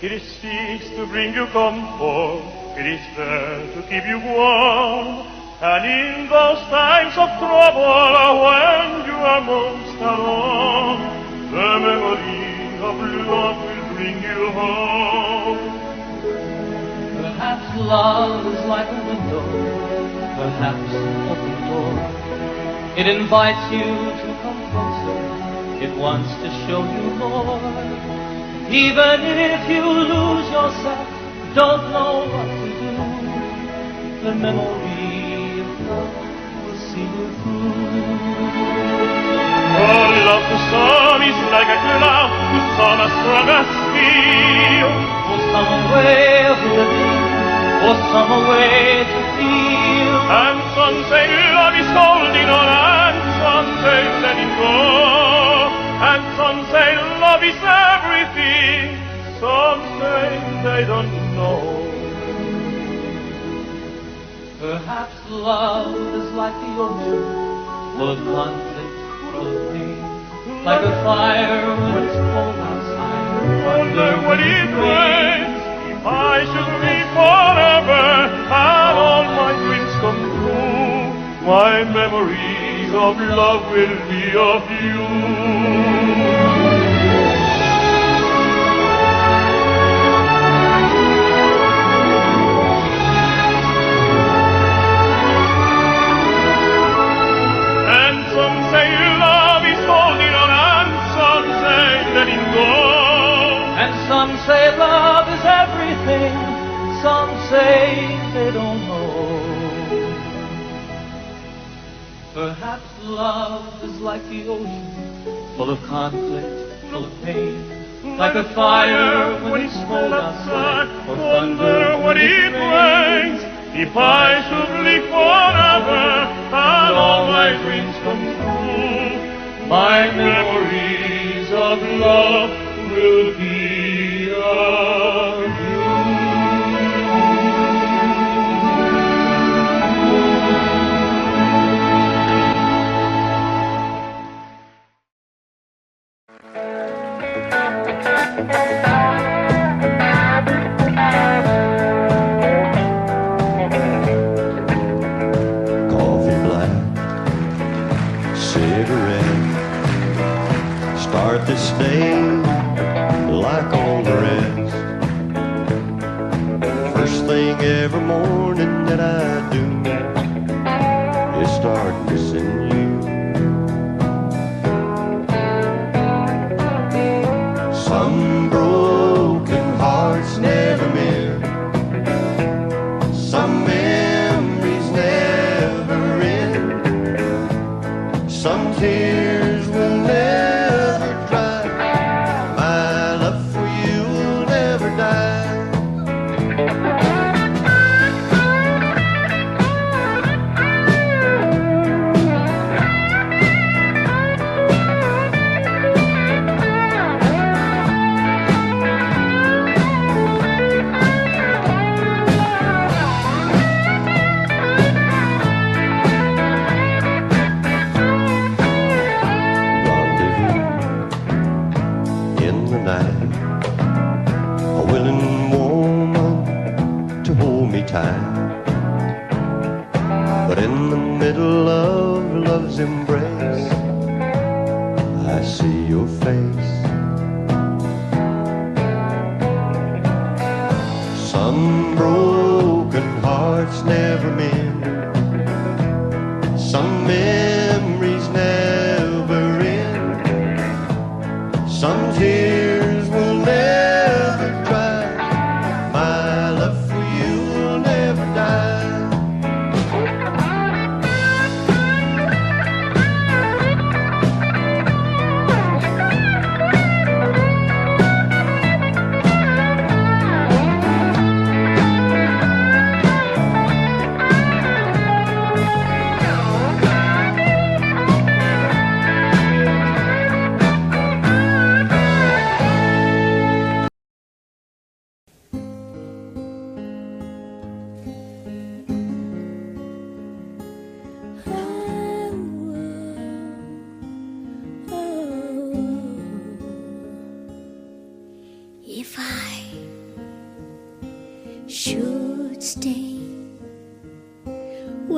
It seeks to bring you comfort. It is there to keep you warm. And in those times of trouble, when you are most alone, the memory of love will bring you home. Perhaps love is like a window, perhaps an open door. It invites you to come closer, it wants to show you more. Even if you lose yourself, don't know what to do, the memory of love will see you through. Oh, love to some is like a cloud, to some as strong as steel. For some a way of living, for some a way to feel. And some say love is holding on, and some say letting go. And some say love is everything, some say they don't know. Perhaps love is like the ocean, full of conflict, full of pain. Like a fire when it's cold outside. Wonder what it rains. If I should live forever and all my dreams come true, my memories of love will be of you. And some say love is everything, some say they don't know. Perhaps love is like the ocean, full of conflict, full of pain. Like a fire when it's cold outside, or thunder when it rains. If I should live forever and all my dreams come true, my memories of love will be of you. Coffee black, cigarette, start this day like all the rest. First thing every morning that I do is start missing you. Some broken hearts never mend, some memories never end, some tears will never dry. My love for you will never die. In the night, a willing woman to hold me tight. But in the middle of love's embrace, I see your face. Some broken hearts never mend, some memories never end, some tears will never dry. My love for you will never die.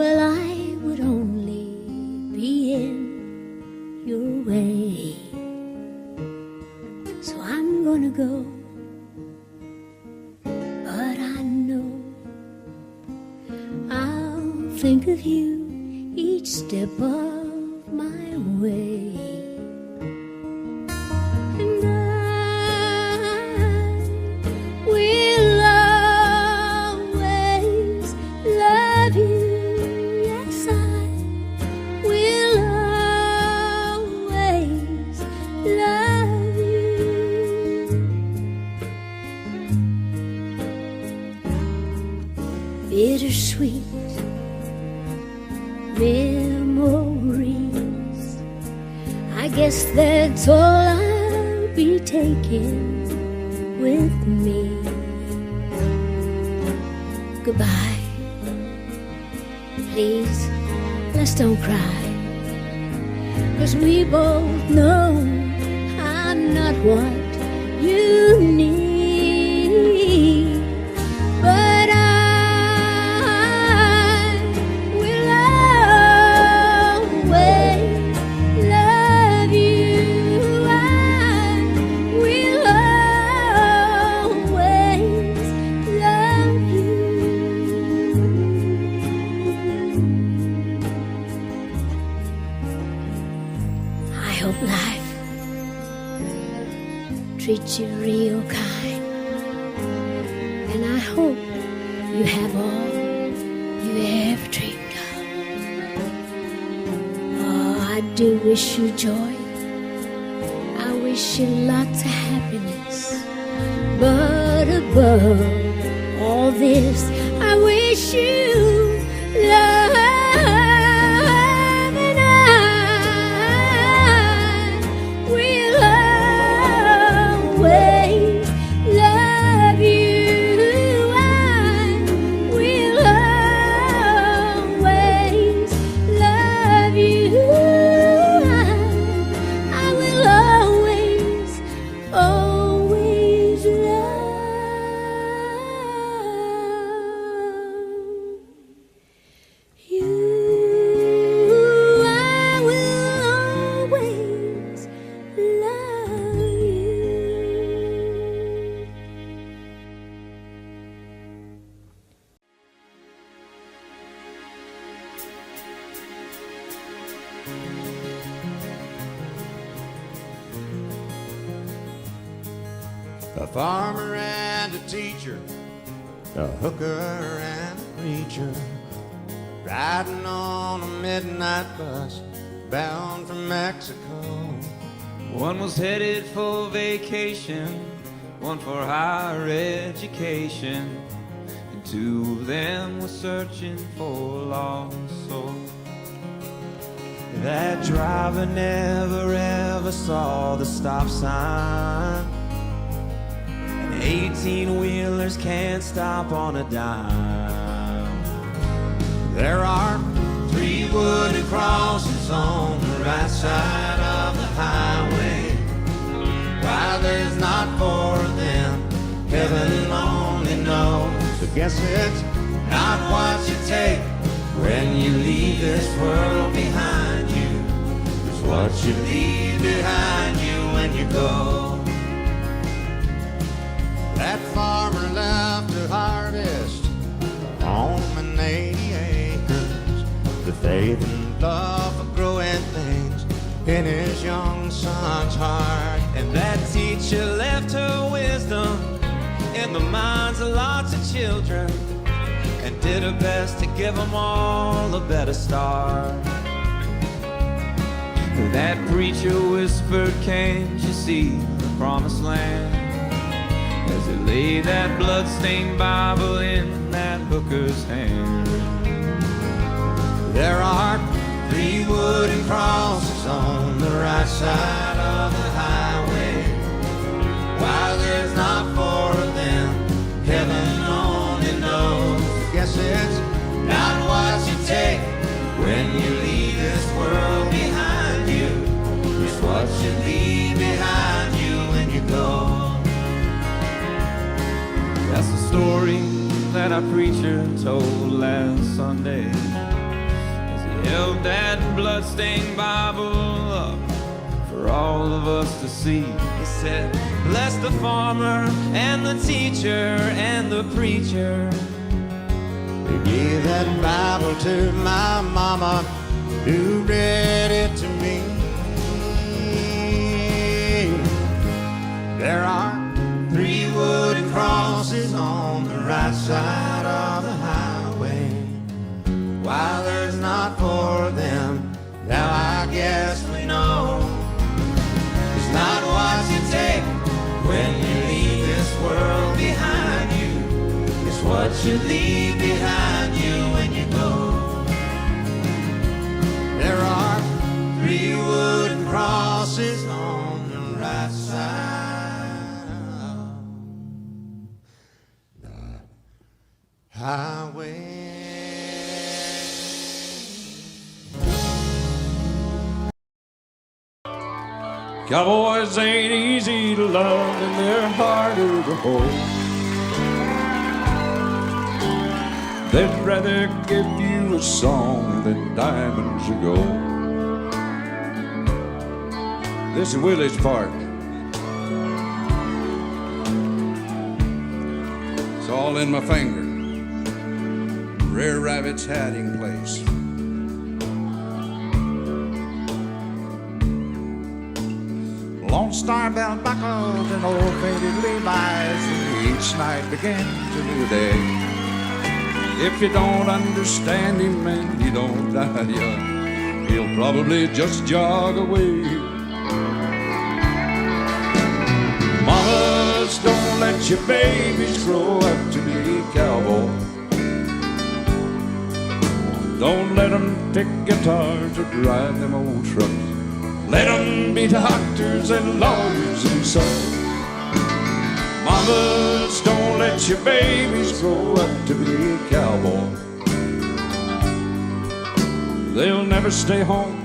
well, I would only be in your way. So I'm gonna go, but I know I'll think of you each step of my way. And I will always love you. Yes, I will always love you. Bittersweet memories, I guess that's all I'll be taking with me. Goodbye, please, let's don't cry, 'cause we both know I'm not what you need. But I will always love you. I will always love you. I hope life treats you real kind, and I hope you have all you ever dreamed of. Oh, I do wish you joy, I wish you lots of happiness, but above all this, I wish you love. And I will always love you. I will always love you. I will always, always love you. I will always love you. A farmer and a teacher, a hooker and a preacher, riding on a midnight bus bound for Mexico. One was headed for vacation, one for higher education, and two of them were searching for a lost soul. That driver never ever saw the stop sign, and 18-wheelers can't stop on a dime. There are 3 wooden crosses on the right side of the highway. Why there's not 4 of them, heaven only knows. So guess it's not what you take when you leave this world behind you. It's what you leave behind you when you go. That farmer left to harvest a home and 80 acres. The faith and love for growing things in his young son's heart. And that teacher left her wisdom in the minds of lots of children, and did her best to give them all a better start. That preacher whispered, can't you see the promised land? As he laid that blood-stained Bible in that hooker's hand. There are 3 wooden crosses on the right side of the highway. Why there's not 4 of them, heaven only knows. Guess it's not what you take when you leave this world behind you. It's what you leave behind you when you go. That's the story that our preacher told last Sunday. held that bloodstained Bible up for all of us to see. He said, bless the farmer and the teacher and the preacher. He gave that Bible to my mama, who read it to me. There are 3 wooden crosses on the right side of the highway. Why there's not 4 of them, now I guess we know. It's not what you take when you leave this world behind you. It's what you leave behind you when you go. There are 3 wooden crosses on the right side of the highway. Cowboys ain't easy to love and they're harder to hold. They'd rather give you a song than diamonds of gold. This is Willie's part. It's all in my finger. Rare rabbit's hiding place. Lone Star bell buckles and old faded Levi's, and each night begins a new day. If you don't understand him and you don't die young, he'll probably just jog away. Mamas, don't let your babies grow up to be cowboys. Don't let them pick guitars or drive them old trucks. Let them be doctors and lawyers and sons. Mamas, don't let your babies grow up to be cowboys. They'll never stay home,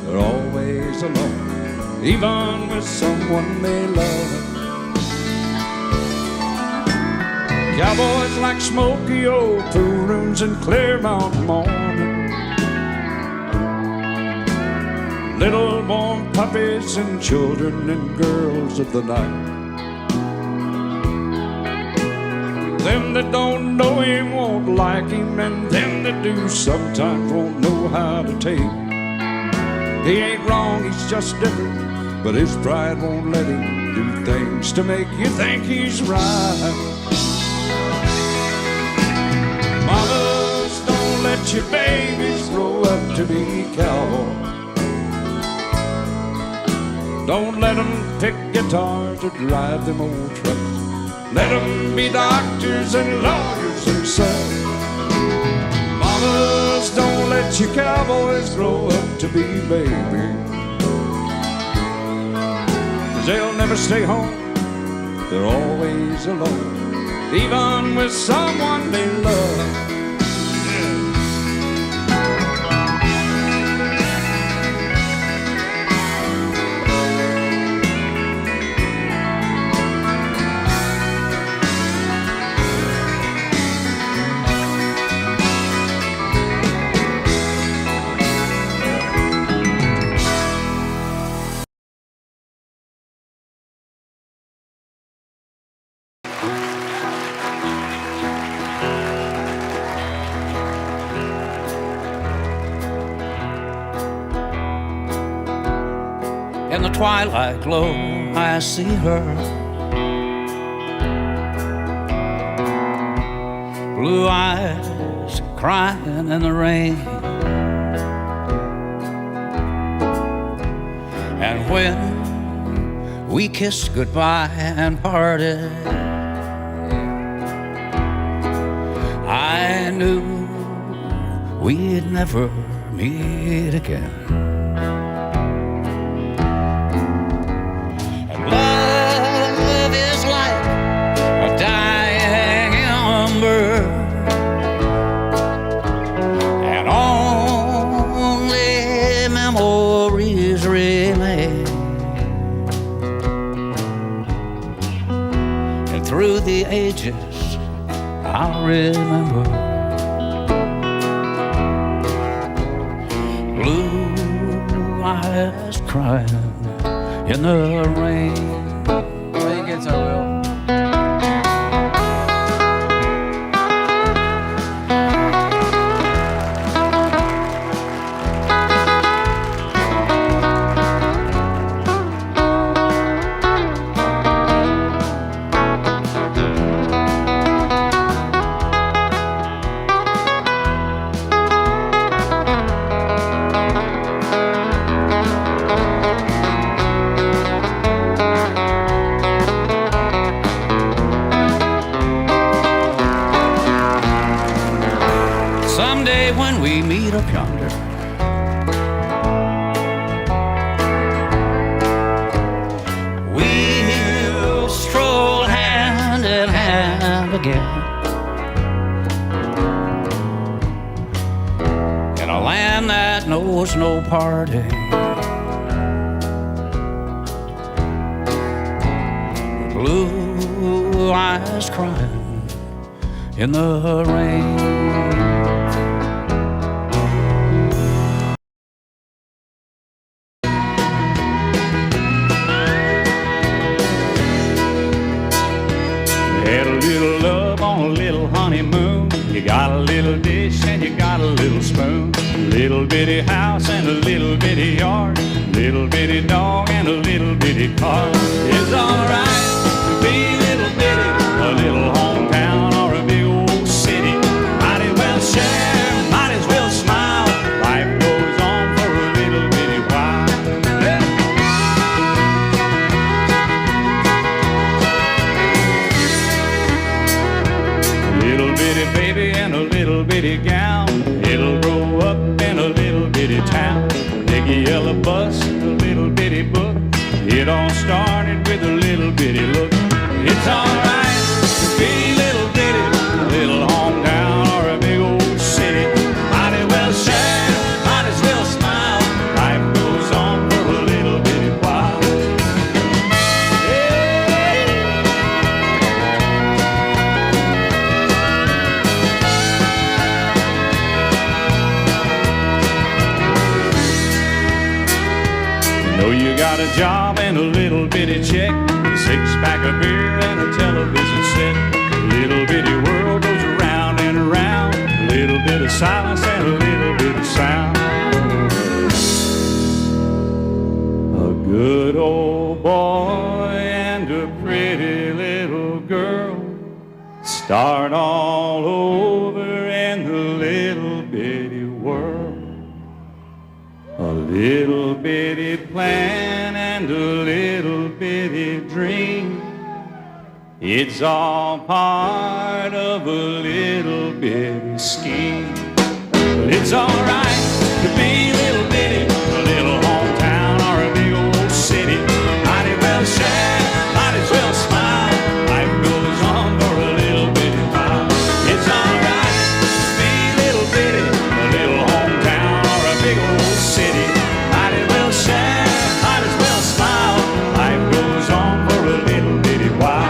they're always alone, even with someone they love. Cowboys like smoky old pool rooms in Clearmount morning. Little born puppies and children and girls of the night. Them that don't know him won't like him, and them that do sometimes won't know how to take him. He ain't wrong, he's just different, but his pride won't let him do things to make you think he's right. Mamas, don't let your babies grow up to be cowboys. Don't let them pick guitars or drive them old trucks. Let them be doctors and lawyers and sons. Mamas, don't let your cowboys grow up to be babies. 'Cause they'll never stay home, they're always alone, even with someone they love. In the twilight glow, I see her. Blue eyes crying in the rain. And when we kissed goodbye and parted, I knew we'd never meet again. Love is like a dying ember, and only memories remain. And through the ages, I'll remember eyes crying in the rain. Play guitar, Will. Someday when we meet up yonder, we'll stroll hand in hand again in a land that knows no parting. Blue eyes crying in the rain. Had a little love on a little honeymoon. You got a little dish and you got a little spoon. Little bitty house and a little bitty yard. Little bitty dog and a little bitty car. It's alright to be little bitty, a little hometown or a big old city. Might as well share, might as well smile. Life goes on for a little bitty while. Little bitty baby and a little bitty gown. It'll grow up in a little bitty town. Big yellow bus, a little bitty book. It all started with a little bitty look. It's alright to be little bitty, a little hometown or a big old city. Might as well share, might as well smile. Life goes on for a little bitty while. Know you got a job and a little bitty check, a six-pack of beer and a television set. Little bitty world goes around and around. A little bit of silence and a little bit of sound. A good old boy and a pretty little girl start all over in the little bitty world. A little bitty plan and a little bitty dream. It's all part of a little bitty scheme. But it's alright to be little bitty, a little hometown or a big old city. Might as well share, might as well smile. Life goes on for a little bitty while. It's alright to be little bitty, a little hometown or a big old city. Might as well share, might as well smile. Life goes on for a little bitty while.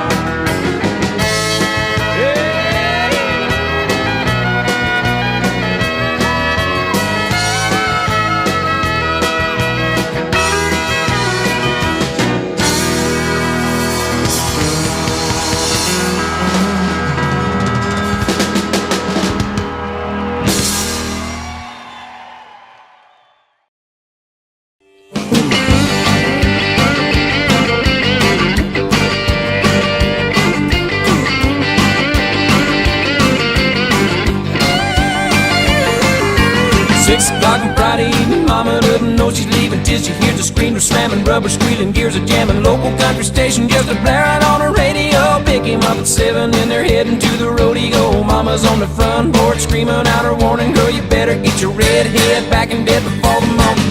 She's leaving till she hears the screamer slamming, rubber squealing, gears are jamming. Local country station just a blaring on the radio. Pick him up at 7 and they're heading to the rodeo. Mama's on the front porch screaming out her warning, girl, you better get your red head back in bed before the morning.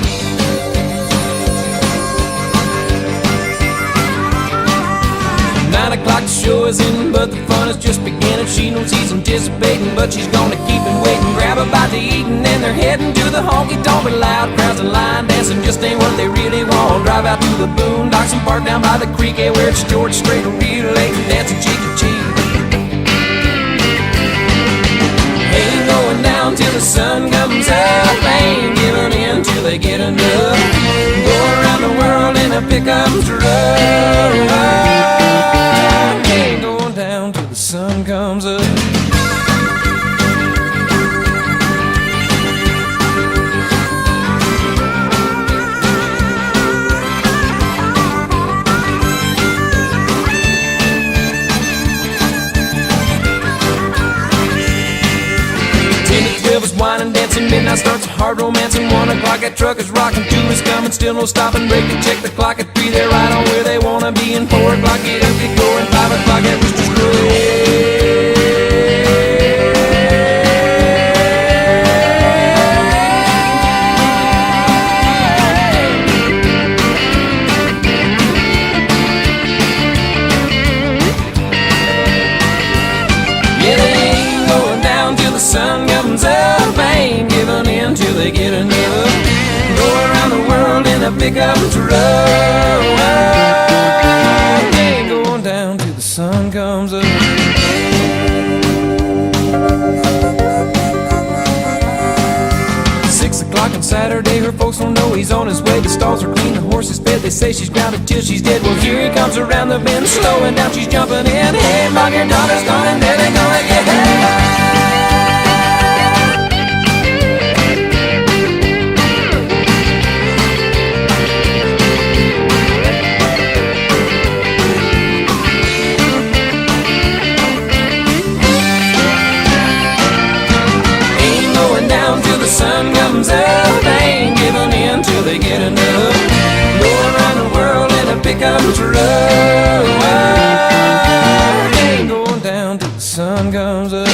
9 o'clock the show is in, but the fun is just beginning. She knows he's anticipating, but she's gonna keep him waiting. Grab a bite to eat and then they're heading to the honky-tonk. But loud crowds and line dancing just ain't what they really want. Drive out to the boondocks and park down by the creek, where it's George Strait real late and dancing cheek to cheek. Ain't going down till the sun comes up, ain't giving in till they get enough. a pickup truck. Ain't going down till the sun comes up. Wine dancing, midnight starts a hard romancing. 1 o'clock, that truck is rocking. 2 is coming, still no stopping. Break and check the clock at 3, they're right on where they wanna be. And 4 o'clock, get up, get going. 5 o'clock, that Mr. Strait. Yeah, they ain't going down till the sun comes up. Ain't giving in till they get enough. Go around the world in a pickup truck. Ain't going down till the sun comes up. 6 o'clock on Saturday, her folks don't know he's on his way. The stalls are clean, the horse is fed. They say she's grounded till she's dead. Well, here he comes around the bend, slowing down, she's jumping in. Hey, mom, your daughter's gone, and there they go again. The sun comes up, they ain't giving in till they get enough. Go around the world in a pickup truck. Ain't going down till the sun comes up.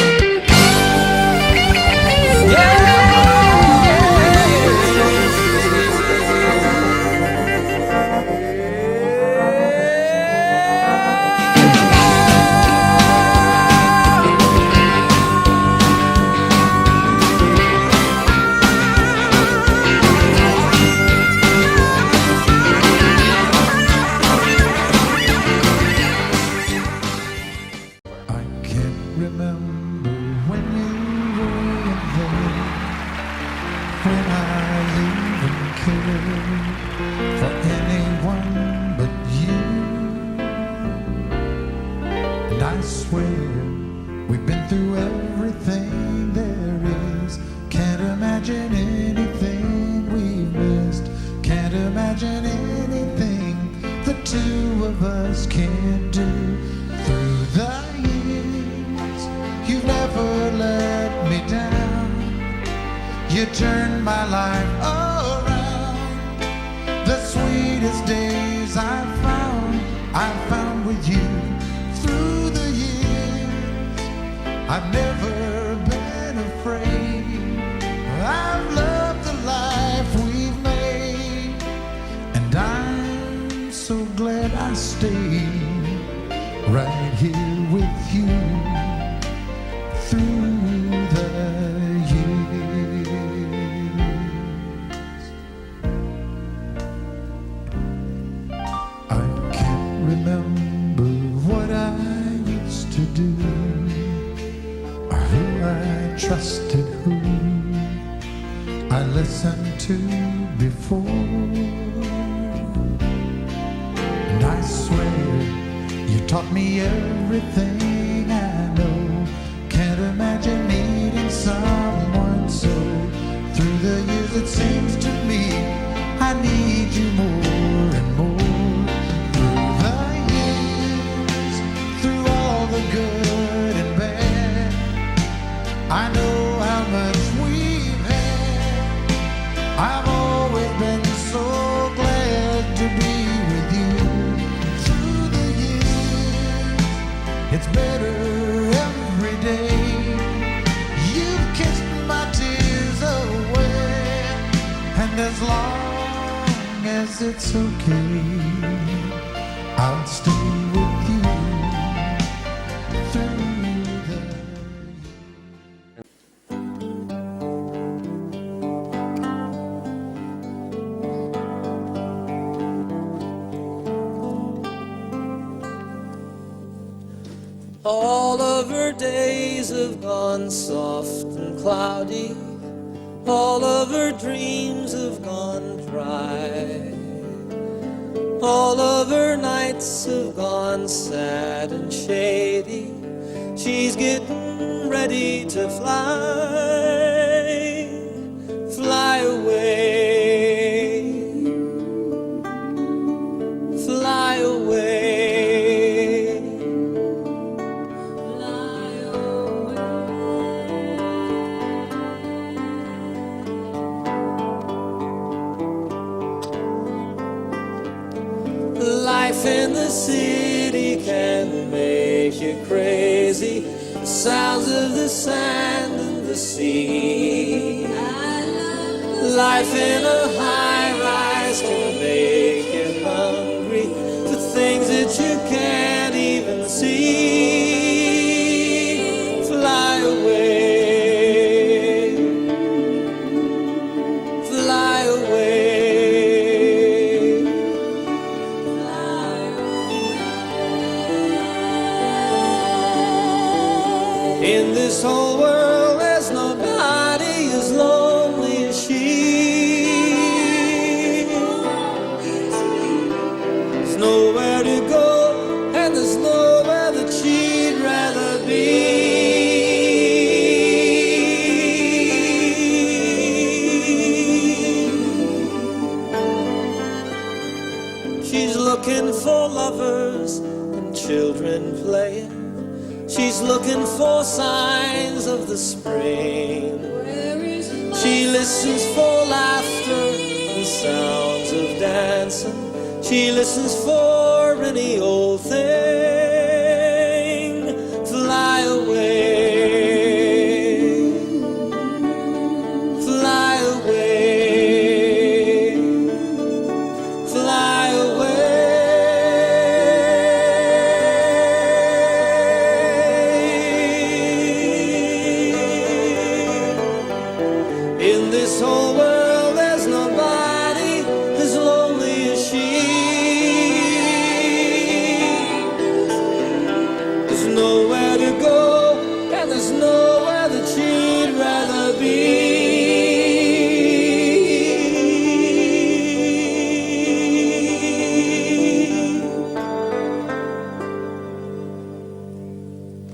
It's okay, I'll stay with you through the All of her days have gone soft and cloudy. All of her dreams have gone dry. All of her nights have gone sad and shady. She's getting ready to fly away, fly away, fly away. Life in the city can make you crazy. The sounds of the sand and the sea. Life in a high-rise can make you hungry for things that you can't even see. Fly away, fly away. In this whole world, there's nobody as lonely as she. There's nowhere to go, and there's nowhere that she'd rather be. She's looking for lovers and children playing. She's looking for signs of the spring. She listens for laughter and sounds of dancing. She listens for any old thing. Fly away, fly away, fly away. In this whole world, there's nobody as lonely as she. There's nowhere to go, and there's nowhere that she'd rather be.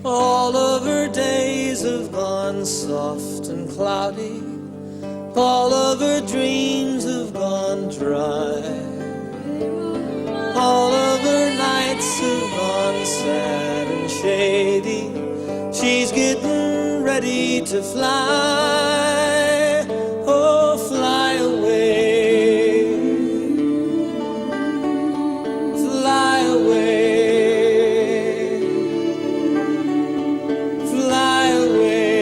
All of her days have gone soft and cloudy. All of her dreams have gone dry. All of her nights have gone sad and shady. She's getting ready to fly. Oh, fly away, fly away, fly away.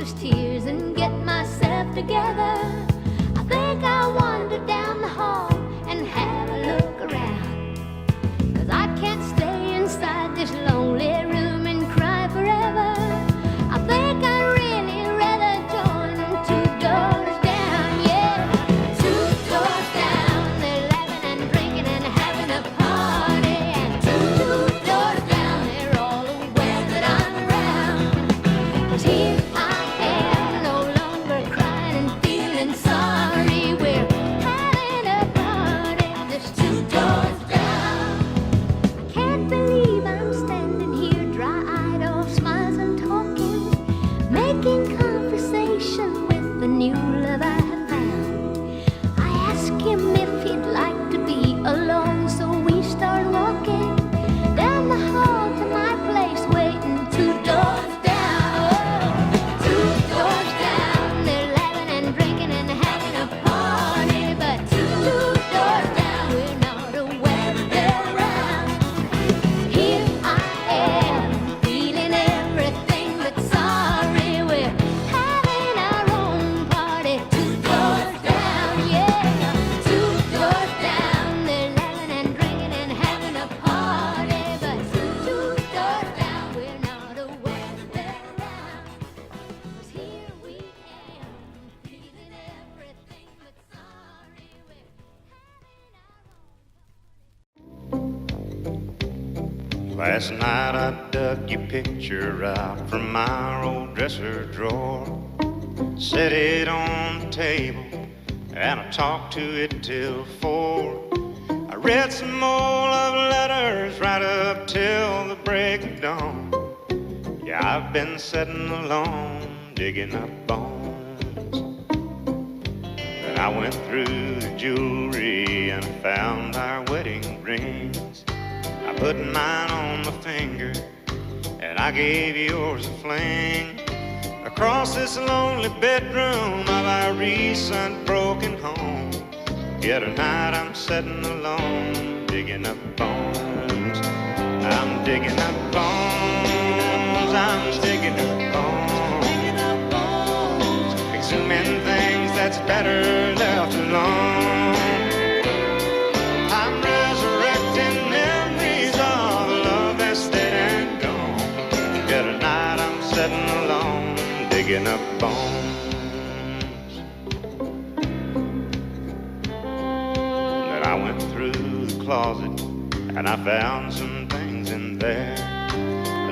those tears and get myself together. I think I'll wander down the hall and have a look around. 'Cause I can't stay inside this lonely room and cry forever. I think I'd really rather join 2 doors down, yeah. 2 doors down, they're laughing and drinking and having a party. And 2 doors down, they're all aware that I'm around. 'Cause here I am, no longer crying and feeling sorry. We're having a party just 2 doors down. I can't believe I'm standing here, dry-eyed, all smiles and talking, making conversation with the new love I have found. I ask him if he'd like to be alone, so we start walking down the hall to my place, waiting 2 doors down. 2 doors down, they're laughing and drinking and having a party. But 2 doors down, we're not aware that they're around. Here I am, feeling everything but sorry. We're having our own party 2 doors down, yeah. 2 doors down, they're laughing and drinking and having a party. But 2 doors down, we're not aware that they're around. 'Cause here we am, feeling everything but sorry. We're Last night I dug your picture out from my old dresser drawer, set it on the table, and I talked to it till 4. I read some more love letters right up till the break of dawn. Yeah, I've been sitting alone, digging up bones. Then I went through the jewelry and found our wedding rings. I put mine on my finger, and I gave yours a fling. Across this lonely bedroom of our recent broken home, yet tonight I'm sitting alone, digging up bones. I'm digging up bones, I'm digging up bones, exhuming things that's better left alone. I'm resurrecting memories of a love that's dead and gone. Yet tonight I'm sitting alone, digging up bones. Then I went through the closet and I found some things in there,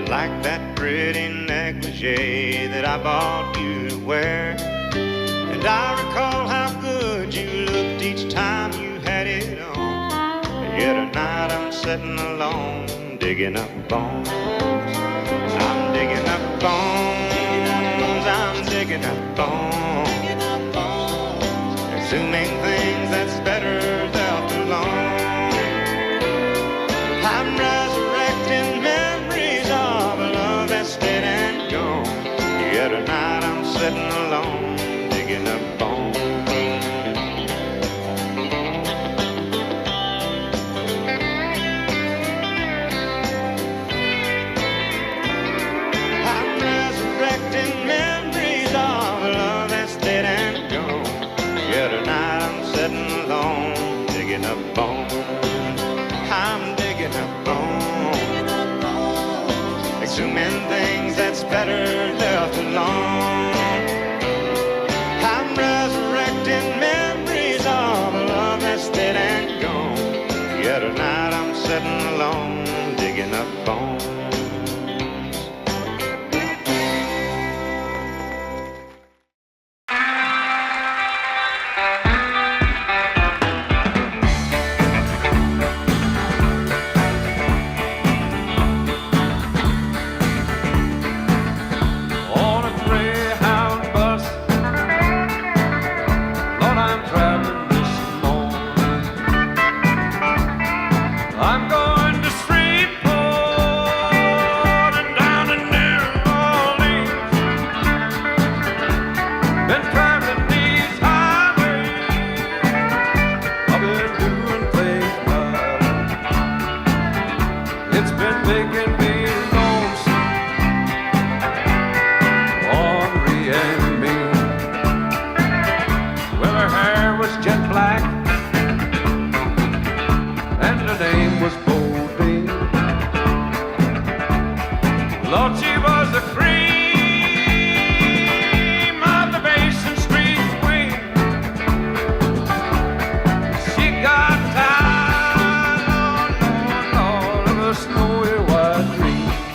like that pretty negligee that I bought you to wear. And I recall how good you looked each time you had it on. Yet tonight I'm sitting alone, digging up bones. I'm digging up bones, I'm digging up bones, exhuming things that's better left alone. I'm resurrecting memories of a love that's dead and gone. Yet tonight I'm sitting alone, digging up bones. I'm resurrecting memories of a love that's dead and gone. Yet tonight I'm sitting alone, digging up bones. I'm digging up bones, exhuming things that's better left alone. I'm resurrecting memories of a love that's dead and gone. Yet tonight I'm sitting alone, digging up bones. On a Greyhound bus, Lord, I'm traveling this morning. I'm going to Shreveport and down to New Orleans. Been traveling these highways, I've been doing things right. It's been making me lonesome, ornery and Thought she was the cream of the Basin Street queen. She got tired on all of her snowy white dreams.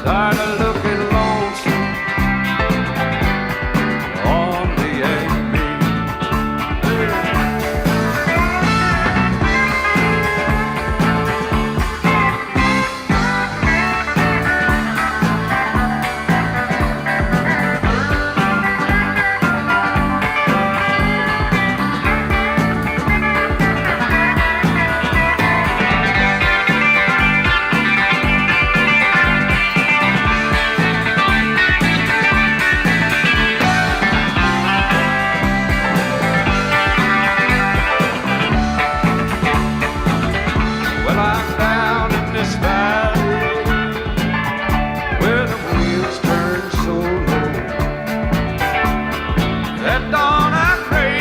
Tired of looking lonesome on the A&B. Well, I'm down in this valley where the wheels turn so low. At dawn I pray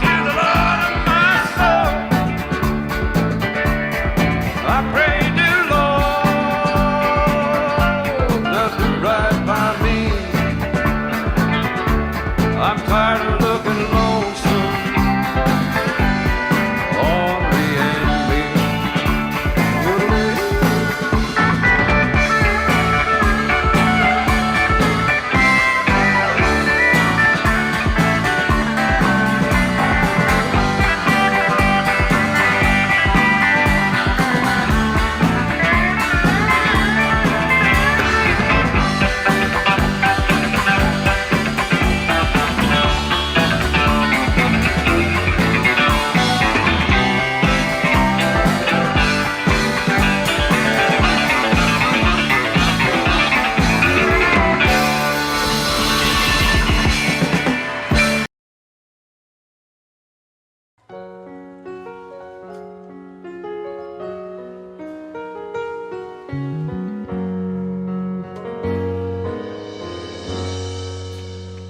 to the Lord of my soul. I pray to Lord does do right by me. I'm tired of looking lonesome on the A&B.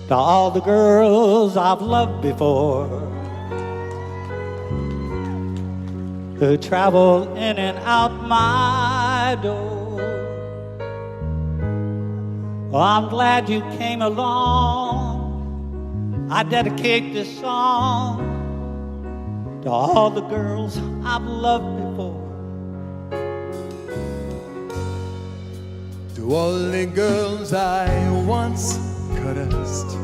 To all the girls I've loved before, who travel in and out my door, well, I'm glad you came along. I dedicate this song to all the girls I've loved before. To all the girls I once caressed,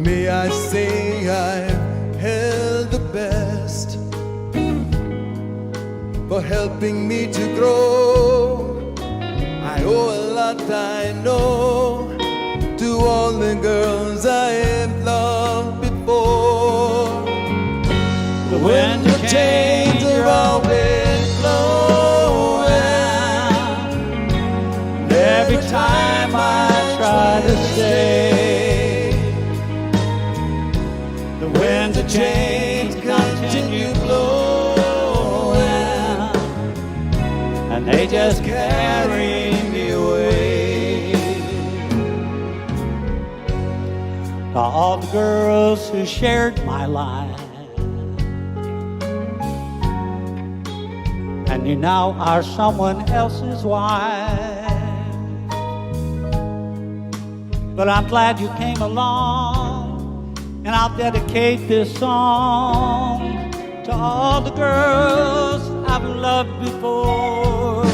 may I say I've held the best for helping me to grow. I owe a lot, I know, to all the girls I have loved before. The winter chains are always blowing, and every time I try to stay, the winds of change continue blowing, and they just carry me away. To all the girls who shared my life, and you now are someone else's wife, but I'm glad you came along, and I'll dedicate this song to all the girls I've loved before.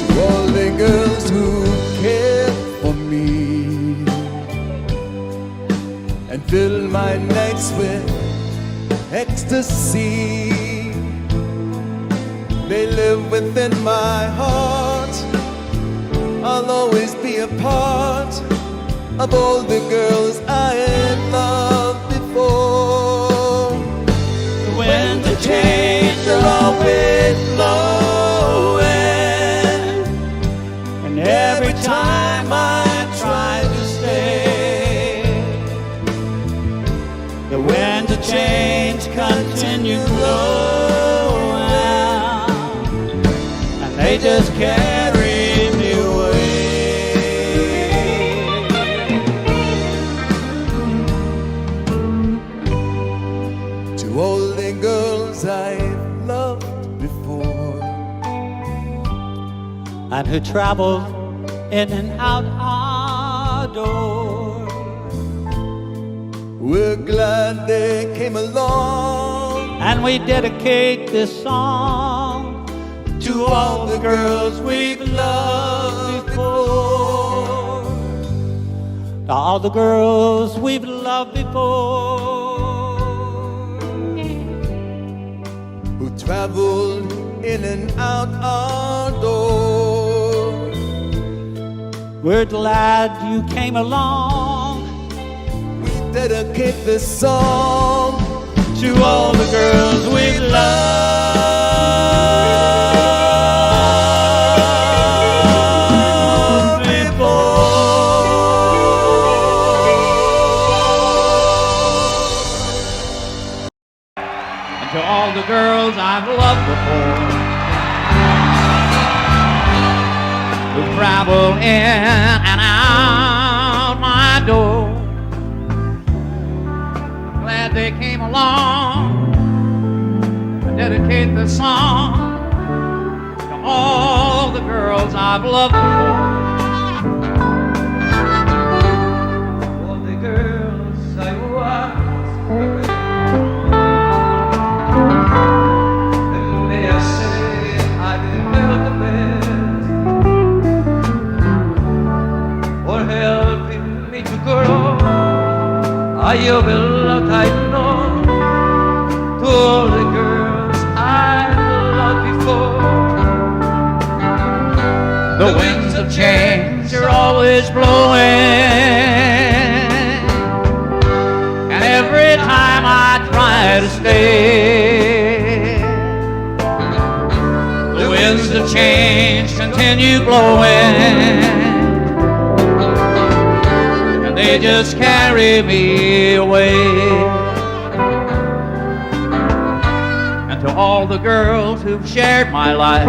To all the girls who cared for me and filled my nights with ecstasy, they live within my heart. I'll always be a part of all the girls I had loved before. When the chains are always blowing, and every time I try to stay, the winds of change continue blowing, and they just carry me away. To all the girls I've loved before, and who traveled in and out our door. We're glad they came along, and we dedicate this song to all the girls we've loved before. To all the girls we've loved before, who traveled in and out our door. We're glad you came along. We dedicate this song to all the girls we love before. And to all the girls I've loved before, who travel in and out my door. Glad they came along. I dedicate this song to all the girls I've loved before. All the girls I was with, and may I say I felt the best for helping me to grow. You will I know to all the girls I've loved before. The winds of change are always blowing, and every time I try to stay, the winds of change continue blowing. They just carry me away. And to all the girls who've shared my life,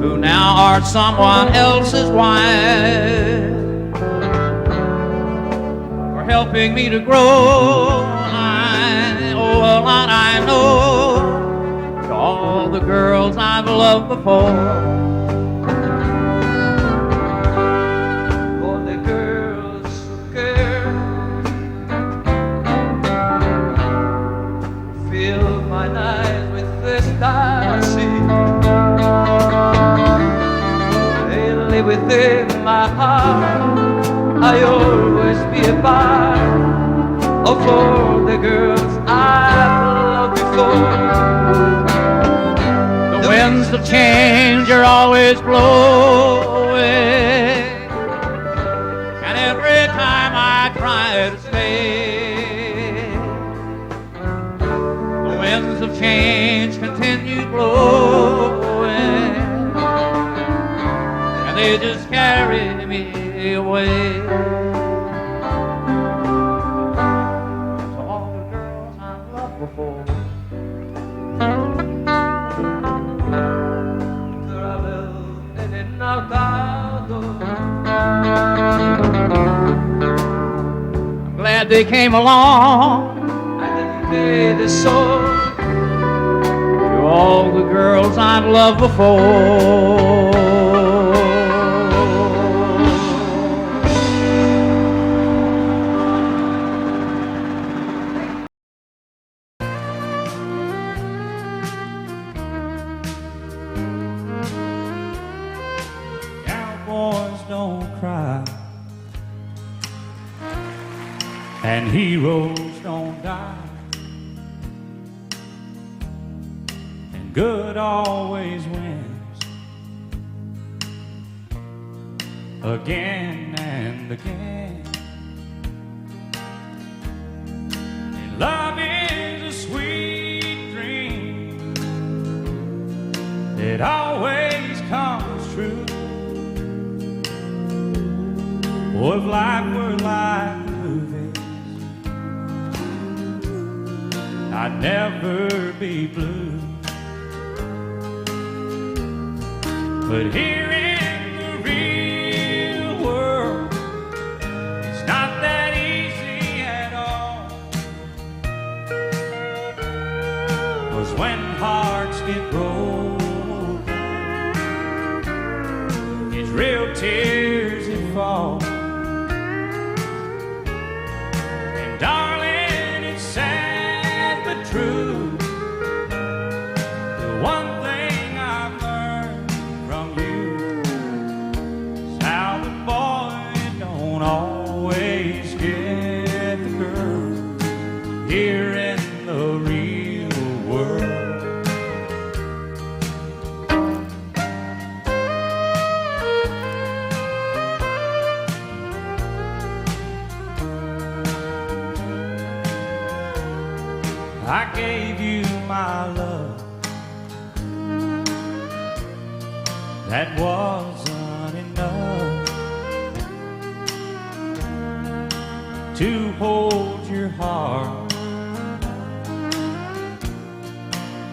who now are someone else's wife, for helping me to grow, oh, a lot I know. To all the girls I've loved before, within my heart, I always be a part of all the girls I've loved before. The winds of change are always blowing, and every time I try to stay, the winds of change continue blowing. They just carry me away. To all the girls I've loved before, travel in and out our door. I'm glad they came along. I dedicate this song to all the girls I've loved before. And heroes don't die, and good always wins again and again. And love is a sweet dream that always comes true. Oh, if life were like I'd never be blue. But here in the real world, it's not that easy get broken, it's real tears that fall. And darling, it's sad but true. The one thing I've learned from you is how the boy don't always get the girl here in the real world. I gave you my love, that wasn't enough to hold your heart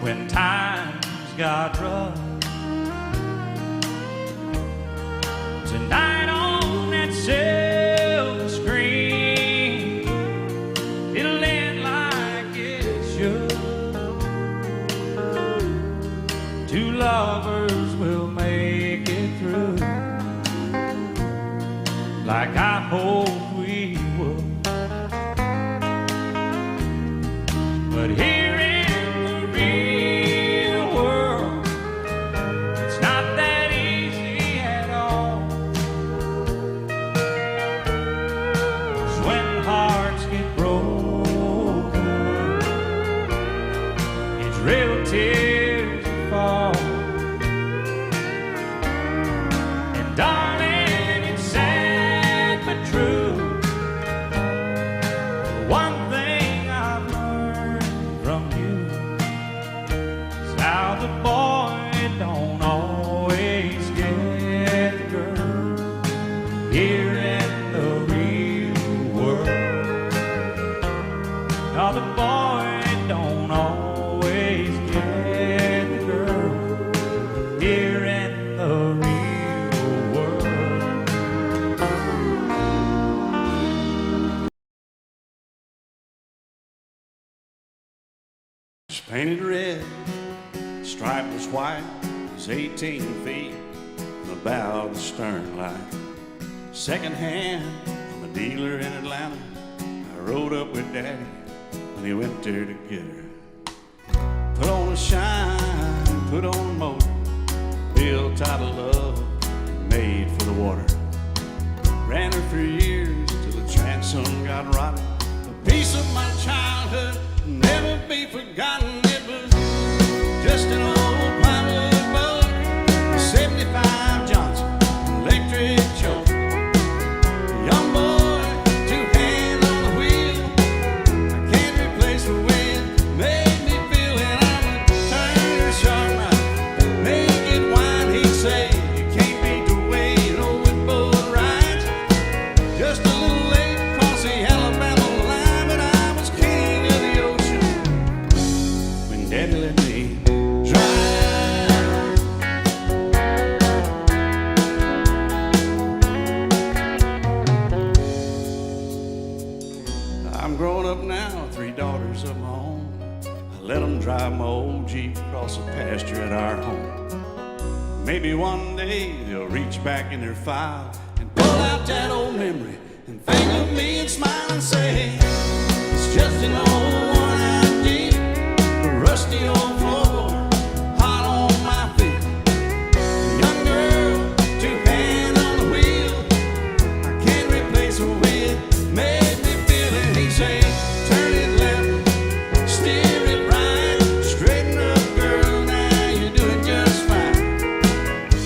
when times got rough. Tonight on that silver screen, it'll end like it should. Two lovers will make it through, like I hoped we would. But here in the real world, it's not that easy at all. 'Cause when hearts get broken, it's real tears that fall. And darling, it's sad but true. One thing I've learned from you is how the boy don't always get the girl here in the real world. Now the boy don't always get the girl here in the real world. It's painted red, the stripe was white, it's 18 feet from the bow of the stern light. Second hand from a dealer in Atlanta, I rode up with Daddy when he went there to get her. Put on a shine, put on a motor, built out of love, made for the water. Ran her for years till the transom got rotten. A piece of my childhood, never be forgotten. It was just an old plywood boat, a 75 Johnson electric choke. Young boy, two hands on the wheel. I can't replace the way it made me feel. And I would turn her sharp right, make it wine. He'd say, you can't beat the way an old woodboat rides. Just a little late across the Alabama line, but I was king of the ocean when Daddy let me drive. I'm growing up now, 3 daughters of my own. I let them drive my old Jeep across the pasture at our home. Maybe one day they'll reach back in their file and pull out that old memory and think of me and smile and say, it's just an old worn-out Jeep, a rusty old floorboard, hot on my feet. A young girl, two hands on the wheel. I can't replace her way it made me feel. And he say, turn it left, steer it right, straighten up, girl, now you're doing just fine.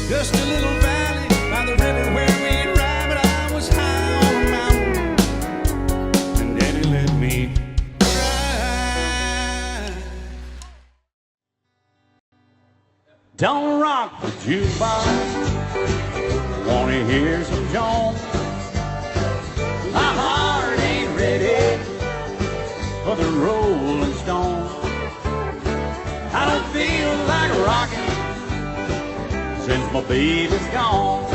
Just a little valley by the river where we'd ride, but I was high on a mountain, and Daddy let me ride. Don't rock the jukebox, wanna hear some Jones. My heart ain't ready for the Rolling Stones. I don't feel like rocking since my baby's gone.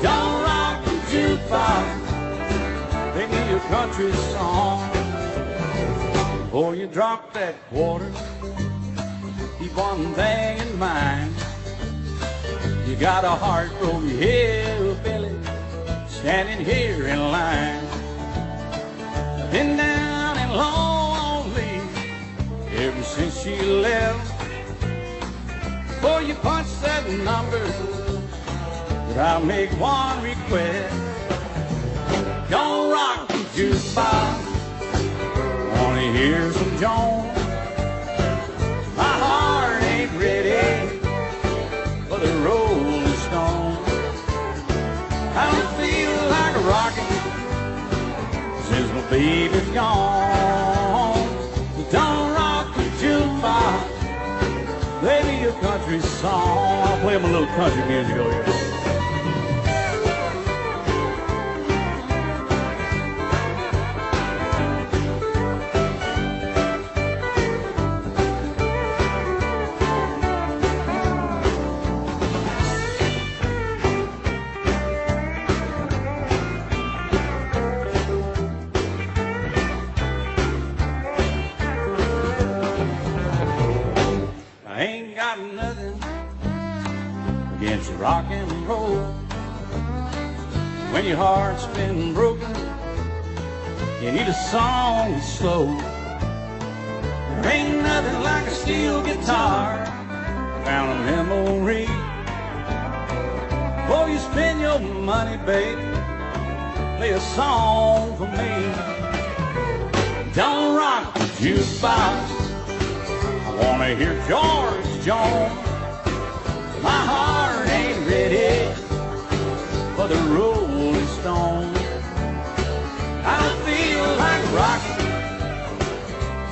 Don't rock the jukebox, play me a country song. Before you drop that quarter, keep one thing in mind. You got a heartbroken hillbilly standing here in line. Been down and lonely ever since she left. Before you punch that number, but I'll make one request. Don't rock the jukebox, wanna hear some Jones. My heart ain't ready for the Rolling Stones. I don't feel like rocking since my baby's gone. So don't rock the jukebox, play me a country song. I'll play them a little country music over here. I ain't got nothing against rock and roll. When your heart's been broken, you need a song that's slow. There ain't nothing like a steel guitar found a memory. Before you spend your money, baby, play a song for me. Don't rock the jukebox, I wanna hear George Jones. My heart ain't ready for the Rolling Stones. I don't feel like rocking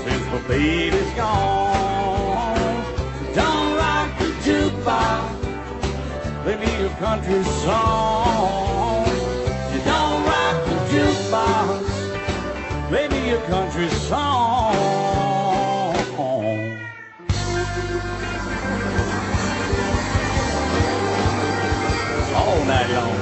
since my baby's gone. Don't rock the jukebox, play me a country song. You don't rock the jukebox, play me a country song. All night long.